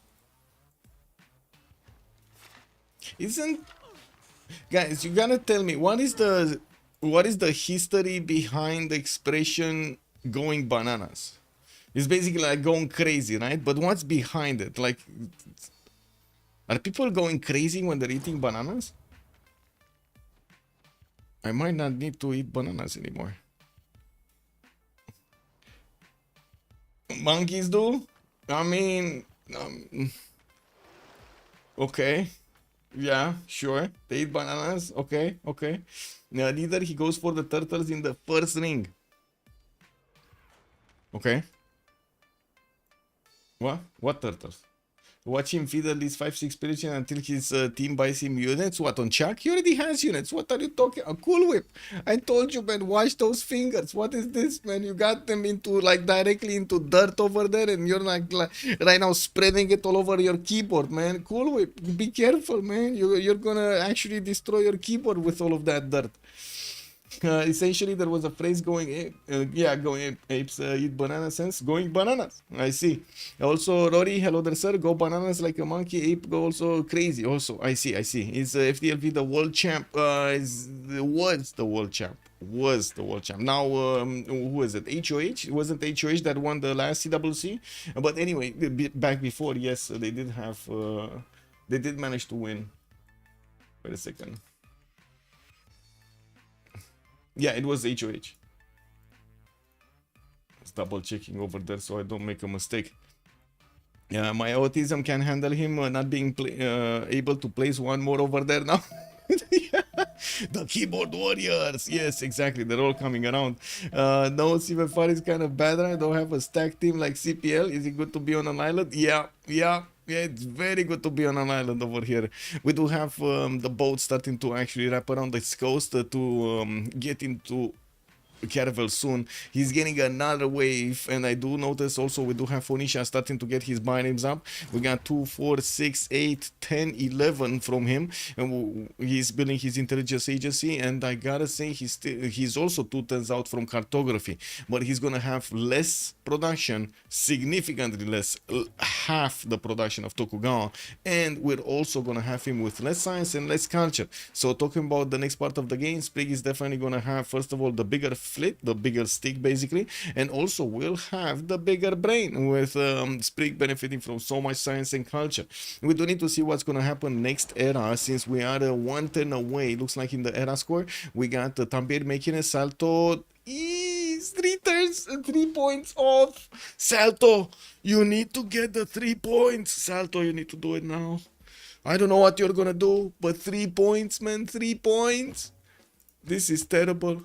Speaker 5: Guys, you gotta tell me, what is the history behind the expression going bananas? It's basically like going crazy, right? But what's behind it? Like, are people going crazy when they're eating bananas? I might not need to eat bananas anymore. Monkeys do? I mean, okay. Yeah, sure. They eat bananas. Okay. Neither he goes for the turtles in the first ring. Okay. What turtles? Watch him feed at least 5-6 spirits until his team buys him units. What, on Chuck? He already has units. What are you talking? A Cool Whip. I told you, man, wash those fingers. What is this, man? You got them into, like, directly into dirt over there, and you're like right now spreading it all over your keyboard, man. Cool Whip. Be careful, man. You're gonna actually destroy your keyboard with all of that dirt. Essentially, there was a phrase going apes eat banana sense, going bananas. I see. Also, Rory, hello there, sir. Go bananas like a monkey. Ape go also crazy. Also, I see. Is FDLV the world champ? Was the world champ. Now, who is it? HOH? It wasn't HOH that won the last CWC. But anyway, back before, yes, they did have. They did manage to win. Wait a second. Yeah, it was HOH. It's double checking over there so I don't make a mistake. Yeah, my autism can handle him not being able to place one more over there now. The keyboard warriors. Yes, exactly. They're all coming around. No, CivFR is kind of bad. I don't have a stack team like CPL. Is it good to be on an island? Yeah, yeah. Yeah, it's very good to be on an island over here. We do have the boat starting to actually wrap around this coast to get into Caravel soon. He's getting another wave, and I do notice also we do have Phoenicia starting to get his binames up. We got 2, 4, 6, 8, 10, 11 from him, and he's building his intelligence agency. And I gotta say, he's also 2 turns out from cartography, but he's gonna have less production, significantly less, half the production of Tokugawa, and we're also gonna have him with less science and less culture. So talking about the next part of the game, Sprig is definitely gonna have, first of all, the bigger flit, the bigger stick basically, and also will have the bigger brain, with Sprig benefiting from so much science and culture. We do need to see what's gonna happen next era, since we are 1 turn away. Looks like in the era score we got Tambir making a salto. He's 3 turns and 3 points off. Salto, you need to get the 3 points. Salto, you need to do it now. I don't know what you're gonna do, but 3 points, man. 3 points. This is terrible.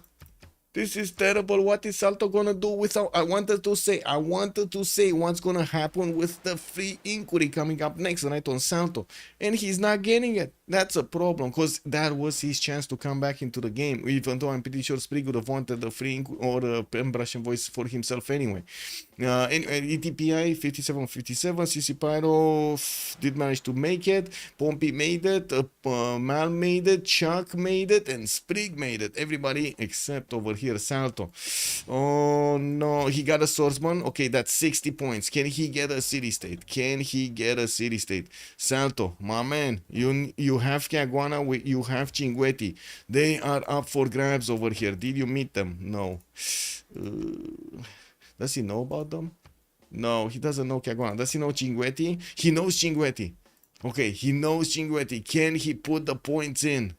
Speaker 5: This is terrible. What is Salto gonna do without? I wanted to say what's gonna happen with the free inquiry coming up next tonight on Salto, and he's not getting it. That's a problem, because that was his chance to come back into the game. Even though I'm pretty sure Sprig would have wanted the free or a Pembrush voice for himself anyway. ETPI 5757, CC Pyro did manage to make it. Pompey made it. Mal made it. Chuck made it, and Sprig made it. Everybody except over here. Salto. Oh no, he got a swordsman. Okay, that's 60 points. Can he get a city state? Can he get a city state? Salto, my man, you have Caguana, you have Cinguetti. They are up for grabs over here. Did you meet them? No. Does he know about them? No, he doesn't know Caguana. Does he know Cinguetti? He knows Cinguetti. Okay, he knows Cinguetti. Can he put the points in?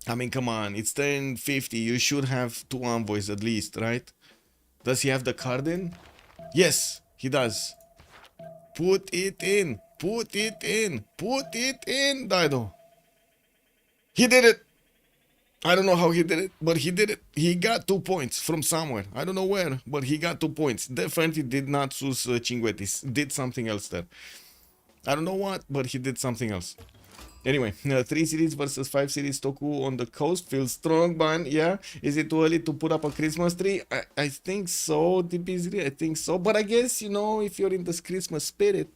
Speaker 5: I mean, come on, it's turn 50. You should have 2 envoys at least, right? Does he have the card in? Yes, he does. Put it in. Put it in. Put it in, Dido. He did it. I don't know how he did it, but he did it. He got 2 points from somewhere. I don't know where, but he got 2 points. Definitely did not choose Cinguetti. Did something else there. I don't know what, but he did something else. Anyway, 3 cities versus 5 cities. Toku on the coast feels strong, ban. Yeah, is it too early to put up a Christmas tree? I think so, DB3. I think so, but I guess, you know, if you're in this Christmas spirit,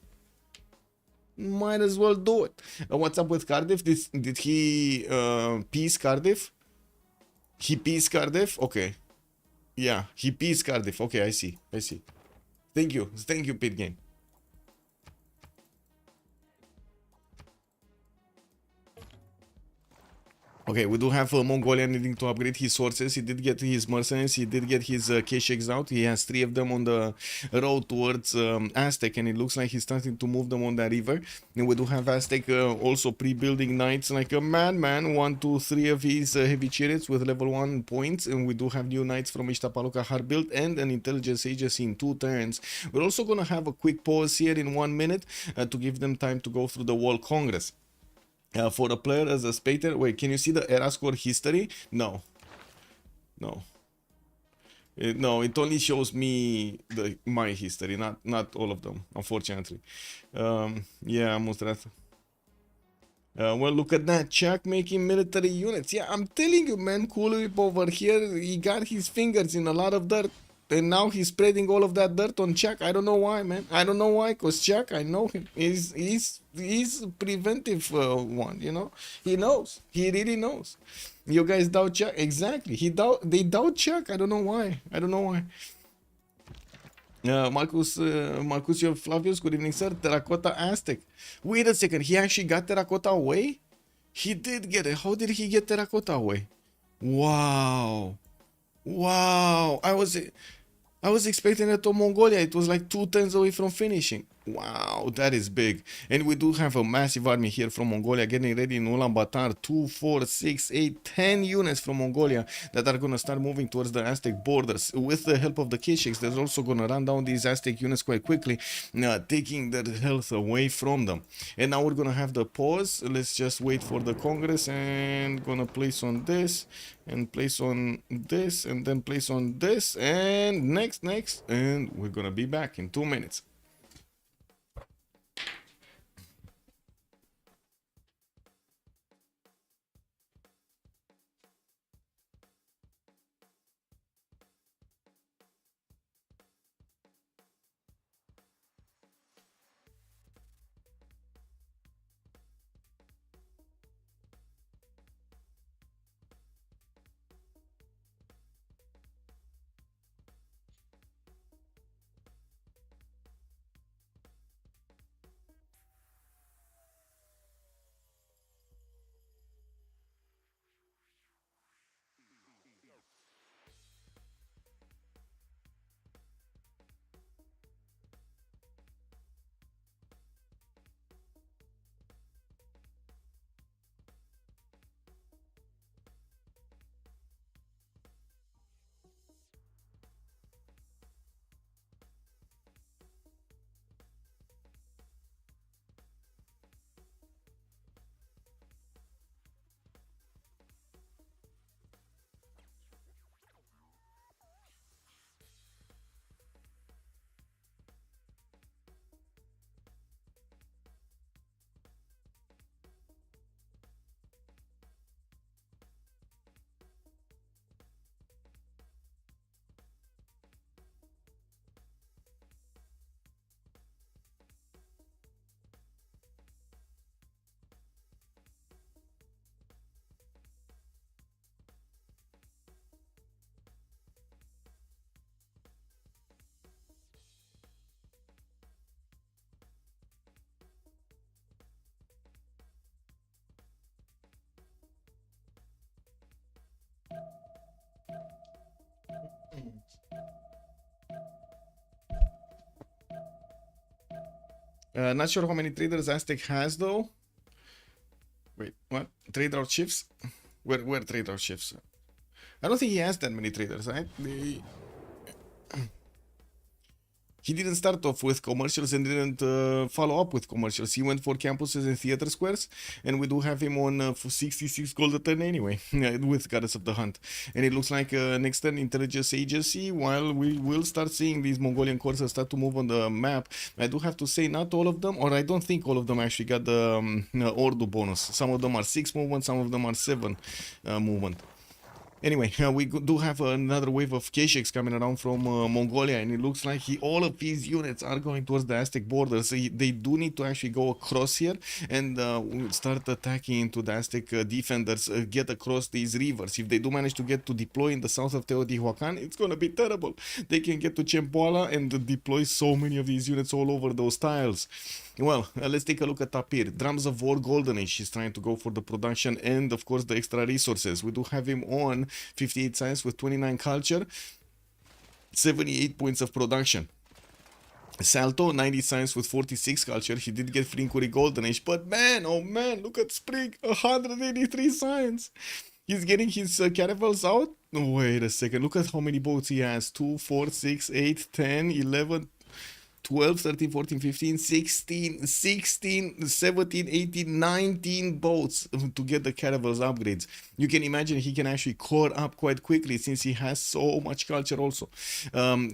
Speaker 5: might as well do it. What's up with Cardiff? Did he piece Cardiff? He piece Cardiff? Okay. Yeah, he piece Cardiff. Okay, I see. Thank you, Pit Game. Okay, we do have Mongolia needing to upgrade his sources. He did get his mercenaries, he did get his Kesheks out. He has 3 of them on the road towards Aztec, and it looks like he's starting to move them on that river. And we do have Aztec also pre-building knights like a madman. 1, 2, 3 of his heavy chariots with level 1 points, and we do have new knights from Ishtapaluka hard build and an intelligence agency in 2 turns. We're also gonna have a quick pause here in 1 minute to give them time to go through the World Congress. For a player as a spectator, wait, can you see the era score history? No. No, it only shows me my history, not all of them, unfortunately. Yeah, Mustrat. Well, look at that, Chuck making military units. Yeah, I'm telling you, man, Cool Whip over here, he got his fingers in a lot of dirt. And now he's spreading all of that dirt on Chuck. I don't know why, man. I don't know why, because Chuck, I know him. He's preventive one, you know. He knows. He really knows. You guys doubt Chuck? Exactly. They doubt Chuck. I don't know why. Marcus Flavius, good evening, sir. Terracotta Aztec. Wait a second. He actually got Terracotta away? He did get it. How did he get Terracotta away? Wow. I was expecting it to Mongolia. It was like 2 turns away from finishing. Wow, that is big. And we do have a massive army here from Mongolia getting ready in Ulaanbaatar. 2, 4, 6, 8, 10 units from Mongolia that are going to start moving towards the Aztec borders. With the help of the Keshiks, they're also going to run down these Aztec units quite quickly, taking their health away from them. And now we're going to have the pause. Let's just wait for the Congress and going to place on this and place on this and then place on this and next, and we're going to be back in 2 minutes. Not sure how many traders Aztec has though. Wait, what? Trader chiefs? Where trader chiefs? I don't think he has that many traders, right? He didn't start off with commercials and didn't follow up with commercials. He went for campuses and theater squares, and we do have him on for 66 gold a turn anyway, with Goddess of the Hunt. And it looks like an external intelligence agency, while we will start seeing these Mongolian corps start to move on the map. I do have to say, not all of them, or I don't think all of them actually got the Ordu bonus. Some of them are 6 movement, some of them are 7 movement. Anyway, we do have another wave of Keshiks coming around from Mongolia, and it looks like all of these units are going towards the Aztec border. So they do need to actually go across here and start attacking into the Aztec defenders, get across these rivers. If they do manage to get to deploy in the south of Teotihuacan, it's going to be terrible. They can get to Chempoala and deploy so many of these units all over those tiles. Well, let's take a look at up here. Drums of War Golden Age. He's trying to go for the production and, of course, the extra resources. We do have him on 58 science with 29 culture, 78 points of production. Salto, 90 science with 46 culture. He did get Frinkuri Golden Age, but man, oh man, look at Spring, 183 science. He's getting his caravels out. Wait a second, look at how many boats he has. 2, 4, 6, 8, 10, 11, 12, 13, 14, 15, 16, 17, 18, 19 boats to get the caravels upgrades. You can imagine he can actually core up quite quickly since he has so much culture also.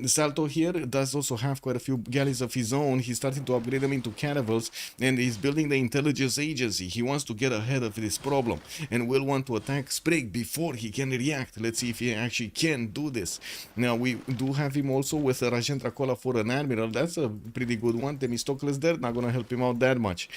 Speaker 5: Salto here does also have quite a few galleys of his own. He's starting to upgrade them into caravels, and he's building the intelligence agency. He wants to get ahead of this problem and will want to attack Sprig before he can react. Let's see if he actually can do this. Now, we do have him also with a Rajendra Kola for an admiral. That's a pretty good one. Themistocles there, not gonna help him out that much.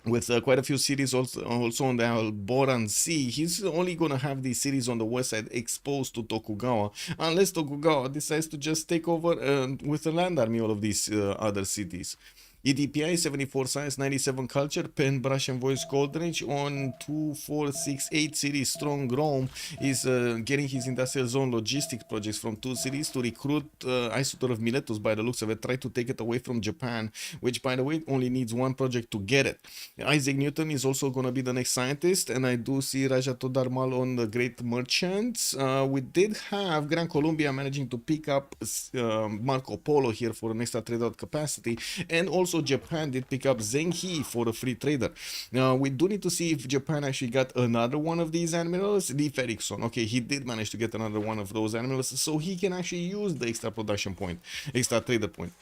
Speaker 5: With quite a few cities also on the Alboran Sea, he's only gonna have these cities on the west side exposed to Tokugawa, unless Tokugawa decides to just take over with a land army all of these other cities. EDPI 74 science, 97 culture, pen, brush and voice cold range on 2468 series. Strong Rome is getting his industrial zone logistics projects from 2 cities to recruit Isotor of Miletus by the looks of it. Try to take it away from Japan, which by the way only needs 1 project to get it. Isaac Newton is also going to be the next scientist, and I do see Raja Todarmal on the Great Merchants. We did have Gran Colombia managing to pick up Marco Polo here for an extra trade out capacity, and also Japan did pick up Zenhi for a free trader. Now we do need to see if Japan actually got another one of these admirals. Leif Erikson, okay, he did manage to get another one of those admirals, so he can actually use the extra production point, extra trader point.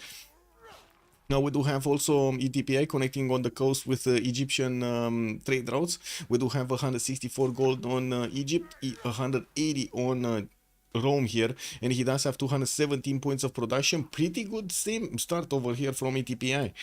Speaker 5: Now we do have also ETPI connecting on the coast with Egyptian trade routes. We do have 164 gold on Egypt, 180 on Rome here, and he does have 217 points of production. Pretty good same start over here from ETPI.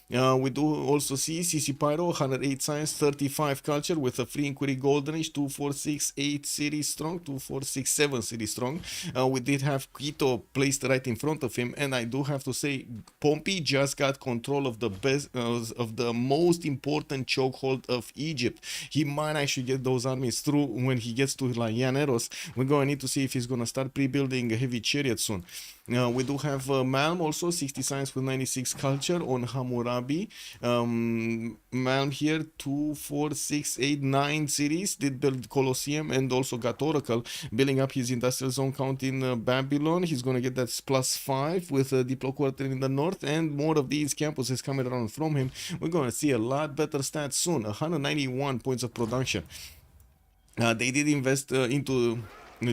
Speaker 5: We do also see CC Pyro, 108 science, 35 culture with a free inquiry golden age, 2468 series strong, 2467 series strong. We did have Quito placed right in front of him, and I do have to say Pompey just got control of the best of the most important chokehold of Egypt. He might actually get those armies through when he gets to La Llaneros. We're going to need to see if he's going to start pre-building a heavy chariot soon. We do have Malm also, 60 science with 96 culture on Hammurabi. Malm here, 24689 series, did build Colosseum and also got Oracle, building up his industrial zone count in Babylon. He's going to get that +5 with Diplo Quarter in the north, and more of these campuses coming around from him. We're going to see a lot better stats soon. 191 points of production. They did invest into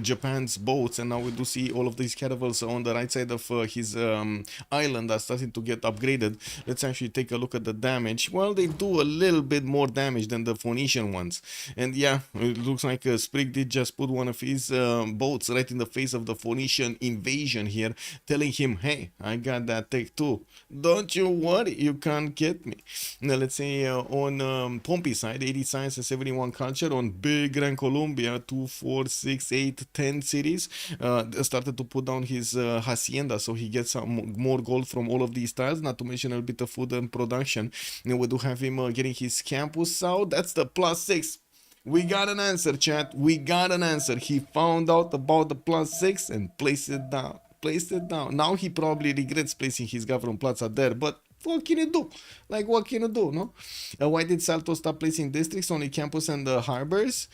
Speaker 5: Japan's boats, and now we do see all of these caravels on the right side of his island are starting to get upgraded. Let's actually take a look at the damage. Well, they do a little bit more damage than the Phoenician ones, and yeah, it looks like Sprig did just put one of his boats right in the face of the Phoenician invasion here, telling him, hey, I got that tech too, don't you worry, you can't get me. Now let's say on Pompey side, 80 science and 71 culture. On Big Gran Colombia, 2468 10 series, started to put down his hacienda, so he gets some more gold from all of these tiles, not to mention a bit of food and production. And we do have him getting his campus out. That's the +6. We got an answer, chat. We got an answer. He found out about the +6 and placed it down. Now he probably regrets placing his government plaza there, but what can you do? Like, what can you do, no? Why did Salto stop placing districts, only campus and the harbors?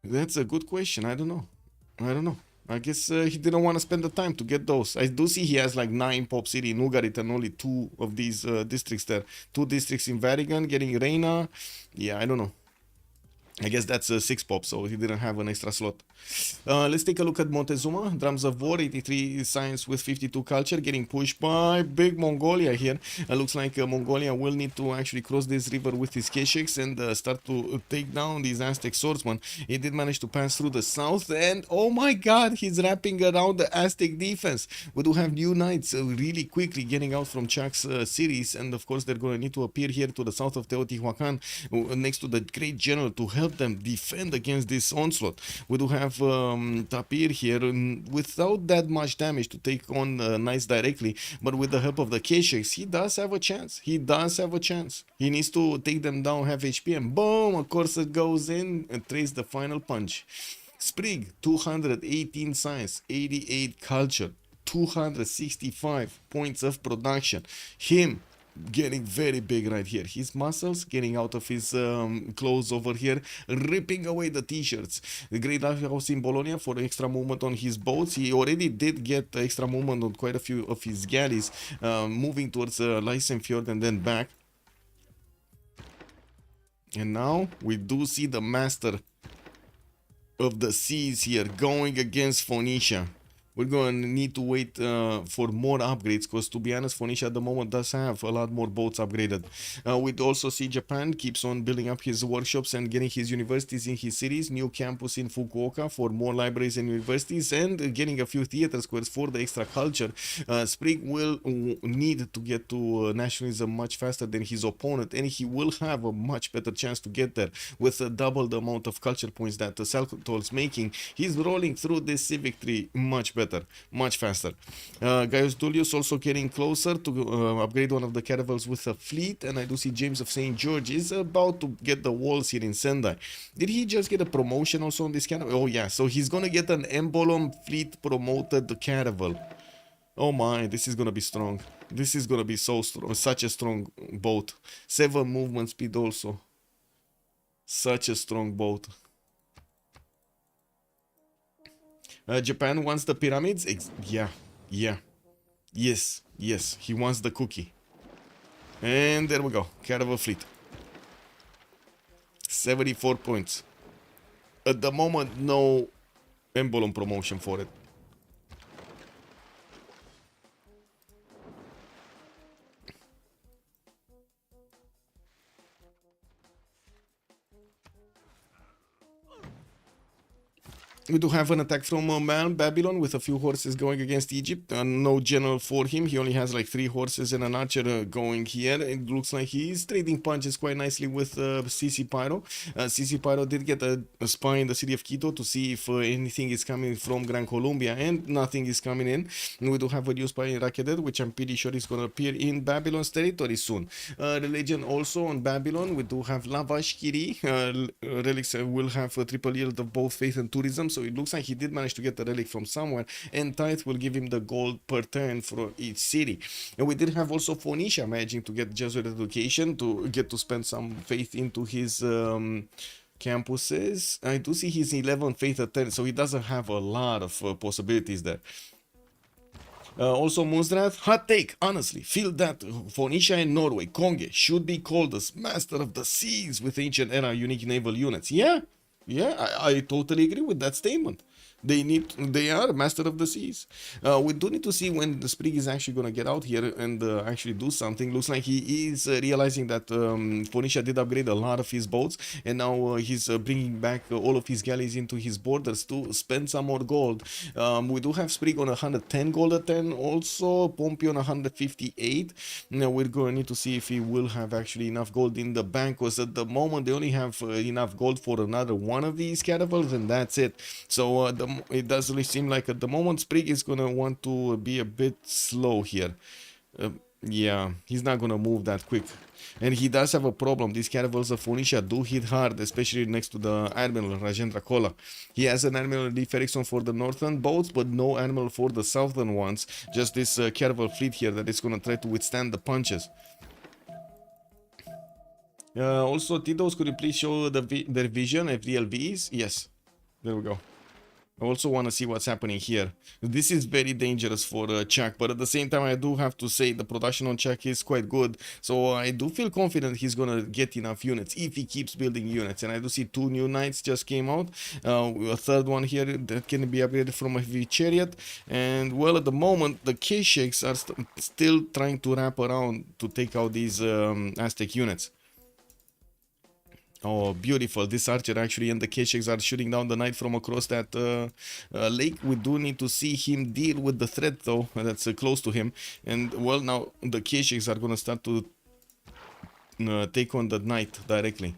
Speaker 5: That's a good question. I don't know. I guess he didn't want to spend the time to get those. I do see he has like 9 Pop City in Ugarit and only 2 of these districts there. 2 districts in Vatican, getting Reina. Yeah, I don't know. I guess that's a 6 pop, so he didn't have an extra slot. Let's take a look at Montezuma. Drums of War, 83 science with 52 culture, getting pushed by Big Mongolia here. Looks like Mongolia will need to actually cross this river with his Kesheks and start to take down these Aztec swordsmen. He did manage to pass through the south, and oh my god, he's wrapping around the Aztec defense. We do have new knights really quickly getting out from Chuck's cities, and of course they're going to need to appear here to the south of Teotihuacan next to the great general to help them defend against this onslaught. We do have Tapir here without that much damage to take on knights directly, but with the help of the Kesheks, he does have a chance. He needs to take them down half HP, and boom, of course it goes in and trades the final punch. Sprig, 218 science, 88 culture, 265 points of production. Him getting very big right here. His muscles getting out of his clothes over here, ripping away the t-shirts. The great house in Bologna for extra movement on his boats. He already did get extra movement on quite a few of his galleys, moving towards Lysenfjord and then back. And now we do see the master of the seas here going against Phoenicia. We're going to need to wait for more upgrades, because to be honest, Phoenicia at the moment does have a lot more boats upgraded. We'd also see Japan keeps on building up his workshops and getting his universities in his cities. New campus in Fukuoka for more libraries and universities, and getting a few theater squares for the extra culture. Sprig will need to get to nationalism much faster than his opponent, and he will have a much better chance to get there with double the amount of culture points that Saltol's making. He's rolling through this civic tree much better. better, much faster. Gaius Tullius also getting closer to upgrade one of the caravels with a fleet, and I do see James of St. George is about to get the walls here in Sendai. Did he just get a promotion also on this caravel? Oh yeah, so he's gonna get an Embolon fleet promoted caravel. Oh my, this is gonna be strong. This is gonna be so strong, such a strong boat. 7 movement speed also. Such a strong boat. Japan wants the pyramids? Yeah. Yes, he wants the cookie. And there we go, caravel fleet. 74 points. At the moment, no Embolon promotion for it. We do have an attack from Babylon with a few horses going against Egypt. No general for him. He only has like 3 horses and an archer going here. It looks like he's trading punches quite nicely with CC Pyro. CC Pyro did get a spy in the city of Quito to see if anything is coming from Gran Colombia, and nothing is coming in. And we do have a new spy in Rakedet, which I'm pretty sure is going to appear in Babylon's territory soon. Religion also on Babylon. We do have Lavash Kiri. Relics will have a triple yield of both faith and tourism. So it looks like he did manage to get the relic from somewhere, and Tithe will give him the gold per turn for each city. And we did have also Phoenicia managing to get Jesuit education to get to spend some faith into his campuses. I do see his 11 faith at 10, so he doesn't have a lot of possibilities there. Also Moonsrath, hot take, honestly, feel that Phoenicia and Norway, Konge, should be called as master of the seas with ancient era unique naval units. Yeah, I totally agree with that statement. They are master of the seas. We do need to see when the Sprig is actually going to get out here and actually do something. Looks like he is realizing that Phoenicia did upgrade a lot of his boats, and now he's bringing back all of his galleys into his borders to spend some more gold. We do have Sprig on 110 gold at 10, also Pompey on 158. Now we're going to need to see if he will have actually enough gold in the bank, because at the moment they only have enough gold for another one of these caravels, and that's it. So it does really seem like at the moment Sprig is gonna want to be a bit slow here. Yeah, he's not gonna move that quick, and he does have a problem. These caravels of Phoenicia do hit hard, especially next to the Admiral Rajendra Kola. He has an Admiral Leif Erikson for the northern boats, but no Admiral for the southern ones. Just this caravel fleet here that is gonna try to withstand the punches. Also, Titos, could you please show their vision of the LVs? Yes, there we go. I also want to see what's happening here. This is very dangerous for Chak, but at the same time I do have to say the production on Chak is quite good, so I do feel confident he's gonna get enough units if he keeps building units. And I do see 2 new knights just came out, a third one here that can be upgraded from a heavy chariot. And well, at the moment the K-Shakes are still trying to wrap around to take out these Aztec units. Oh, beautiful. This archer actually and the K-Shakes are shooting down the knight from across that lake. We do need to see him deal with the threat, though, that's close to him. And, well, now the K-Shakes are going to start to take on the knight directly.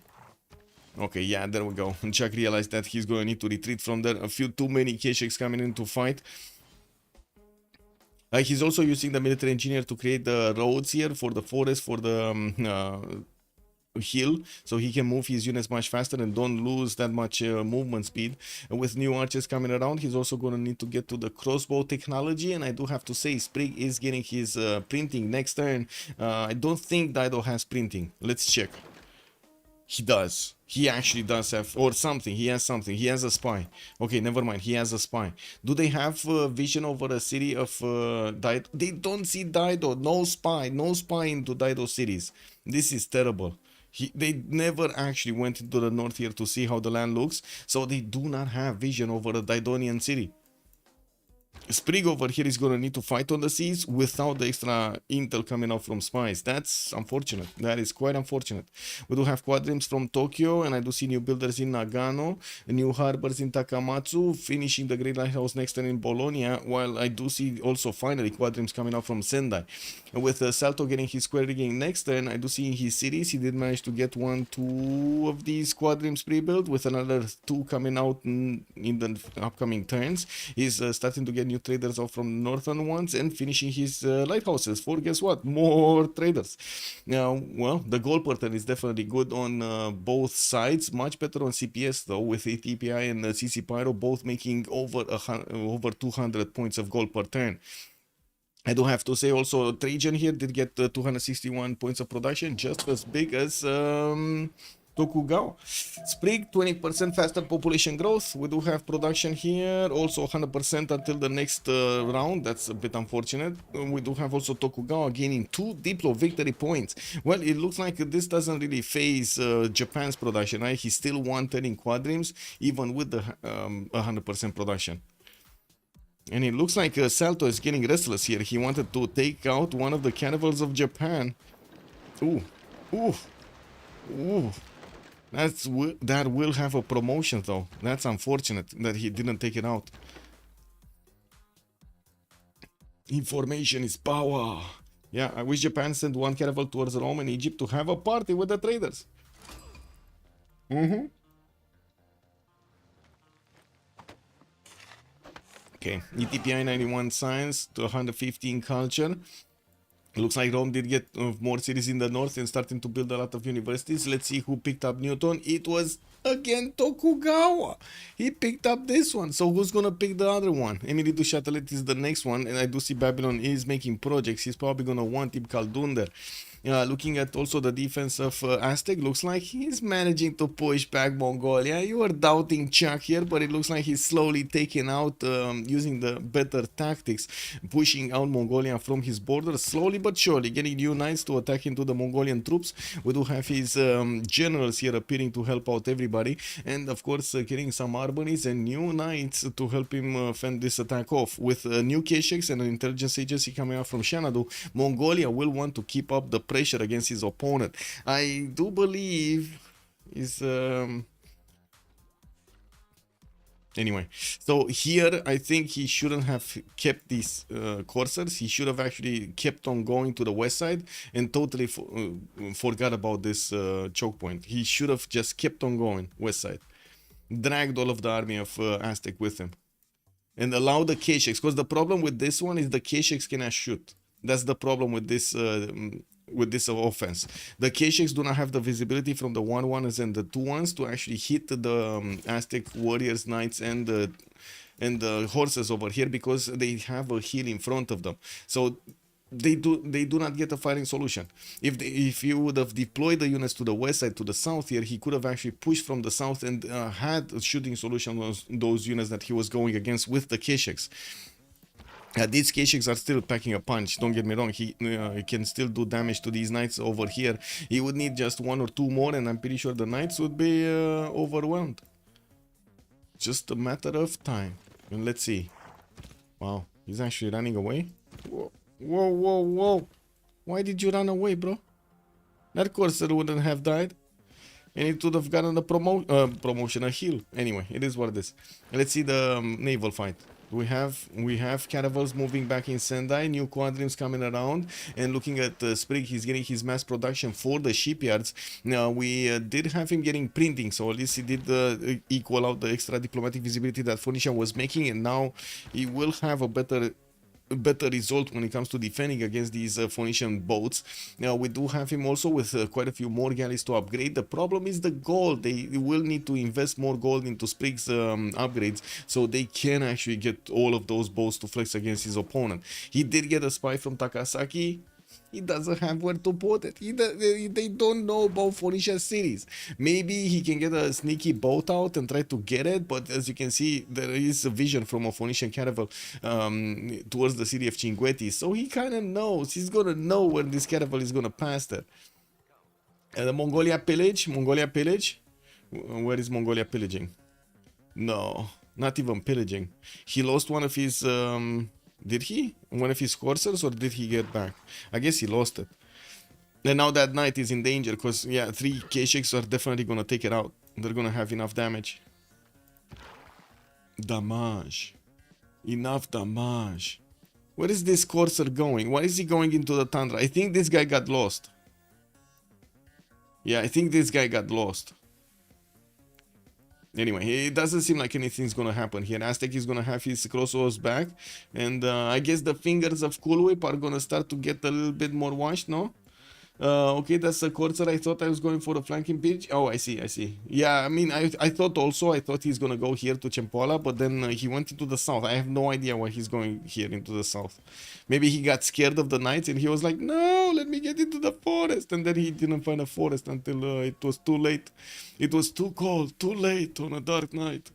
Speaker 5: Okay, yeah, there we go. And Chuck realized that he's going to need to retreat from there. A few too many K-Shakes coming in to fight. He's also using the military engineer to create the roads here for the forest, for the hill, so he can move his units much faster and don't lose that much movement speed. And with new archers coming around, he's also going to need to get to the crossbow technology. And I do have to say, Sprig is getting his printing next turn. I don't think Dido has printing. Let's check. He does. He actually does have, or something. He has something. He has a spy. Okay, never mind. He has a spy. Do they have vision over a city of Dido? They don't see Dido. No spy. No spy into Dido cities. This is terrible. They never actually went into the north here to see how the land looks, so they do not have vision over a Didonian city. Sprig over here is going to need to fight on the seas without the extra intel coming out from spies. That's unfortunate. That is quite unfortunate. We do have Squadrons from Tokyo, and I do see new builders in Nagano, new harbors in Takamatsu, finishing the Great Lighthouse next turn in Bologna, while I do see also finally Squadrons coming out from Sendai. And with Salto getting his square rigging next turn, I do see in his cities he did manage to get 2 of these Squadrons pre-built, with another 2 coming out in the upcoming turns. He's starting to get new traders out from the northern ones and finishing his lighthouses for, guess what, more traders. Now, well, the gold pattern is definitely good on both sides, much better on CPS though, with ATPI and CC Pyro both making over 200 points of gold per turn. I do have to say also Trajan here did get 261 points of production, just as big as Tokugawa. Sprig, 20% faster population growth. We do have production here, also 100% until the next round. That's a bit unfortunate. We do have also Tokugawa gaining 2 Diplo victory points. Well, it looks like this doesn't really phase Japan's production, right? He's still 110 in Quadrims, even with the 100% production. And it looks like Salto is getting restless here. He wanted to take out one of the cannibals of Japan. Ooh, ooh, ooh. That will have a promotion though. That's unfortunate that he didn't take it out. Information is power. Yeah, I wish Japan sent one caravel towards Rome and Egypt to have a party with the traders. Okay, ETPI 91 science to 115 culture. Looks like Rome did get more cities in the north and starting to build a lot of universities. Let's see who picked up Newton. It was again Tokugawa. He picked up this one. So who's gonna pick the other one? Emily du Châtelet is the next one, and I do see Babylon is making projects. He's probably gonna want Ibn Khaldun. Looking at also the defense of Aztec, looks like he's managing to push back Mongolia. You were doubting Chuck here, but it looks like he's slowly taking out, using the better tactics, pushing out Mongolia from his border, slowly but surely, getting new knights to attack into the Mongolian troops. We do have his generals here appearing to help out everybody, and of course getting some Arbanis and new knights to help him fend this attack off. With new Kesheks and an intelligence agency coming out from Xanadu, Mongolia will want to keep up the pressure against his opponent. I do believe is anyway, so here I think he shouldn't have kept these coursers. He should have actually kept on going to the west side and totally forgot about this choke point. He should have just kept on going west side, dragged all of the army of Aztec with him, and allow the Kesheks, because the problem with this one is the Kesheks cannot shoot. That's the problem with this offense. The Kesheks do not have the visibility from the 1-1s and the 2-1s to actually hit the Aztec warriors, knights, and the horses over here, because they have a hill in front of them. So they do not get a firing solution. If you would have deployed the units to the west side, to the south here, he could have actually pushed from the south and had a shooting solution on those units that he was going against with the Kesheks. These Kesheks are still packing a punch, don't get me wrong. He can still do damage to these knights over here. He would need just 1 or 2 more, and I'm pretty sure the knights would be overwhelmed. Just a matter of time. And let's see. Wow, he's actually running away. Whoa, whoa, whoa, whoa. Why did you run away, bro? That Corsair wouldn't have died. And it would have gotten a promotion, a heal. Anyway, it is what it is. Let's see the naval fight. We have caravels moving back in Sendai, new Quadrims coming around, and looking at Sprig, he's getting his mass production for the shipyards. Now, we did have him getting printing, so at least he did equal out the extra diplomatic visibility that Phoenicia was making, and now he will have a better result when it comes to defending against these Phoenician boats. Now we do have him also with quite a few more galleys to upgrade. The problem is the gold. They will need to invest more gold into Sprig's upgrades so they can actually get all of those boats to flex against his opponent. He did get a spy from Takasaki. He doesn't have where to put it. They don't know about Phoenician cities. Maybe he can get a sneaky boat out and try to get it, but as you can see, there is a vision from a Phoenician caravel towards the city of Cinguetti. So he kind of knows. He's going to know where this caravel is going to pass there. And the Mongolia pillage. Where is Mongolia pillaging? No, not even pillaging. He lost one of his... did he? One of his coursers, or did he get back? I guess he lost it. And now that knight is in danger because, yeah, 3 Kesheks are definitely going to take it out. They're going to have enough damage. Damage. Enough damage. Where is this courser going? Why is he going into the tundra? I think this guy got lost. Yeah, I think this guy got lost. Anyway, it doesn't seem like anything's gonna happen here. Aztec is gonna have his crossbows back, and I guess the fingers of Cool Whip are gonna start to get a little bit more washed, no? Okay, that's a Corsair. I thought I was going for a flanking pitch. Oh, I see. Yeah, I mean, I thought also, I thought he's gonna go here to Chempoala, but then he went into the south. I have no idea why he's going here into the south. Maybe he got scared of the knights and he was like, no, let me get into the forest. And then he didn't find a forest until it was too late. It was too cold, too late on a dark night.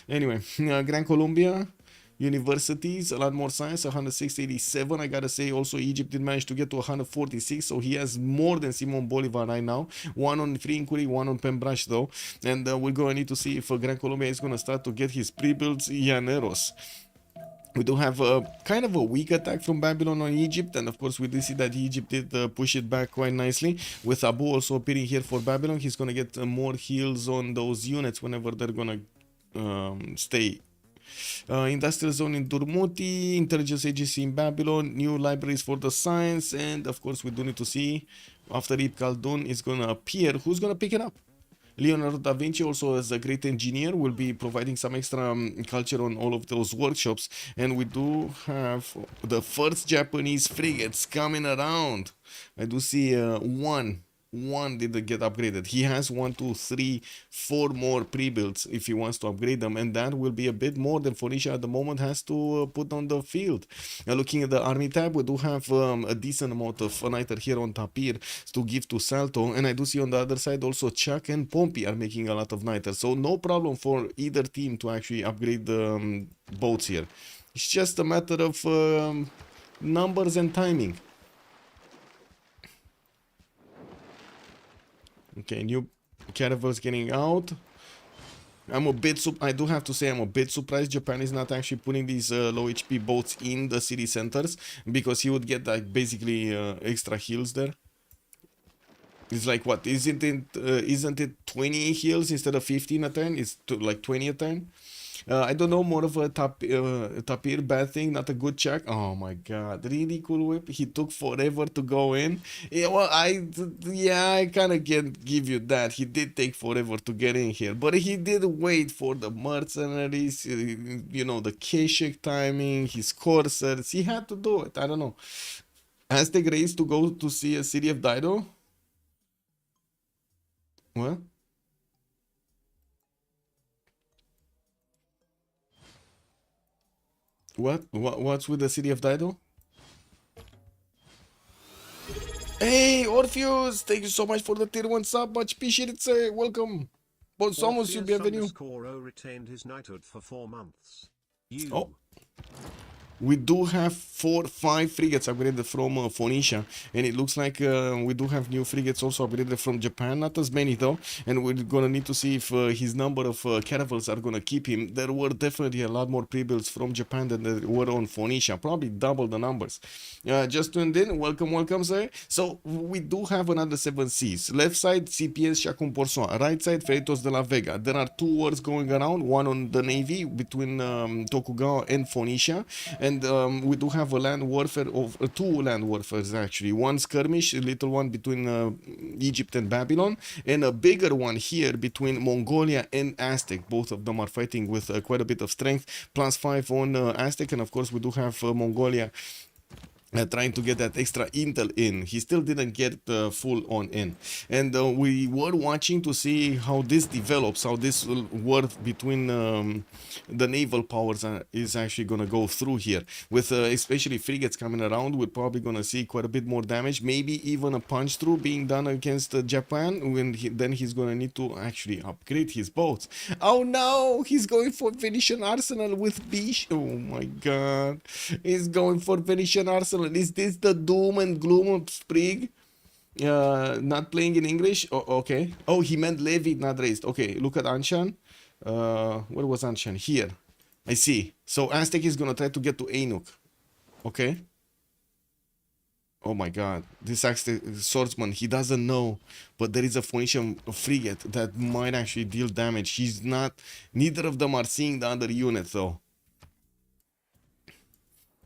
Speaker 5: Anyway, Gran Colombia universities, a lot more science, 106.87. I gotta say also Egypt did manage to get to 146, so he has more than Simon Bolivar right now. One on Free Inquiry, one on Pembrush though, and we're gonna need to see if Gran Colombia is gonna start to get his pre-builds Llaneros. We do have a kind of a weak attack from Babylon on Egypt, and of course we do see that Egypt did push it back quite nicely, with Abu also appearing here for Babylon. He's gonna get more heals on those units whenever they're gonna stay. Industrial zone in Durmuti, intelligence agency in Babylon, new libraries for the science, and of course we do need to see after Ibn Khaldun is gonna appear, who's gonna pick it up. Leonardo da Vinci, also as a great engineer, will be providing some extra culture on all of those workshops, and we do have the first Japanese frigates coming around. I do see one didn't get upgraded. He has 1, 2, 3, 4 more pre-builds if he wants to upgrade them, and that will be a bit more than Phoenicia at the moment has to put on the field. Looking at the army tab, we do have a decent amount of niter here on Tapir to give to Salto, and I do see on the other side also Chuck and Pompey are making a lot of niter, so no problem for either team to actually upgrade the boats here. It's just a matter of numbers and timing. Okay, new caravels getting out. I do have to say I'm a bit surprised Japan is not actually putting these low HP boats in the city centers, because he would get like basically extra heals there. It's like, what, isn't it 20 heals instead of 15 a turn? It's like 20 a turn. I don't know, more of a Tapir bad thing, not a good check. Oh my god, really Cool Whip? He took forever to go in. Yeah, well, I kind of can give you that. He did take forever to get in here, but he did wait for the mercenaries, you know, the Keshik timing, his coursers. He had to do it. I don't know. Aztec race to go to see a city of Dido? What? What's with the city of Dido? Hey, Orpheus! Thank you so much for the tier 1 sub. Much appreciated, sir. Welcome. Bon somos you, bienvenue.
Speaker 2: Retained his knighthood for 4 months.
Speaker 5: Oh. We do have 4-5 frigates upgraded from Phoenicia, and it looks like we do have new frigates also upgraded from Japan, not as many though, and we're gonna need to see if his number of caravels are gonna keep him. There were definitely a lot more pre-builds from Japan than there were on Phoenicia, probably double the numbers. Just tuned in, welcome sir. So we do have another 7 Cs. Left side CPS Chacun Pour Soi, right side Freritos de la Vega. There are 2 wars going around, one on the navy between Tokugawa and Phoenicia, and we do have a land warfare of 2 land warfares actually. One skirmish, a little one between Egypt and Babylon, and a bigger one here between Mongolia and Aztec. Both of them are fighting with quite a bit of strength. +5 on Aztec, and of course we do have Mongolia trying to get that extra intel in. He still didn't get full on in, and we were watching to see how this develops, how this war between the naval powers is actually gonna go through here, with especially frigates coming around. We're probably gonna see quite a bit more damage, maybe even a punch through being done against Japan, when then he's gonna need to actually upgrade his boats. Oh no, he's going for Venetian Arsenal with Bish. Oh my god, he's going for Venetian Arsenal. Is this the doom and gloom of Sprig? Not playing in English? Oh, okay. Oh, he meant Levy, not raised. Okay, look at Anshan. Where was Anshan? Here. I see. So Aztec is gonna try to get to Ainuk. Okay. Oh my god. This Aztec swordsman, he doesn't know, but there is a Phoenician frigate that might actually deal damage. He's not, neither of them are seeing the other unit though.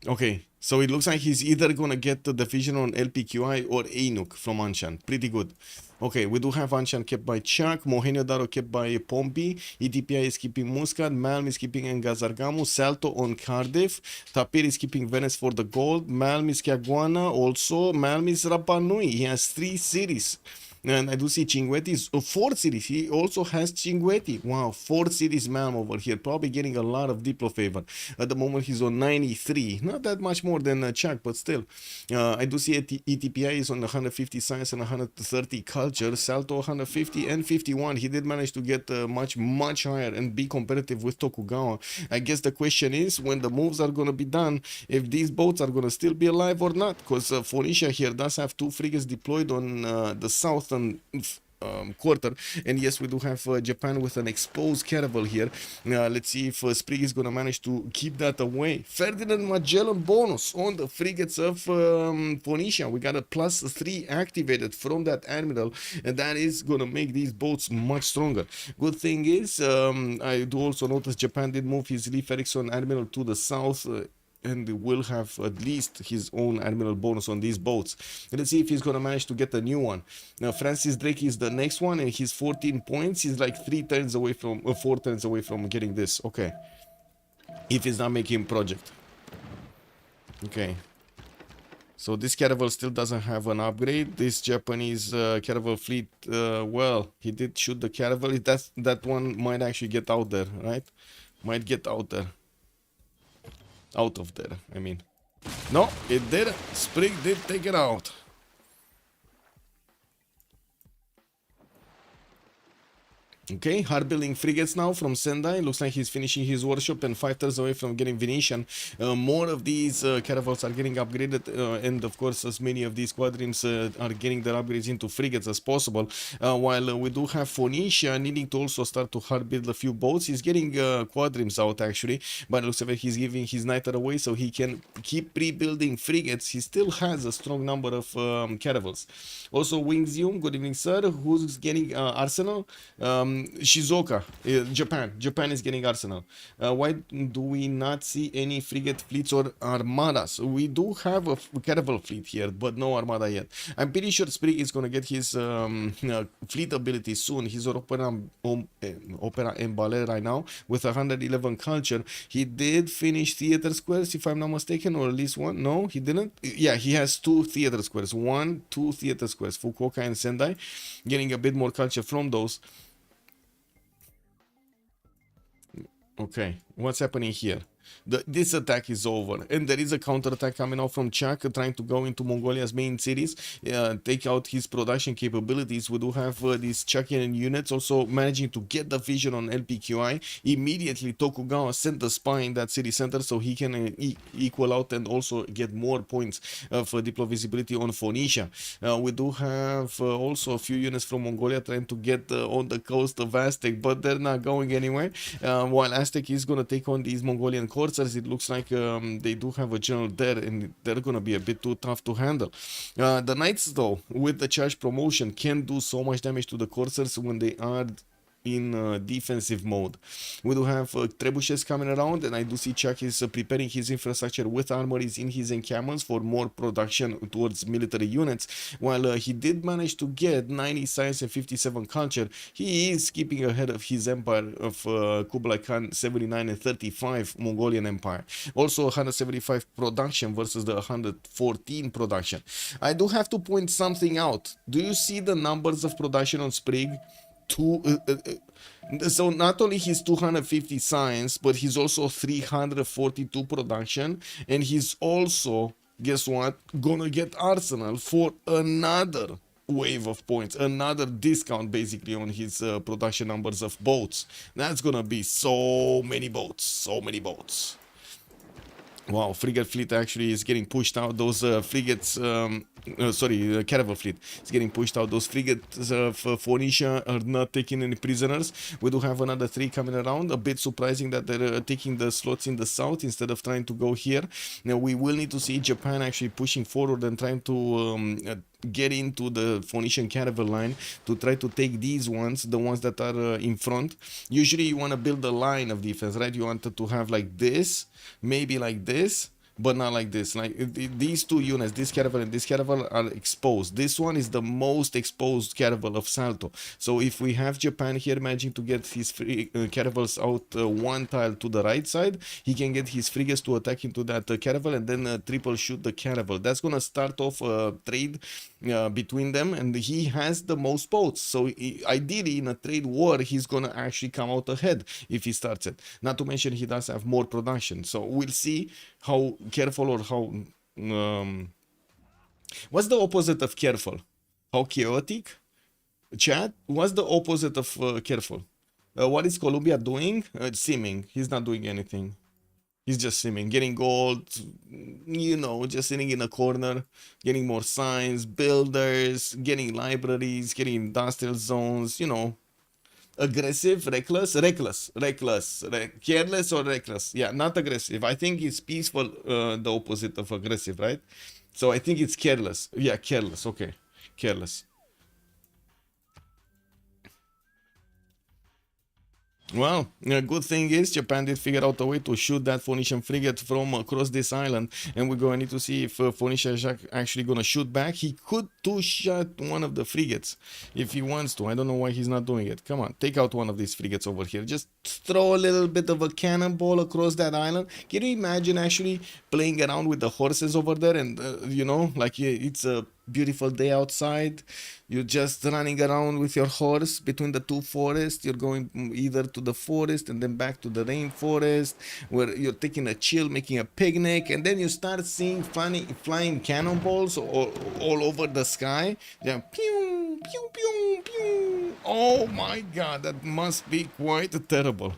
Speaker 5: Okay, so it looks like he's either gonna get the division on LPQI or Anuk from Anshan. Pretty good. Okay, we do have Anshan kept by Chuck, Mohenio Daro kept by Pompey, ETPI is keeping Muscat, Malm is keeping Engazargamu, Salto on Cardiff, Tapir is keeping Venice for the gold, Malm is Kiaguana, also Malm is Rapa Nui. He has 3 cities. And I do see Cinguetti's 4 cities. He also has Cinguetti. Wow, 4 cities man over here. Probably getting a lot of Diplo favor. At the moment, he's on 93. Not that much more than Chuck, but still. I do see ETPI is on 150 science and 130 culture. Salto 150 and 51. He did manage to get much higher and be competitive with Tokugawa. I guess the question is when the moves are going to be done, if these boats are going to still be alive or not. Because Phoenicia here does have 2 frigates deployed on the south quarter, and yes, we do have Japan with an exposed caravel here. Let's see if Sprig is gonna manage to keep that away. Ferdinand Magellan bonus on the frigates of Phoenicia. We got a +3 activated from that admiral, and that is gonna make these boats much stronger. Good thing is, I do also notice Japan did move his Leif Erikson admiral to the south. And will have at least his own admiral bonus on these boats. Let's see if he's gonna manage to get a new one. Now Francis Drake is the next one, and he's 14 points. He's like 4 turns away from getting this. Okay, if he's not making project. Okay, so this caravel still doesn't have an upgrade. This Japanese caravel fleet, well, he did shoot the caravel. That one might actually get out there, right? Might get out there. Out of there, I mean. No, it did. Sprig did take it out. Okay, hard building frigates now from Sendai. Looks like he's finishing his workshop and 5 turns away from getting Venetian. More of these caravels are getting upgraded, and of course, as many of these squadrons are getting their upgrades into frigates as possible. While we do have Phoenicia needing to also start to hard build a few boats. He's getting quadrims out actually, but it looks like he's giving his Nighter away so he can keep rebuilding frigates. He still has a strong number of caravels. Also, Wingzium, good evening, sir. Who's getting Arsenal? Shizuoka, Japan is getting Arsenal. Why do we not see any frigate fleets or armadas? We do have a caravel fleet here, but no armada yet. I'm pretty sure Sprig is going to get his fleet ability soon. He's on Opera Embale right now with 111 culture. He did finish theater squares, if I'm not mistaken, or at least one. No, he didn't. Yeah, he has 2 theater squares. 2 theater squares, Fukuoka and Sendai, getting a bit more culture from those. Okay, what's happening here? This attack is over, and there is a counterattack coming out from Chak, trying to go into Mongolia's main cities, take out his production capabilities. We do have these Chakian units also managing to get the vision on LPQI. Immediately, Tokugawa sent the spy in that city center so he can equal out and also get more points for Diplo visibility on Phoenicia. We do have also a few units from Mongolia trying to get on the coast of Aztec, but they're not going anywhere. While Aztec is going to take on these Mongolian corsairs, it looks like they do have a general there, and they're going to be a bit too tough to handle. The Knights, though, with the charge promotion, can do so much damage to the corsairs when they are in defensive mode. We do have trebuchets coming around, and I do see Chuck is preparing his infrastructure with armories in his encampments for more production towards military units. While he did manage to get 90 science and 57 culture, he is keeping ahead of his empire of Kublai Khan 79 and 35 Mongolian Empire. Also 175 production versus the 114 production. I do have to point something out. Do you see the numbers of production on Sprig? So not only he's 250 science, but he's also 342 production, and he's also, guess what, gonna get Arsenal for another wave of points, another discount basically on his production numbers of boats. That's gonna be so many boats. Wow, frigate fleet actually is getting pushed out. Those frigates, caravel fleet is getting pushed out. Those frigates of Phoenicia are not taking any prisoners. We do have another 3 coming around. A bit surprising that they're taking the slots in the south instead of trying to go here. Now we will need to see Japan actually pushing forward and trying to get into the Phoenician caravel line to try to take these ones, the ones that are in front. Usually you want to build a line of defense, right? You want to have like this, maybe like this, but not like this. Like these two units, this caravel and this caravel, are exposed. This one is the most exposed caravel of Salto. So if we have Japan here managing to get his caravels out one tile to the right side, he can get his frigates to attack into that caravel and then triple shoot the caravel. That's gonna start off a trade between them, and he has the most boats. So ideally in a trade war, he's gonna actually come out ahead if he starts it. Not to mention he does have more production. So we'll see how careful or how what's the opposite of careful? How chaotic? Chat, what's the opposite of careful? What is Colombia doing? Simming. He's not doing anything. He's just simming, getting gold, you know, just sitting in a corner, getting more signs, builders, getting libraries, getting industrial zones, you know. Aggressive, reckless, careless or reckless. Yeah, not aggressive. I think it's peaceful, the opposite of aggressive, right? So I think it's careless. Yeah, careless. Okay, careless. Well, the good thing is Japan did figure out a way to shoot that Phoenician frigate from across this island, and we're going to need to see if Phoenicia is actually going to shoot back. He could two-shot one of the frigates if he wants to. I don't know why he's not doing it. Come on, take out one of these frigates over here. Just throw a little bit of a cannonball across that island. Can you imagine actually playing around with the horses over there and, you know, like it's a beautiful day outside, you're just running around with your horse between the two forests. You're going either to the forest and then back to the rainforest, where you're taking a chill, making a picnic, and then you start seeing funny flying cannonballs all over the sky. Yeah, pew pew pew pew. Oh my god, that must be quite terrible.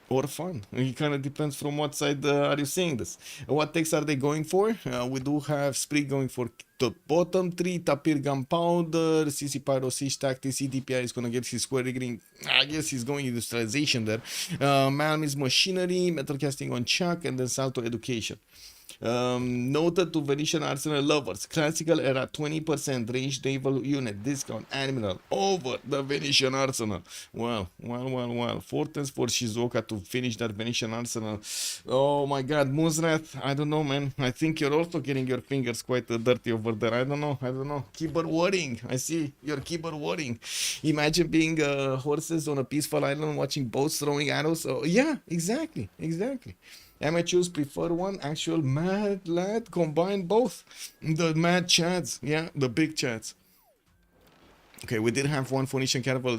Speaker 5: Or fun. It kind of depends from what side are you seeing this. What techs are they going for? We do have Sprig going for the bottom three, Tapir Gunpowder, CC Pyro, Siege Tactics, CDPI is going to get his square rigging. I guess he's going industrialization there. Malmis Machinery, Metal Casting on Chuck, and then Salto Education. Noted to Venetian Arsenal lovers, classical era 20% range naval unit discount admiral over the Venetian Arsenal. Well, Fortens for Shizuoka to finish that Venetian Arsenal. Oh my god, Moonrat, I don't know, man. I think you're also getting your fingers quite dirty over there. I don't know. Keyboard warring. I see your keyboard warring. Imagine being horses on a peaceful island watching boats throwing arrows. Oh yeah, exactly. Amateurs prefer one. Actual mad lad combine both. The mad chads, yeah, the big chads. Okay, we did have one Phoenician caravel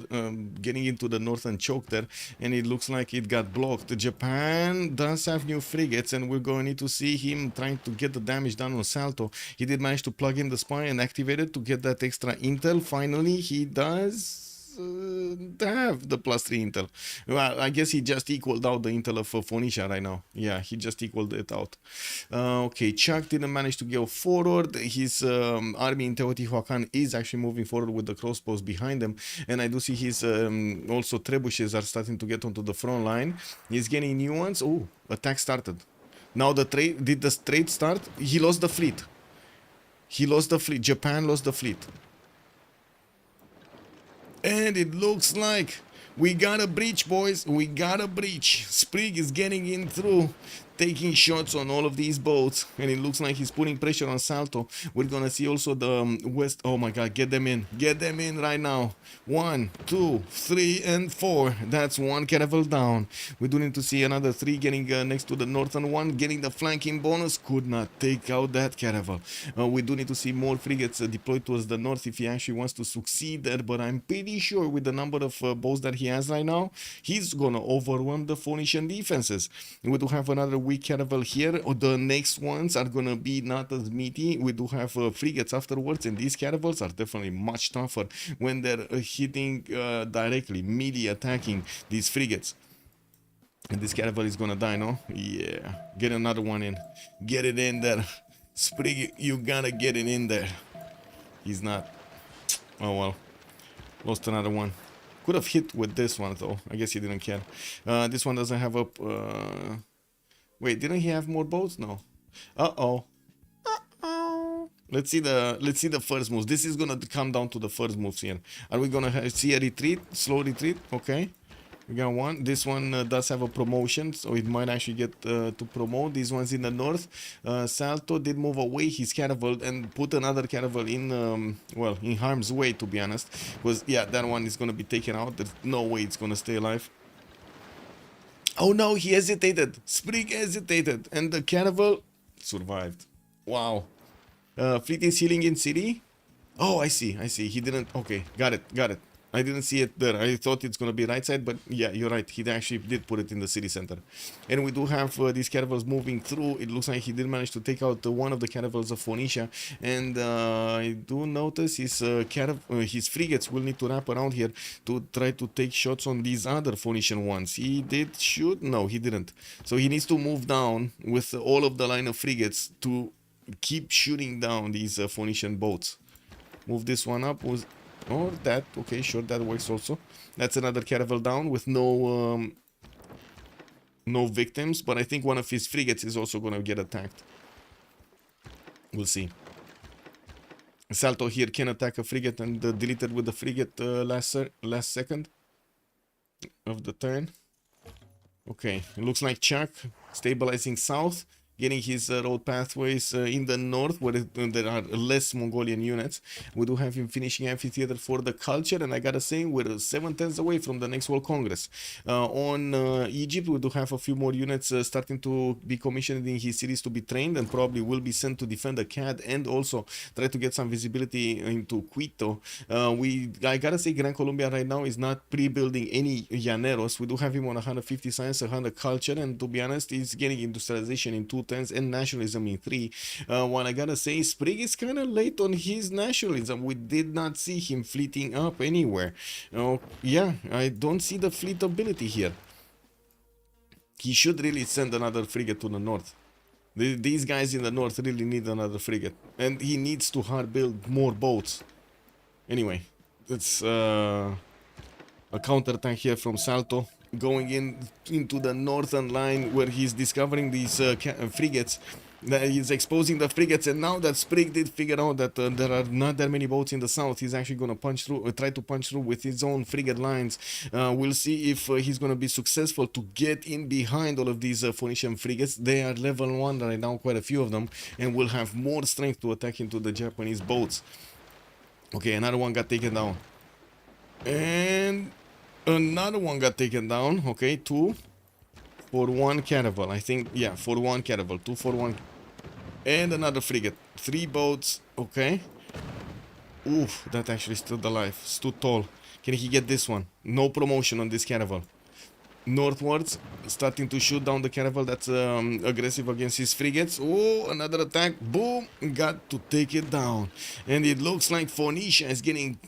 Speaker 5: getting into the northern choke there, and it looks like it got blocked. Japan does have new frigates, and we're going to need to see him trying to get the damage done on Salto. He did manage to plug in the spy and activate it to get that extra intel. Finally, he does have the +3 intel. Well, I guess he just equaled out the intel of Phoenicia right now. Yeah, he just equaled it out. Okay, Chuck didn't manage to go forward. His army in Teotihuacan is actually moving forward with the crossbows behind them, and I do see his also trebuchets are starting to get onto the front line. He's getting new ones. Oh, attack started. Now the trade, did the trade start? He lost the fleet. Japan lost the fleet. And it looks like we got a breach, boys. We got a breach. Sprig is getting in through, taking shots on all of these boats, and it looks like he's putting pressure on Salto. We're gonna see also the west. Oh my god, get them in right now. 1, 2, 3, and 4. That's one caravel down. We do need to see another 3 getting next to the northern one, getting the flanking bonus. Could not take out that caravel. We do need to see more frigates deployed towards the north if he actually wants to succeed there, but I'm pretty sure with the number of boats that he has right now, he's gonna overwhelm the Phoenician defenses. We do have another weak caravel here. The next ones are gonna be not as meaty. We do have frigates afterwards, and these caravels are definitely much tougher when they're hitting directly, melee attacking these frigates. And this caravel is gonna die, no? Yeah, get another one in. Get it in there. Sprig, you gotta get it in there. He's not. Oh well, lost another one. Could have hit with this one though. I guess he didn't care. This one doesn't have a wait, didn't he have more boats? No. Uh-oh. Let's see the first moves. This is gonna come down to the first moves here. Are we gonna see a retreat? Slow retreat? Okay. We got one. This one does have a promotion, so it might actually get to promote. These ones in the north. Salto did move away his caravel and put another caravel in, well, in harm's way, to be honest. Because, yeah, that one is going to be taken out. There's no way it's going to stay alive. Oh no, he hesitated. Sprig hesitated. And the caravel survived. Wow. Fleet is healing in city. Oh, I see. He didn't. Okay, got it. I didn't see it there. I thought it's going to be right side, but yeah, you're right. He actually did put it in the city center. And we do have these caravels moving through. It looks like he did manage to take out one of the caravels of Phoenicia. And I do notice his frigates will need to wrap around here to try to take shots on these other Phoenician ones. He did shoot? No, he didn't. So he needs to move down with all of the line of frigates to keep shooting down these Phoenician boats. Move this one up. Or that. Okay, sure, that works also. That's another caravel down with no victims, but I think one of his frigates is also going to get attacked. We'll see. Salto here can attack a frigate and deleted with the frigate last second of the turn. Okay, it looks like Chuck stabilizing south, getting his road pathways in the north where there are less Mongolian units. We do have him finishing amphitheater for the culture, and I gotta say we're 7 turns away from the next World Congress. On Egypt, we do have a few more units starting to be commissioned in his cities to be trained, and probably will be sent to defend the CAD and also try to get some visibility into Quito. I gotta say Gran Colombia right now is not pre-building any llaneros. We do have him on 150 science, 100 culture, and to be honest, he's getting industrialization in 2 turns and nationalism in 3. What I gotta say, Sprig is kind of late on his nationalism. We did not see him fleeting up anywhere. Yeah, I don't see the fleet ability here. He should really send another frigate to the north. These guys in the north really need another frigate, and he needs to hard build more boats. Anyway, it's a counterattack here from Salto, going into the northern line where he's discovering these frigates. He's exposing the frigates, and now that Sprig did figure out that there are not that many boats in the south, he's actually going to punch through, try to punch through with his own frigate lines. We'll see if he's going to be successful to get in behind all of these Phoenician frigates. They are level 1 right now, quite a few of them, and will have more strength to attack into the Japanese boats. Okay, another one got taken down. And another one got taken down. Okay, 2 for 1 caravel. I think, yeah, for 1 caravel. 2 for 1. And another frigate. 3 boats. Okay. Oof, that actually stood alive. Stood tall. Can he get this one? No promotion on this caravel. Northwards, starting to shoot down the caravel that's aggressive against his frigates. Oh, another attack. Boom. Got to take it down. And it looks like Phoenicia is getting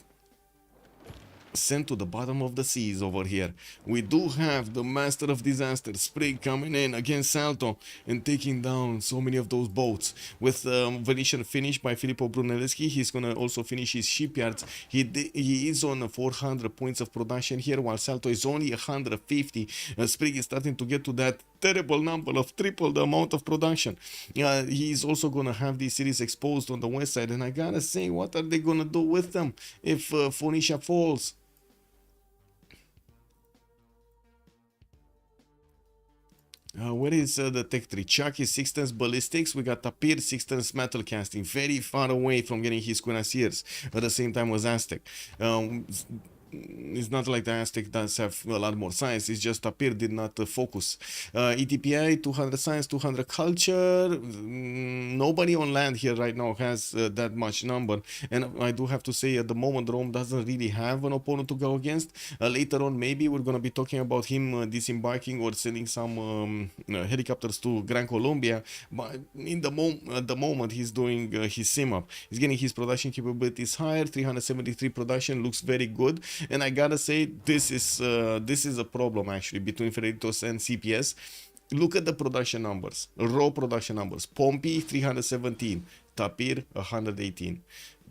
Speaker 5: sent to the bottom of the seas over here. We do have the master of disaster, Sprig, coming in against Salto and taking down so many of those boats. With Venetian finish by Filippo Brunelleschi, he's gonna also finish his shipyards. He is on 400 points of production here, while Salto is only 150. Sprig is starting to get to that terrible number of triple the amount of production. He is also gonna have these cities exposed on the west side, and I gotta say, what are they gonna do with them if Phoenicia falls? Where is the tech tree? Chuck is 6 tons ballistics. We got Tapir 6 tons metal casting, very far away from getting his cuirassiers at the same time as Aztec. It's not like the Aztec does have a lot more science, it's just Tapir did not focus. ETPI 200 science, 200 culture. Nobody on land here right now has that much number, and I do have to say at the moment Rome doesn't really have an opponent to go against. Later on maybe we're gonna be talking about him disembarking or sending some helicopters to Gran Colombia, but at the moment he's doing his sim up. He's getting his production capabilities higher. 373 production looks very good. And I gotta say, this is a problem actually between Freritos and CPS. Look at the production numbers, raw production numbers. Pompey 317, Tapir 118,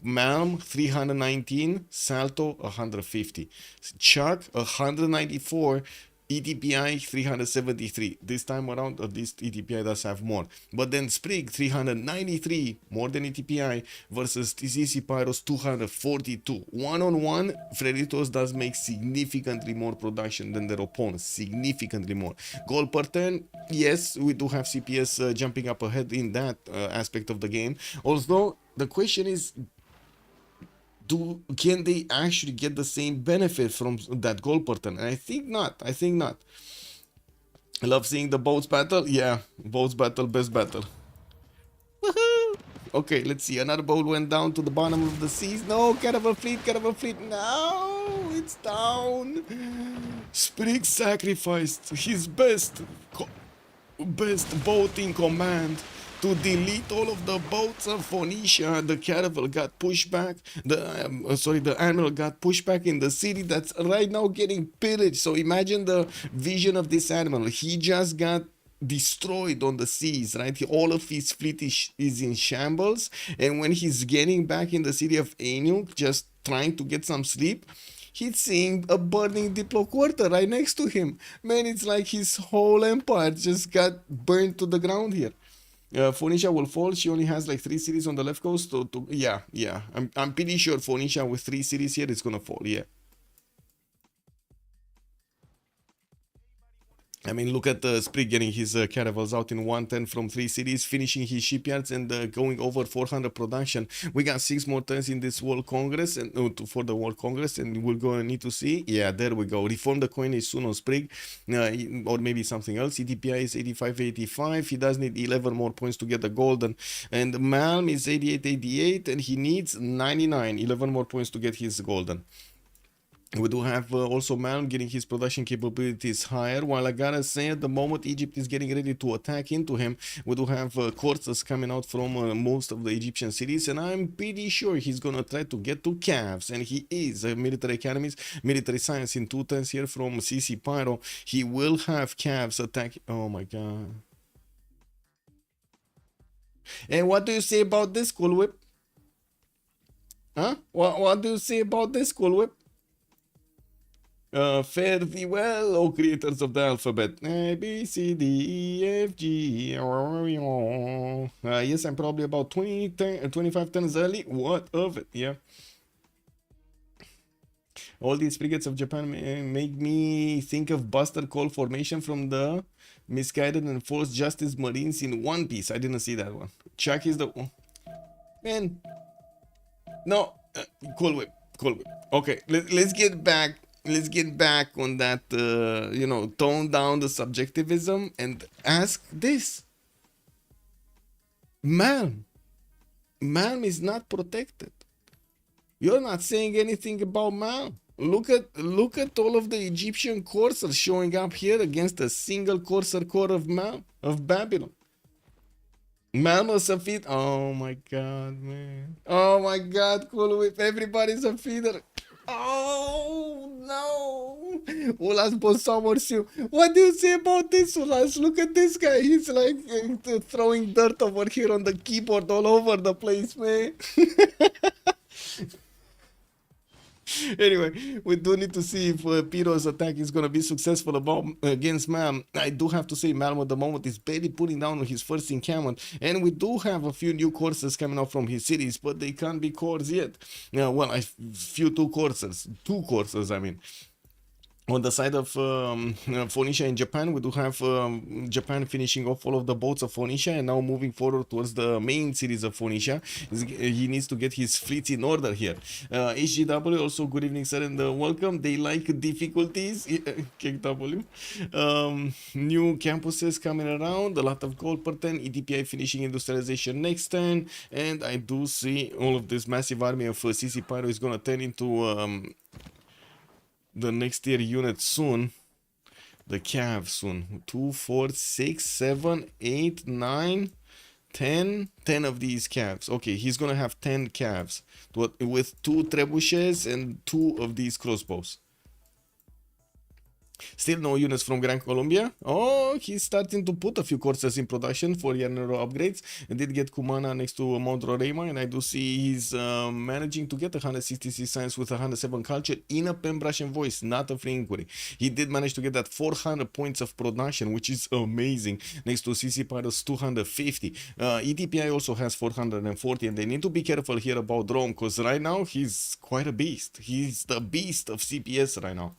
Speaker 5: Malm 319, Salto 150, Chuck 194, ETPI 373. This time around, at least ETPI does have more. But then Sprig 393, more than ETPI, versus TCC Pyros 242. One-on-one, Freritos does make significantly more production than their opponents. Significantly more. Goal per turn, yes, we do have CPS jumping up ahead in that aspect of the game. Although, the question is, can they actually get the same benefit from that goal per turn? And I think not. I think not. I love seeing the boats battle. Yeah, boats battle, best battle. Woohoo! Okay, let's see. Another boat went down to the bottom of the seas. No, Caravel fleet. No, it's down. Sprig sacrificed his best boat in command to delete all of the boats of Phoenicia. The caravel got pushed back. The admiral got pushed back in the city that's right now getting pillaged. So imagine the vision of this admiral. He just got destroyed on the seas, right? All of his fleet is in shambles. And when he's getting back in the city of Aniuk, just trying to get some sleep, he's seeing a burning Diplo quarter right next to him. Man, it's like his whole empire just got burned to the ground here. Phoenicia will fall. She only has like 3 cities on the left coast. Yeah. I'm pretty sure Phoenicia with 3 cities here is gonna fall. Yeah. I mean, look at Sprig getting his caravels out in 110 from 3 cities, finishing his shipyards and going over 400 production. We got 6 more turns in this World Congress and for the World Congress, and we're going to need to see. Yeah, there we go. Reform the coinage soon on Sprig, or maybe something else. ETPI is 85-85. He does need 11 more points to get the golden. And Malm is 88-88, and he needs 99. 11 more points to get his golden. We do have also Malm getting his production capabilities higher, while I gotta say at the moment Egypt is getting ready to attack into him. We do have coursers coming out from most of the Egyptian cities, and I'm pretty sure he's gonna try to get to Cavs, and he is. Military academies, military science in 2 turns here from CC Pyro. He will have Cavs attack. Oh my god. And what do you say about this, Cool Whip? Huh? What do you say about this, Cool Whip? Fare thee well, O creators of the alphabet. A, B, C, D, E, F, G. Yes, I'm probably about 25 turns early. What of it? Yeah. All these frigates of Japan make me think of Buster Call formation from the Misguided and Forced Justice Marines in One Piece. I didn't see that one. Chuck is the... Man. No. Cool Whip. Okay, let's get back. Let's get back on that, tone down the subjectivism and ask this. Malm is not protected. You're not saying anything about Malm. Look at all of the Egyptian coursers showing up here against a single courser core of Babylon. Malm is a feed. Oh my god, man. Oh my god, Cool Whip. Everybody's a feeder. Oh no! Ulas Bosamorsiu. What do you say about this, Ulas? Look at this guy. He's like throwing dirt over here on the keyboard all over the place, man. Anyway, we do need to see if Piro's attack is going to be successful against Malm. I do have to say Malm at the moment is barely putting down his first encampment, and we do have a few new courses coming out from his cities, but they can't be cores yet. Well, two courses, I mean. On the side of Phoenicia and Japan, we do have Japan finishing off all of the boats of Phoenicia and now moving forward towards the main cities of Phoenicia. He needs to get his fleet in order here. HGW, also good evening, sir, and welcome. They like difficulties. KW. New campuses coming around, a lot of gold per turn, ETPI finishing industrialization next turn, and I do see all of this massive army of CC Pyro is going to turn into... the next tier unit soon. The Cav soon. 2, 4, 6, 7, 8, 9, 10. 10 of these Cavs. Okay, he's gonna have 10 Cavs with 2 trebuchets and 2 of these crossbows. Still no units from Gran Colombia. Oh, he's starting to put a few courses in production for Yanero upgrades. I did get Kumana next to Mount Roraima, and I do see he's managing to get 166 science with 107 culture in a Pembrush and voice, not a free inquiry. He did manage to get that 400 points of production, which is amazing. Next to CC Pirates 250. ETPI also has 440, and they need to be careful here about Rome, because right now he's quite a beast. He's the beast of CPS right now.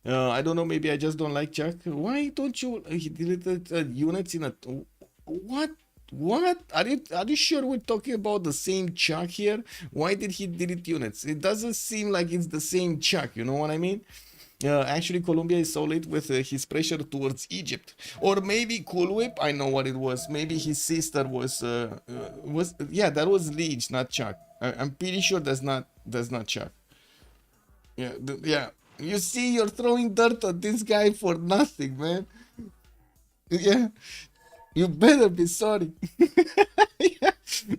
Speaker 5: I don't know, maybe I just don't like Chuck. Why don't you he deleted units in a what? What? Are you sure we're talking about the same Chuck here? Why did he delete units? It doesn't seem like it's the same Chuck, you know what I mean? Actually, Colombia is so late with his pressure towards Egypt, or maybe Cool Whip. I know what it was. Maybe his sister was yeah, that was Leech, not Chuck. I'm pretty sure that's not Chuck. Yeah, yeah. You see, you're throwing dirt on this guy for nothing, man. Yeah, you better be sorry. Yeah,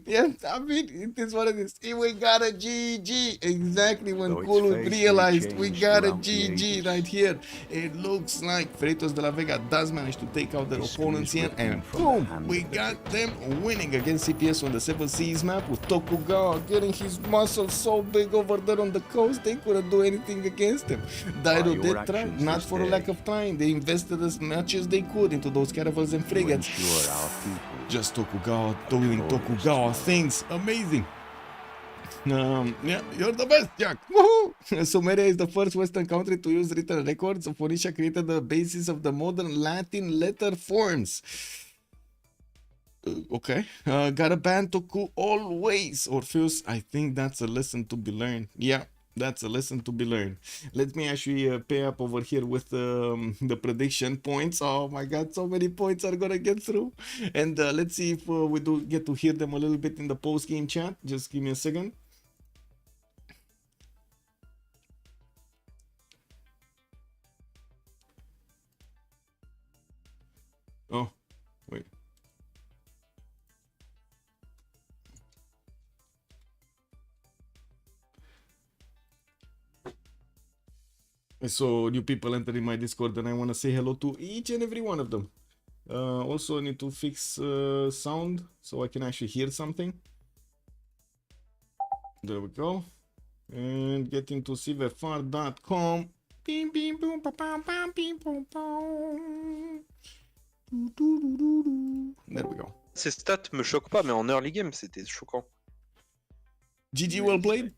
Speaker 5: yeah, I mean, it is what it is. We got a GG. Exactly when Kulu realized we got a GG right here. It looks like Freritos de la Vega does manage to take out their opponents here, and boom, we got them winning against CPS on the 7 Seas map with Tokugawa getting his muscles so big over there on the coast, they couldn't do anything against him. Daido did try, not for a lack of trying. They invested as much as they could into those caravels and frigates. Just Tokugawa doing Tokugawa things. Amazing. Yeah, you're the best, Jack. Woohoo! Sumeria is the first Western country to use written records. Phoenicia created the basis of the modern Latin letter forms. Okay. Gotta ban Toku always. Orpheus, I think that's a lesson to be learned. Yeah. That's a lesson to be learned. Let me actually pay up over here with the prediction points. Oh my god, so many points are gonna get through. And let's see if we do get to hear them a little bit in the post-game chat. Just give me a second. Oh, wait. So new people entering my Discord, and I want to say hello to each and every one of them. Also, I need to fix sound so I can actually hear something. There we go. And getting to CivFR.com. Bim, bim, boom, ba, bam, bam, bim, boom, boom. There we go.
Speaker 6: Ces stats me choquent pas, mais en early game, c'était choquant.
Speaker 5: GG, well played.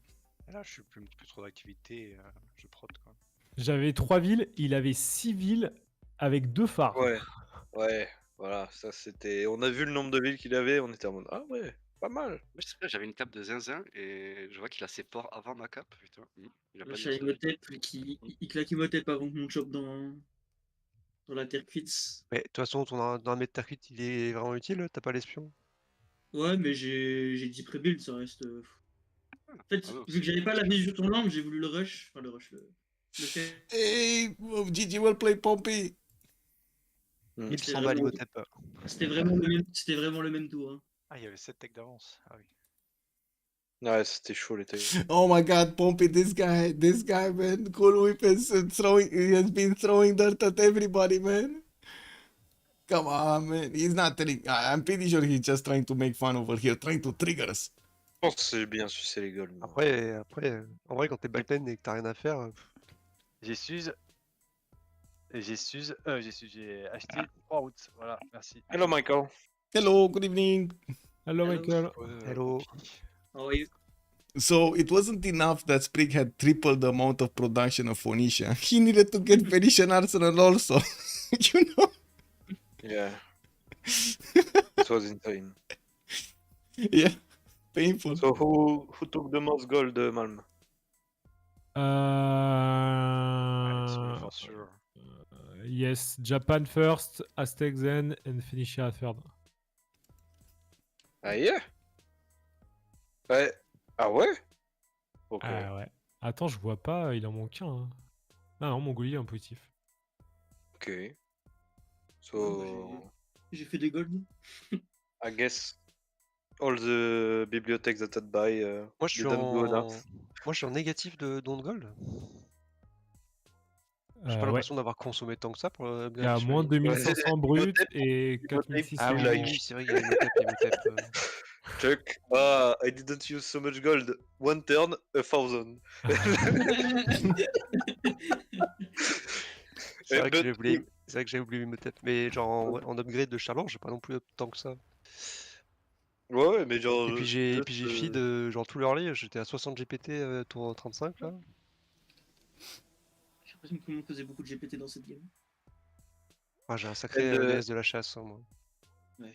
Speaker 7: Là, je suis plus trop d'activité, je prod quoi.
Speaker 8: J'avais 3 villes, il avait 6 villes avec 2 phares.
Speaker 6: Ouais, voilà, ça c'était. On a vu le nombre de villes qu'il avait, on était en mode ah ouais, pas mal.
Speaker 9: Moi, je sais pas, j'avais une cape de zinzin et je vois qu'il a ses ports avant ma cape. Putain, il a pas
Speaker 10: J'avais Imhotep qui claque Imhotep avant que mon chope dans la terre cuite.
Speaker 7: Mais de toute façon, dans un mètre terre cuite, il est vraiment utile, t'as pas l'espion.
Speaker 10: Ouais, mais j'ai 10 pré-build, ça reste. En fait, vu que j'avais pas la vision sur l'âme, j'ai voulu le rush. Enfin, le rush, le fait.
Speaker 5: Hey, GG, well played, Pompey.
Speaker 7: 1100 balles Imhotep.
Speaker 10: C'était vraiment le même tour. Hein.
Speaker 7: Ah, il y avait 7 techs d'avance. Ah oui.
Speaker 6: Ouais, c'était chaud les techs.
Speaker 5: Oh my god, Pompey, this guy, man, Cool Whip is he has been throwing dirt at everybody, man. Come on, man. He's not telling. I'm pretty sure he's just trying to make fun over here, trying to trigger us.
Speaker 6: Je pense que c'est bien sucer les gueules.
Speaker 7: Après, en vrai, quand t'es backline et que t'as rien à faire.
Speaker 9: J'ai acheté 3 routes. Voilà, merci.
Speaker 6: Hello, Michael.
Speaker 5: Hello, good evening.
Speaker 8: Hello, Michael.
Speaker 7: Hello.
Speaker 10: How are you?
Speaker 5: So it wasn't enough that Sprig had tripled the amount of production of Phoenicia. He needed to get Phoenician Arsenal also. You know?
Speaker 6: Yeah. It was insane.
Speaker 5: Yeah. Painful.
Speaker 6: So who took the most gold, Malm?
Speaker 9: For sure.
Speaker 8: Yes, Japan first, Aztec then, and Phoenicia third.
Speaker 6: Ah yeah? Ouais. Ah ouais? Ok.
Speaker 8: Ah ouais. Attends, je vois pas, il en manque un. Hein. Ah non, Mongolie, un positif.
Speaker 6: Ok. So...
Speaker 10: J'ai fait des golds.
Speaker 6: I guess all the bibliothèques that I'd buy
Speaker 7: Moi, je suis en négatif de don de gold. J'ai pas
Speaker 8: Ouais.
Speaker 7: l'impression d'avoir consommé tant que ça pour
Speaker 8: Il y
Speaker 7: bien
Speaker 8: a moins de
Speaker 7: visualiser.
Speaker 8: 2500 bruts et
Speaker 7: Ah
Speaker 8: 4600.
Speaker 7: oui, c'est vrai, il y a Imhotep.
Speaker 6: Chuck, I didn't use so much gold. One turn, 1000.
Speaker 7: C'est vrai que
Speaker 6: but-
Speaker 7: j'ai oublié. C'est vrai que j'ai oublié Imhotep. Mais genre en upgrade de Charlor, j'ai pas non plus tant que ça.
Speaker 6: Ouais, mais genre.
Speaker 7: Et puis j'ai feed genre tout l'early, j'étais à 60 GPT tour 35 là.
Speaker 10: J'ai l'impression que tout le monde faisait beaucoup de GPT dans cette game.
Speaker 7: Ah, j'ai un sacré
Speaker 6: And,
Speaker 7: DS de la chasse, hein, moi.
Speaker 10: Ouais.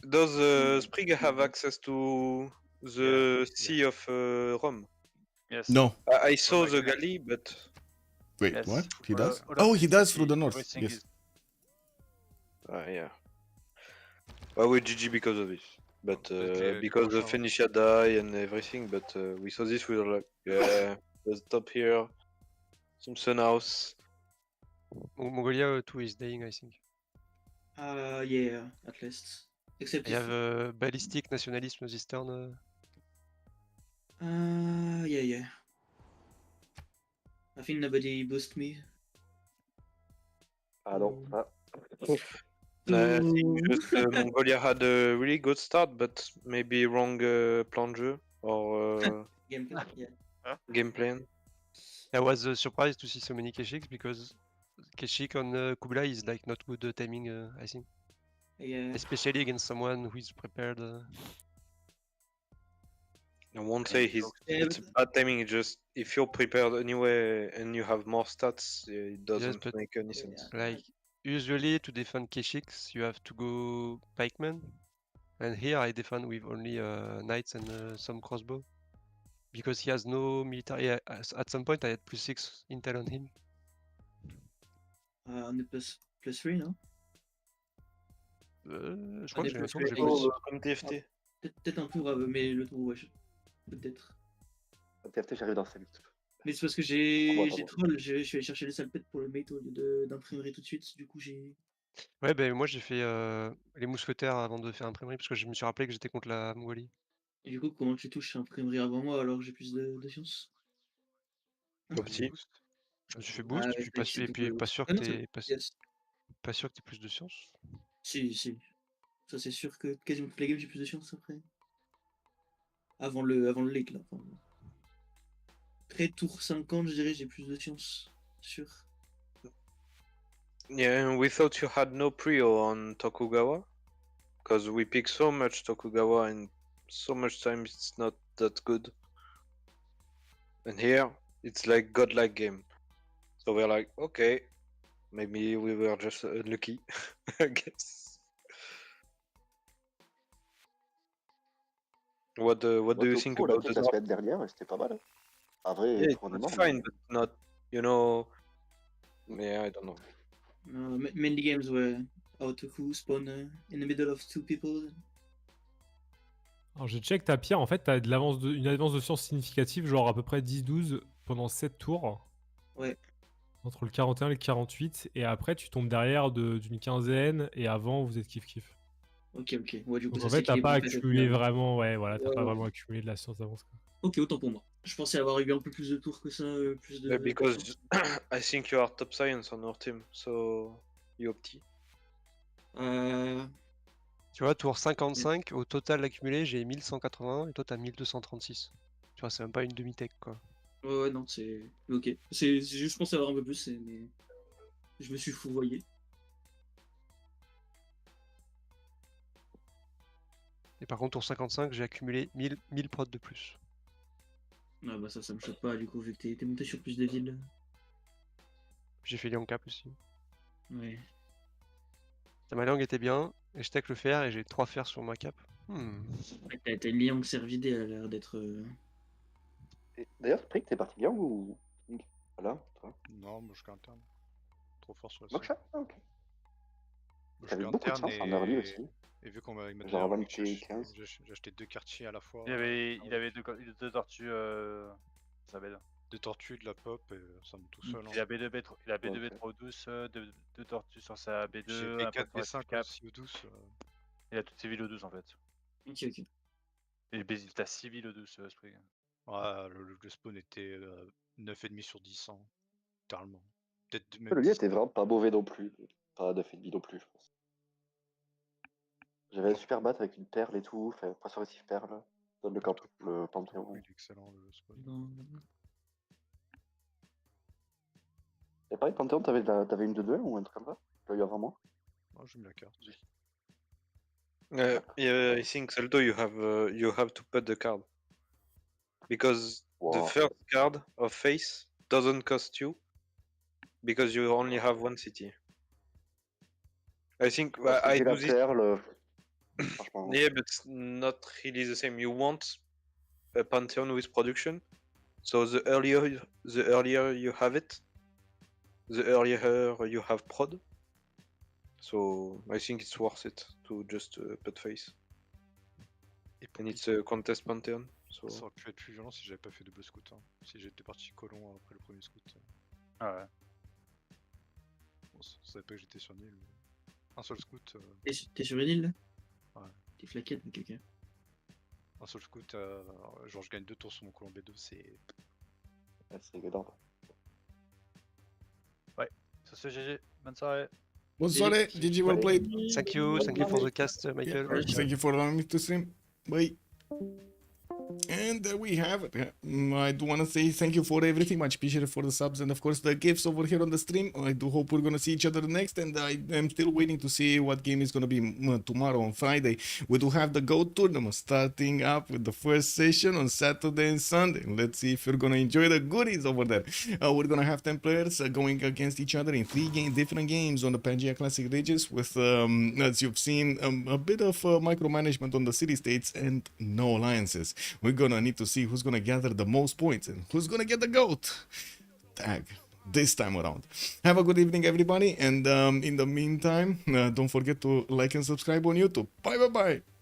Speaker 6: Does Sprig have access to the Sea of Rome?
Speaker 11: Yes.
Speaker 5: No.
Speaker 6: I saw the galley, but.
Speaker 5: Wait,
Speaker 11: Yes.
Speaker 5: what? He does?
Speaker 11: All of
Speaker 5: Oh, he does through the
Speaker 11: everything
Speaker 5: north. Yes.
Speaker 11: is-
Speaker 6: Yeah. Well, we GG because of this. But
Speaker 11: the
Speaker 6: because the
Speaker 11: Crosshair.
Speaker 6: Phoenicia die and everything, but we saw this, we were like, yeah, let's stop here. Some sun house.
Speaker 7: Mongolia 2 is dying, I think.
Speaker 10: Yeah, at least. Except
Speaker 7: I have ballistic nationalism this turn.
Speaker 10: Yeah. I think nobody boosted me.
Speaker 6: I don't. I think just Mongolia had a really good start, but maybe wrong plan jeu or
Speaker 10: Gameplay, yeah.
Speaker 6: game plan.
Speaker 7: I was surprised to see so many Keshiks because Keshik on Kublai is like not good timing, I think.
Speaker 10: Yeah.
Speaker 7: Especially against someone who is prepared.
Speaker 6: I won't say it's bad timing. It's just if you're prepared anyway and you have more stats, it doesn't
Speaker 7: but
Speaker 6: make any sense.
Speaker 7: Like usually to defend Keshiks, you have to go pikeman, and here I defend with only knights and some crossbow because he has no military. At some point, I had +6 intel on him.
Speaker 10: On est +3, non?
Speaker 7: Je crois que j'ai l'impression
Speaker 10: plus
Speaker 7: que j'ai
Speaker 10: tôt,
Speaker 6: comme TFT.
Speaker 10: Peut-être un tour, mais le tour, ouais, peut-être.
Speaker 12: TFT, j'arrive dans 5 minutes.
Speaker 10: Mais c'est parce que j'ai troll, je suis allé chercher les salpettes pour le mate au lieu d'imprimerie tout de suite, du coup j'ai...
Speaker 7: Ouais, ben moi j'ai fait les mousquetaires avant de faire imprimerie parce que je me suis rappelé que j'étais contre la Mongolie.
Speaker 10: Et du coup, comment tu touches imprimerie avant moi alors que j'ai plus de science?
Speaker 6: Petit.
Speaker 7: J'ai fait boost, et puis pas sûr que t'aies pas sûr que t'aies plus de science.
Speaker 10: Si. Ça c'est sûr que quasiment toutes les games j'ai plus de science après. Avant le late là. Enfin, après tour 50, je dirais j'ai plus de science. Sûr.
Speaker 6: Yeah, and we thought you had no prio on Tokugawa, because we pick so much Tokugawa and so much times it's not that good. And here, it's like godlike game. So we're like, okay, maybe we were just unlucky, I guess. What do you think about
Speaker 12: la semaine dernière, c'était pas mal. Hein. En vrai,
Speaker 6: yeah, it's fine, but not, you know. Yeah, I don't know.
Speaker 10: Many games where Autoku spawn in the middle of two people.
Speaker 8: Alors j'ai check ta pierre, en fait t'as une avance de science significative, genre à peu près 10-12 pendant 7 tours.
Speaker 10: Ouais.
Speaker 8: Entre le 41 et le 48, et après tu tombes derrière d'une quinzaine, et avant vous êtes kiff-kiff.
Speaker 10: Ok. Ouais, du coup,
Speaker 8: donc en fait t'as pas accumulé vraiment, t'as pas vraiment accumulé de la science d'avance.
Speaker 10: Ok, autant pour moi. Je pensais avoir eu un peu plus de tours que ça, plus de...
Speaker 6: Yeah, because I think you are top science on our team, so you opti.
Speaker 7: Tu vois, tour 55, au total accumulé, j'ai 1180 et toi t'as 1236. Tu vois, c'est même pas une demi-tech quoi.
Speaker 10: Ouais, non, c'est... Ok. C'est juste, je pensais avoir un peu plus, mais... Je me suis fourvoyé.
Speaker 7: Et par contre, tour 55, j'ai accumulé 1000 prods de plus.
Speaker 10: Ah bah ça me choque pas, du coup, vu que t'es monté sur plus de villes.
Speaker 7: J'ai fait Liang Cap aussi.
Speaker 10: Ouais.
Speaker 7: Ma langue était bien, et je tech le fer, et j'ai 3 fers sur ma cap.
Speaker 10: T'as une Liang Cervidé, elle a l'air d'être...
Speaker 12: D'ailleurs, Sprig, t'es parti bien ou... Voilà, toi.
Speaker 13: Non, moi je suis interne. Trop fort sur la
Speaker 12: Moksha? Ah, ok.
Speaker 13: T'avais
Speaker 12: beaucoup de chance en early aussi.
Speaker 13: Et vu qu'on m'a dit
Speaker 12: genre avant j'ai 15.
Speaker 13: J'ai acheté 2 quartiers à la fois.
Speaker 11: Il avait deux tortues, ça s'appelle.
Speaker 13: 2 tortues, de la pop, et ça me tout seul.
Speaker 11: Il a B2, B3 douce, 2 tortues sur sa B2.
Speaker 13: J'ai B4, B5 aussi au douce.
Speaker 11: Il a toutes ses villes au douce en fait.
Speaker 10: Ok.
Speaker 11: Et t'as 6 villes au douce, Sprig.
Speaker 13: Ouais, le spawn était 9,5 sur 10, hein, littéralement. peut-être
Speaker 12: Le lit était vraiment pas mauvais non plus. Pas 9,5 non plus, je pense. J'avais un super bat avec une perle et tout, enfin, poisson récif perle. Dans le camp, le Panthéon.
Speaker 13: Il est excellent le squad.
Speaker 12: Et pareil, Panthéon, t'avais une de 2 ou un truc comme ça? Tu l'as eu avant moi?
Speaker 13: Moi, j'ai mis la carte.
Speaker 6: Yeah, I think Zeldo, you have to put the card because the
Speaker 12: Wow.
Speaker 6: first card of face doesn't cost you because you only have one city. I think I
Speaker 12: J'ai
Speaker 6: do
Speaker 12: la
Speaker 6: this.
Speaker 12: perle. Franchement.
Speaker 6: Yeah, but it's not really the same. You want a Pantheon with production, so the earlier you have it, the earlier you have prod. So I think it's worth it to just put face. And it's a contest Pantheon. So...
Speaker 13: Ça aurait pu être plus violent si j'avais pas fait double scout. Hein. Si j'étais parti colon après le premier scout.
Speaker 11: Ah ouais.
Speaker 13: Bon, ça savait pas que j'étais sur Nil. Un seul scout.
Speaker 10: T'es sur une île là?
Speaker 13: Ouais.
Speaker 10: T'es flaquette, quelqu'un.
Speaker 13: Un seul scout, genre je gagne 2 tours sur mon colon B2, c'est.
Speaker 12: Ouais, c'est énorme.
Speaker 11: Ouais, ça c'est GG. Bonne soirée.
Speaker 5: Bonne soirée, GG, well played.
Speaker 7: Thank you for the cast, Michael.
Speaker 5: Thank you for allowing me to stream. Bye. And there we have it. I do want to say thank you for everything. Much appreciated for the subs and of course the gifts over here on the stream. I do hope we're going to see each other next, and I am still waiting to see what game is going to be tomorrow on Friday. We do have the GOAT tournament starting up with the first session on Saturday and Sunday. Let's see if you're going to enjoy the goodies over there. We're going to have 10 players going against each other in 3 different games on the Pangea Classic Rages with, as you've seen, a bit of micromanagement on the city states and no alliances. We're gonna need to see who's gonna gather the most points and who's gonna get the GOAT tag this time around. Have a good evening, everybody, and in the meantime, don't forget to like and subscribe on YouTube. Bye bye bye.